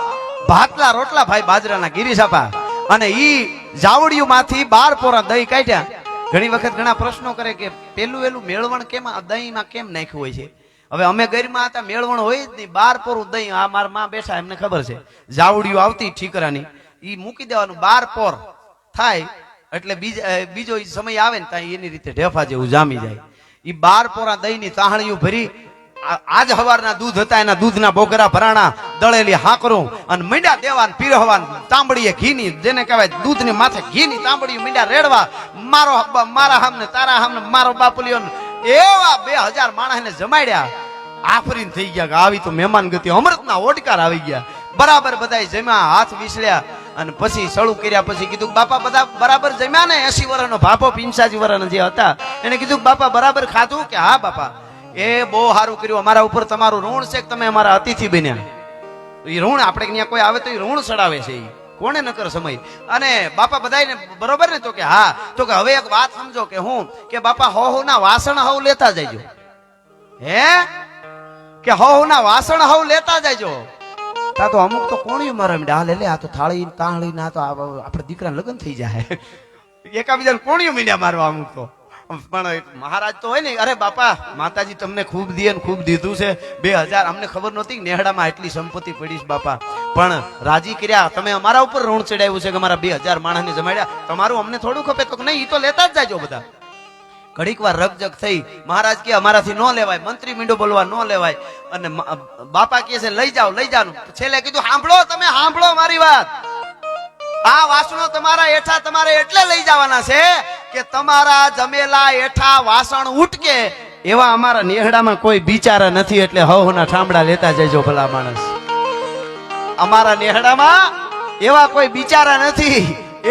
ભાતલા રોટલા ભાઈ બાજરાના ગિરીશાપા. અને ઈ જાવડિયું માંથી 12 પોરા દહીં કાઢ્યા. ઘણી વખત ઘણા પ્રશ્નો કરે કે પેલું મેળવણ કેમ દહીંમાં કેમ નાખ્યું હોય છે. હવે અમે ગરીમાં હતા મેળવણ હોય જ નહીં. 12 પોરું દહીં આ મારા માં બેઠા એમને ખબર છે. જાવડિયું આવતી ઠીકરાની ઈ મૂકી દેવાનું 12 પોર થાય એટલે બીજો સમય આવે ને ત્યાં એની રીતે ઢેફા જેવું જામી જાય. ઈ 12 પોરા દહીંની તાહણીઓ ભરી આજ હવારના દૂધ હતા એના દૂધના બોગરા ભરાણા દળેલી હાકરું અને મીંડા દેવાન પીરહવાન તાંબડીએ ઘીની જેને કહેવાય દૂધની માથે ઘીની તાંબડી મીંડા રેડવા. મારા હામને તારા હામને મારો બાપુલિયો એવા 2000 માણસને જમાડ્યા. આફરીન થઈ ગયા કે આવી તો મહેમાન ગતિ અમૃતના ઓડકાર આવી ગયા. બરાબર બધાય જમ્યા, હાથ વિસળ્યા અને પછી સળું કર્યા. પછી કીધું બાપા બધા બરાબર જમ્યા ને? 80 વર્ષનો ભાપો 85 વર્ષના જે હતા એને કીધું બાપા બરાબર ખાધું? કે હા બાપા. એ બહુ સારું કર્યું, અમારા ઉપર તમારું ઋણ છે કે તમે અમારા અતિથિ બન્યા. એ ઋણ આપણે ત્યાં કોઈ આવે તો એ ઋણ ચડાવે છે. કોને નકર સમય. અને બાપા બધાને બરોબર ને? તો કે હા. તો કે હવે એક વાત સમજો કે હું કે બાપા હો ના વાસણ હવ લેતા જજો. હે કે હો ના વાસણ હવ લેતા જજો. તા તો અમુક તો કોણિયું મારે લે લે આ તો થાળી તાળી ના તો આપણે દીકરાને લગ્ન થઈ જાય. એકાબીજાને કોણિયું મીંડ્યા મારવા અમુક તો. પણ મહારાજ તો હોય ને અરે બાપા માતાજી તમને ખૂબ દે ને ખૂબ દીધું છે. 2000 અમને ખબર નહોતી નેહડામાં એટલી સંપત્તિ પડી છે બાપા. પણ રાજી કર્યા તમે અમારા ઉપર ઋણ ચડાવ્યું છે કે અમારા 2000 માણસને જમાડ્યા. તમારું અમને થોડું ખપે તો નહીં ઈ તો લેતા જ જાજો બધા. ઘડીક વાર રકજક થઈ. મહારાજ કે અમારાથી ન લેવાય, મંત્રી મીંડો બોલવા ન લેવાય. અને બાપા કહે છે લઈ જાઓ લઈ જાઓ. છેલ્લે કીધું સાંભળો તમે સાંભળો મારી વાત. આ વાસણો તમારા એઠા તમારે એટલે લઈ જવાના છે કે તમારા જમેલા એઠા વાસણ ઉટકે એવા અમારા નેહડામાં કોઈ બિચારા નથી. એટલે હવના ઠામડા લેતા જજો ભલા માણસ. અમારા નેહડામાં એવા કોઈ બિચારા નથી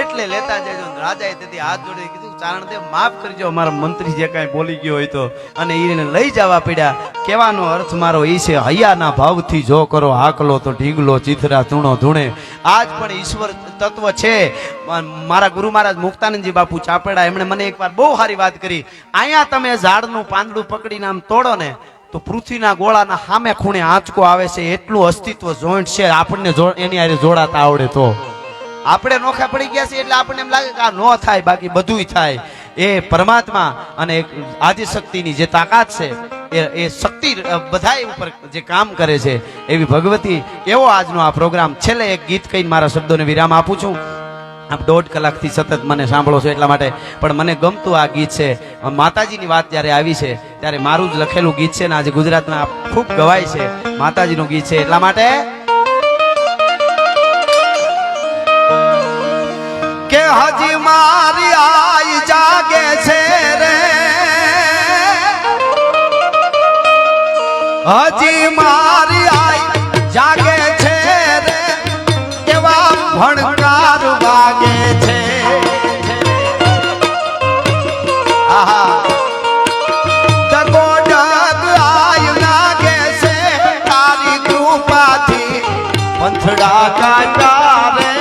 એટલે લેતા જજો. રાજાએ તેથી હાથ જોડે કીધું ચારણદેવ માફ કરજો અમારા મંત્રી જે કાંઈ બોલી ગયો હોય તો. અને એને લઈ જવા પડ્યા. કહેવાનો અર્થ મારો એ છે હૈયાના ભાવથી જો કરો હાકલો તો ઢીંગલો ચીથરા ચૂણો ધૂણે. આજ પણ ઈશ્વર તત્વ છે. મારા ગુરુ મહારાજ મુક્તાનંદજી બાપુ ચાપેડા એમણે મને એકવાર બહુ સારી વાત કરી. અહીંયા તમે ઝાડનું પાંદડું પકડીને આમ તોડો ને તો પૃથ્વીના ગોળાના સામે ખૂણે આંચકો આવે છે. એટલું અસ્તિત્વ જોઈન્ટ છે. આપણને એની હારે જોડાતા આવડે તો. આપણે નોખા પડી ગયા છે એટલે આપણને એમ લાગે કે આ નો થાય, બાકી બધુંય થાય. એ પરમાત્મા અને આદિશક્તિની જે તાકાત છે એ શક્તિ બધા ઉપર જે કામ કરે છે એવી ભગવતી. એવો આજનો આ પ્રોગ્રામ. છેલ્લે એક ગીત કહીને મારા શબ્દોને વિરામ આપું છું. આપ 1.5 કલાકથી સતત મને સાંભળો છો એટલા માટે. પણ મને ગમતું આ ગીત છે. માતાજીની વાત જ્યારે આવી છે ત્યારે મારું જ લખેલું ગીત છે ને આજે ગુજરાતમાં ખૂબ ગવાય છે. માતાજીનું ગીત છે એટલા માટે કે હજી મારી આઈ જાગે છે રે, હજી મારી આઈ જાગે છે રે, એવા ભણકાર વાગે છે. આહા દગોડગ આય લાગે છે તારી કૃપાથી પંથડા કાઢા રે.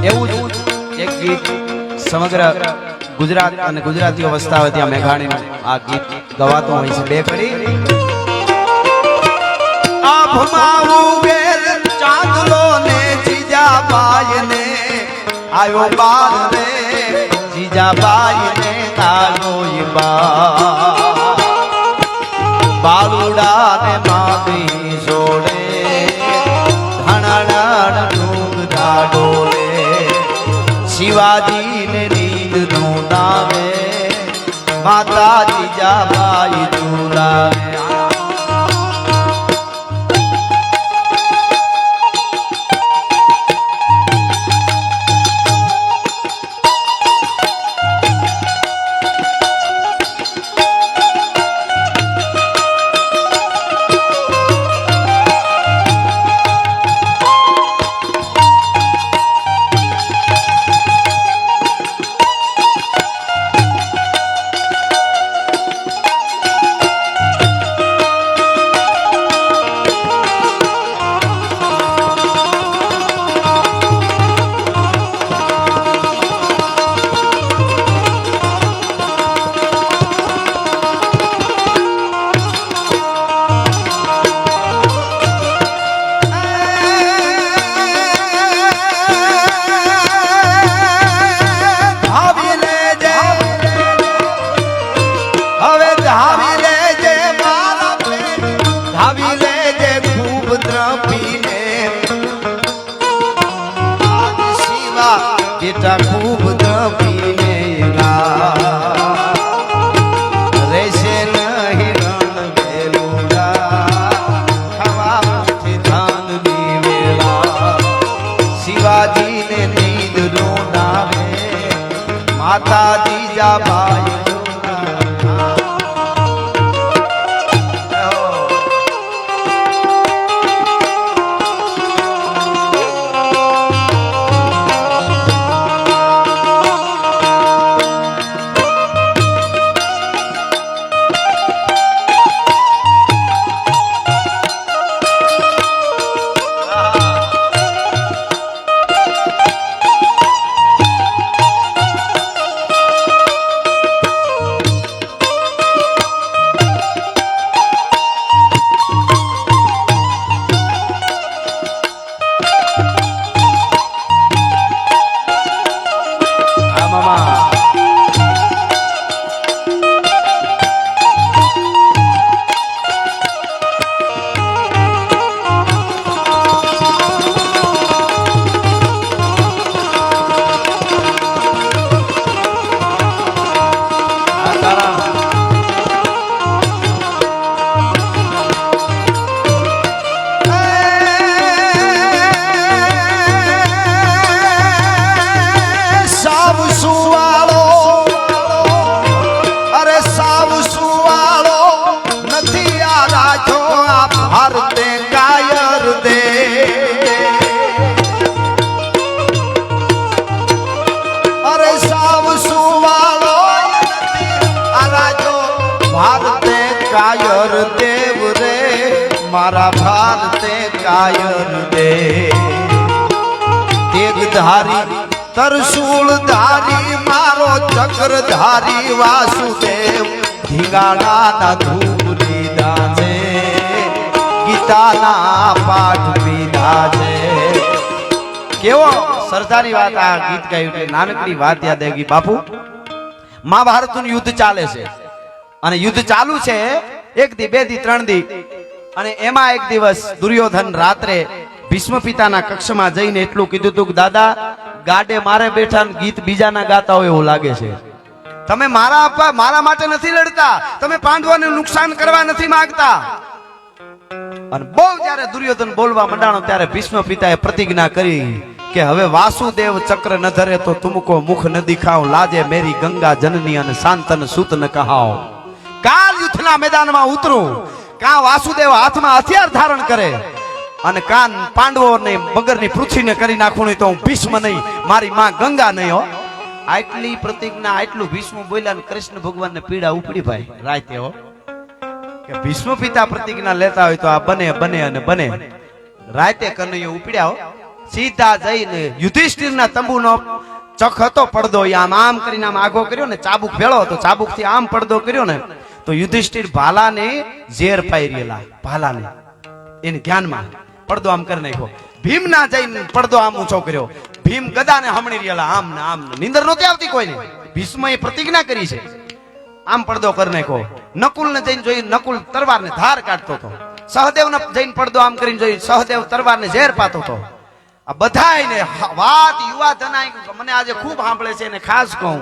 એવું જ એક ગીત સમગ્ર ગુજરાત અને ગુજરાતીઓ વસતા હોય ત્યાં મેઘાણીનું આ ગીત ગવાતો હોય છે. બે કરી આભમાં ઉગેલ ચાંદલો ને જીજાબાઈ ને આયો બાર રે જીજાબાઈ ને તાળોય બા બાલુડા ને માગી જોડે ધણણ ઢૂંગ ડાડોલે શિવાજી ને નીંદ નું નામે માતા જીજાબાઈ ઝુલાવે. બેટા ખૂબ દ્રપીને રેશે નહીં રણ વેલુડા ખવા મુઠી ધાનની વેળા શિવાજીને નીંદ નો નાવે માતા જીજાબાઈ કાયર દેવ રે મારા ભારતે કાયર દે તેગધારી તરસૂળ ધારી મારો ચક્રધારી વાસુદેવ ધીંગાણાના ધૂપ લીધા છે ગીતાના પાઠ પીધા છે. કેવો સરદારી વાત આ ગીત ગાયું એટલે નાનકડી વાત યાદ આવી બાપુ. મહાભારતનું યુદ્ધ ચાલે છે અને યુદ્ધ ચાલુ છે 1 દી 2 દી 3 દી અને એમાં એક દિવસ દુર્યોધન રાત્રે ભીષ્મ પિતાના કક્ષમાં જઈને એટલું કીધું હતું કે દાદા ગાડે મારે બેઠા ગીત બીજાના ગાતા હોય એવું લાગે છે. તમે મારા માટે નથી લડતા, તમે પાંડવોને નુકસાન કરવા નથી માંગતા. અને બહુ જ્યારે દુર્યોધન બોલવા મંડાણો ત્યારે ભીષ્મ પિતાએ પ્રતિજ્ઞા કરી કે હવે વાસુદેવ ચક્ર ન ધરે તો તુમકો મુખ ન દિખાવ, લાજે મેરી ગંગા જનની અને શાંતન સૂત ન કહાવ. કાલ યુદ્ધના મેદાનમાં ઉતરું, કા વાસુદેવ હાથમાં હથિયાર ધારણ કરે અને કાન પાંડવોને મગરની પૃથ્વીને કરી નાખવું નહીં તો હું ભીષ્મ નહીં, મારી માં ગંગા નહીં હો. આટલી પ્રતિજ્ઞા, આટલું ભીષ્મ બોલ્યા ને કૃષ્ણ ભગવાનને પીડા ઉપડી ભાઈ રાતે હો, કે ભીષ્મ પિતા પ્રતિજ્ઞા લેતા હોય તો આ બને બને અને બને. રાતે કનૈયો ઉપડ્યા હો, સીધા જઈને યુધિષ્ઠિરના તંબુનો ચખ હતો પડદો, આમ આમ કરીને આમ આગો કર્યો ને, ચાબુક ભેળો હતો, ચાબુકથી આમ પડદો કર્યો ને તો યુધિષ્ઠિર ભાલાને ઝેર પાઈ રહેલા, ભાલાને એને ધ્યાનમાં પડદો આમ કરી નાખ્યો. ભીમ ના જઈને પડદો આમ ઊંચો કર્યો, ભીમ ગદાને હમણી રહેલા, આમ ને આમ. નીંદર નહોતી આવતી કોઈને, ભીષ્મએ પ્રતિજ્ઞા કરી છે, આમ પડદો કરી નાખ્યો. નકુલ ને જઈને જોઈ, નકુલ તરવારને ધાર કાઢતો હતો. સહદેવ ને જઈને પડદો આમ કરીને જોઈ, સહદેવ તરવારને ઝેર પાતો હતો. આ બધાયને વાત યુવા ધનાઈ મને આજે ખૂબ સાંભળે છે ને ખાસ કહું,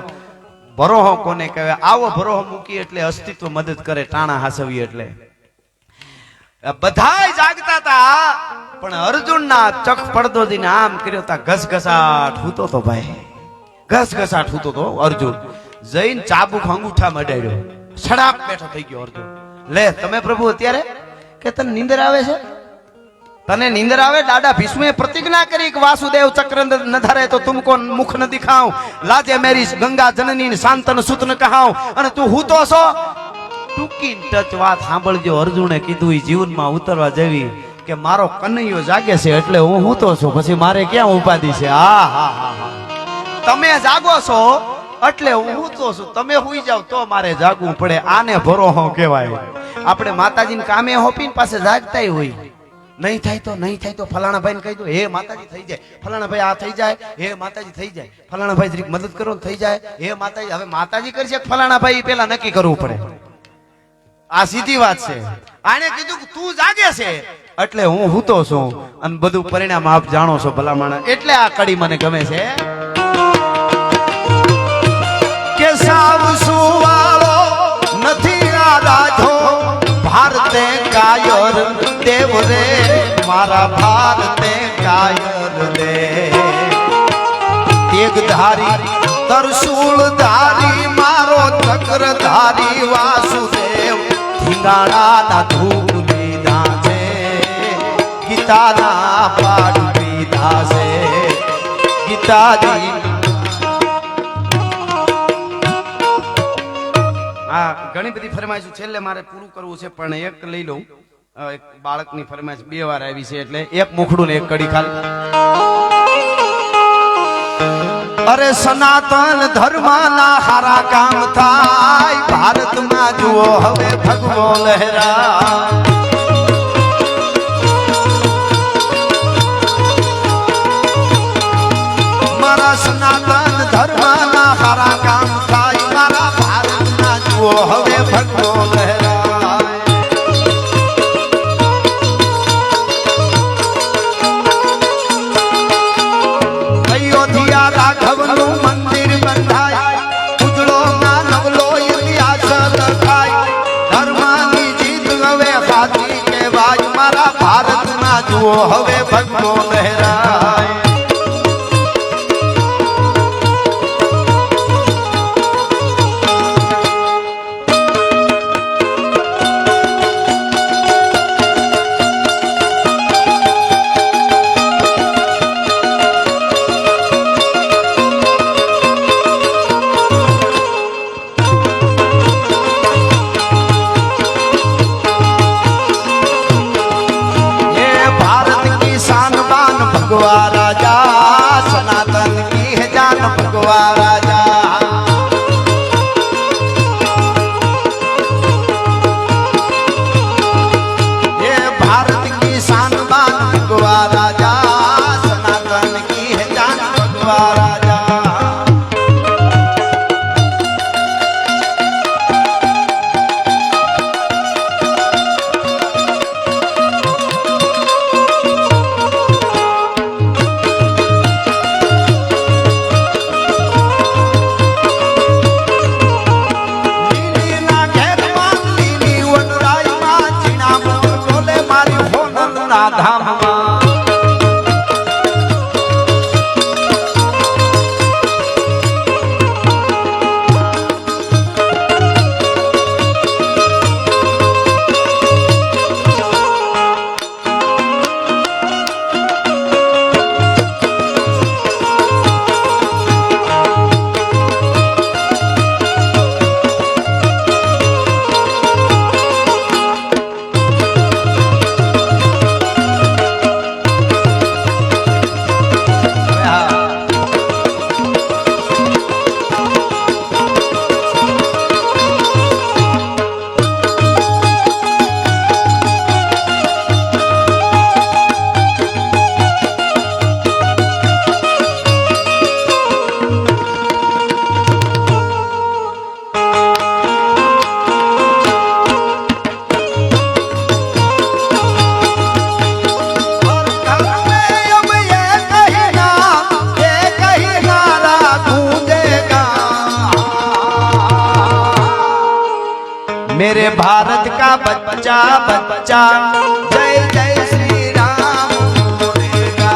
ભરોહો કોને કહેવાય? આવો ભરોહો મૂકી એટલે અસ્તિત્વ મદદ કરે, ટાણા હાસવી એટલે. બધાય જાગતા હતા પણ અર્જુનના ચખ પડદો દીને આમ કર્યો તા ઘસઘસાટ હૂતો તો ભાઈ, ઘસઘસાટ હૂતો તો અર્જુન. જઈને ચાબુક અંગૂઠામાં અડાડ્યો, સડાપ બેઠો થઈ ગયો અર્જુન. લે તમે પ્રભુ અત્યારે કે તને નીંદર આવે છે? તને નીંદર આવે? દાદા ભીષ્મે પ્રતિજ્ઞા કરી કે વાસુદેવ ચક્ર ન ધરે તો તુમકો મુખ ન દિખાવ, લાજે મેરી ગંગા જનની શાંતન સૂત ન કહાવ, અને તું હૂતો છો? ટૂંકી ટચ વાત સાંભળજો. અર્જુને કીધું એ જીવનમાં ઉતરવા જેવી કે મારો કનૈયો જાગે છે એટલે હું હૂતો છું, પછી મારે ક્યાં ઉપાધિ છે? હા હા હા હા, તમે જાગો છો એટલે હું હૂતો છું, તમે હુઈ જાવ તો મારે જાગવું પડે. આને ભરોહો કહેવાય. આપણે માતાજીને કામે હોપીને પાસે જાગતા હોય, નહીં થાય તો નહીં થાય તો ફલાણા ભાઈને કહી દો, હે માતાજી થઈ જાય, ફલાણા ભાઈ આ થઈ જાય, હે માતાજી થઈ જાય, ફલાણા ભાઈ જરીક મદદ કરો થઈ જાય, હે માતાજી. હવે માતાજી કરશે કે ફલાણા ભાઈ પેલા નક્કી કરવું પડે. આ સીધી વાત છે. આને કીધું કે તું જાગે છે એટલે હું હૂતો છું, અને બધું પરિણામ આપ જાણો છો ભલા માણસ. એટલે આ કડી મને ગમે છે કે સાવ સુવાળો નથી આ રાજો, ભારતે કાયર દેવ રે, મારા ભારતે કાયર દે. તેગ ધારી તરસૂળ ધારી મારો ચક્ર ધારી વાસુદેવ, ધીંગાણાના ધૂપ લીધા છે, ગીતાના પાઠ લીધા છે, ગીતાજી. હા, ઘણી બધી ફરમાઈશ છેલ્લે મારે પૂરું કરવું છે પણ એક લઈ લઉં. એક બાળકની ફરમાઈશ 2 વાર આવી છે એટલે એક મુખડું ને એક કડી ખાલી. અરે સનાતન ધર્મના હારા કામ થાય, ભારતમાં જુઓ હવે ભગવો લહેરા. મારા સનાતન ધર્મના હારા કામ થાય, મારા ભારતમાં જુઓ હવે ભગવો લહેરા. રાઘવનું મંદિર બંધાય, ઉજળો ના નવલો ઇતિહાસ લખાય, ધર્મની જીત હવે સાચી કહેવાય, મારા ભારતમાં જુઓ હવે ભગવો લહેરાય. ભગવાન मेरे भारत का बच्चा बच्चा जय जय श्री राम बोलेगा।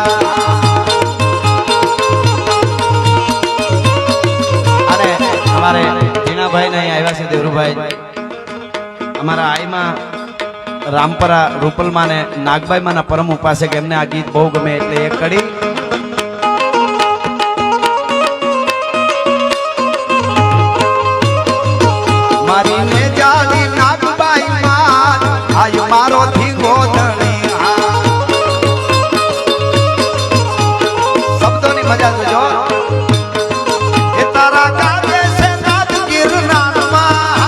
अरे हमारे जीना भाई नहीं आया से देवरू भाई हमारा आई मां रामपरा रूपल माने नागबाई माना परम उपासक एमने आ गीत बहु गमे એટલે એક કડી મારી ને જાલી નાગબાઈ માન આયો મારો ધીંગો ધણી શબ્દોની મજા જોજો એ તારા ગાજે છે નાદ ગિરનારમાં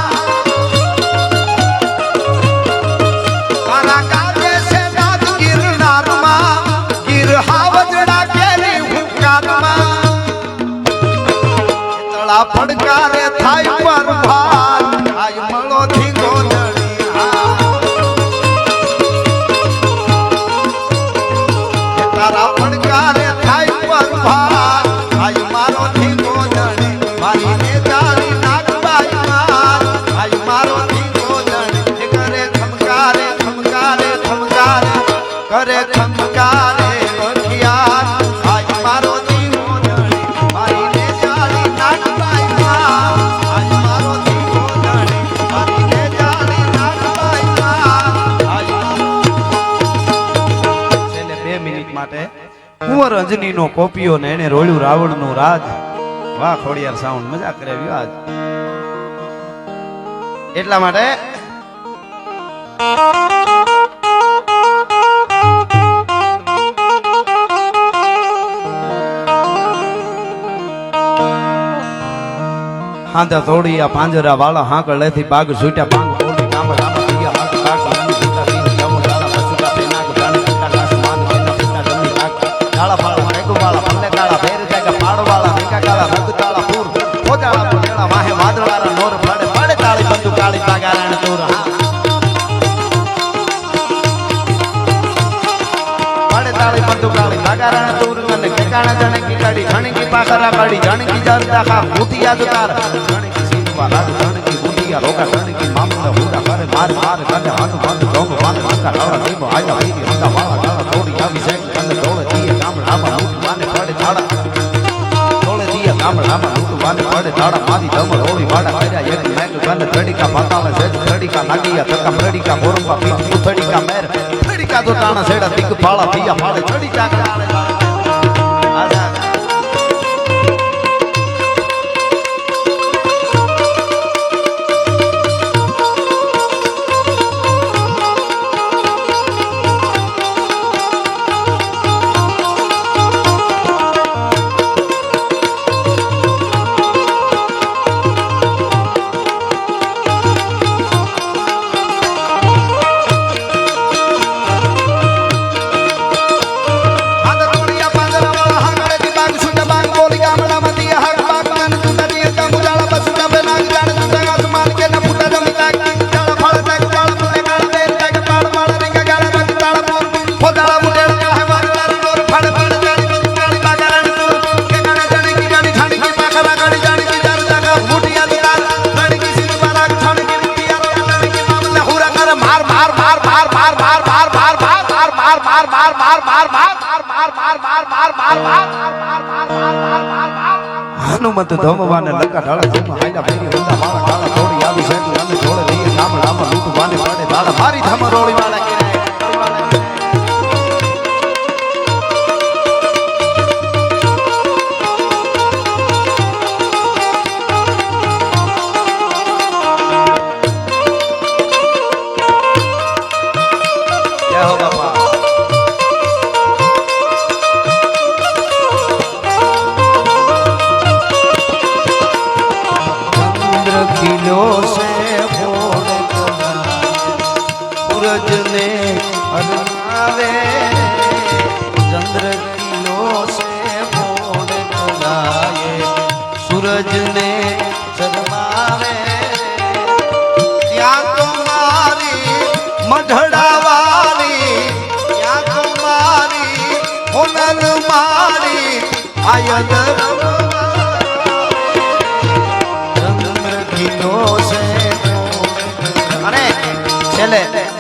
તારા ગાજે છે નાદ ગિરનારમાં ગીર હાવજડા કેરી હુંકારમાં તળા પડકારે થાય પર ભાર આય મળો ધીંગો ધણી તારા પડકારે થાય પર ભાર આય મારો ધીંગો ધણી મારી ને જાળી નાગબાઈ માર આય મારો ધીંગો ધણી કરે ખમકારે ખમકારે ખમકારે કરે ખમકારે વખિયાર આય મારો ધીંગો ધણી મારી ને જાળી નાગબાઈ માર આય મારો ધીંગો ધણી મારી ને જાળી નાગબાઈ માર આય છેલ્લે 2 મિનિટ માટે કુંવર અંજનીનો કોપિયો ને એને રોળ્યું રાવણનું રાજ વાહ ખોડિયાર સાઉન્ડ મજા કરાવ્યો આજ એટલા માટે હાંધા તોડિયા પાંજરા વાળા હાંકળ લેથી બાગ છૂટ્યા પાંગ બોલી કામ રામ દિયા હાથ બાગ રામ સીતા સીન જમો દાડા પસુટા પેનાક જાણે કટા કાસ માન કેના પિતા જમની કાક ડાળા ફાળા રેગુ વાળા પલ્લે કાળા ભેર જાગા પાડ વાળા મેકા કાળા રગ તાળા પૂર ખોજાળા પુજેળા વાહે વાદળવાળા નોર ફાડે પાડે તાળી બંદુ કાળી પાગારાણ તોર પાડે તાળી બંદુ કાળી પાગારાણ તોર અને કેકાણા જણે કી કાડી ઘણી પાખરા કાડી જાણકી જારતા ખા મોતિયા જુતાર ઘણી સીનવા રાગ ઘણી બુટિયા રોકા ઘણી મામલા હુડા કરે માર માર ગને હાનું બંધ ડોંગ વાન વાંકા રાળા દેવો આયા વીરી હંદા વાળા ગાળા થોડી આવી સેક કને ડોળે દીએ ગામડામાં લૂટ વાને પડે ધાડા ડોળે દીએ ગામડામાં લૂટ વાને પડે ધાડા મારી દમ રોળી વાડા કર્યા એક મેક ગને ધડીકા પાતાળે સેજ ધડીકા લાગીયા તકા ધડીકા બોરંબા પીઠ ધડીકા મેર ધડીકા તો તાણા સેડા દિગ ફાળા પિયા ફાળે ધડીકા ગાળે આજા હનુમત ધમવાને લંકા ઢાળા ધમ હાઈલા ભેરી હોંડા વાળા કાળા થોડી આવી સેતુ અને થોડે દીએ ગામડામાં લૂટ વાને પડે દાડા મારી ધમ રોળી વાળા કે જય હો બાપા खिलो से भोर सूरज ने अरनावे चंद्र किलो से भोर कलाए सूरज ने शर्मावे ત્યાં તો મારી મઢડાવાળી ત્યાં તો મારી હોનલ મારી આયન ચંદ્ર કિલો से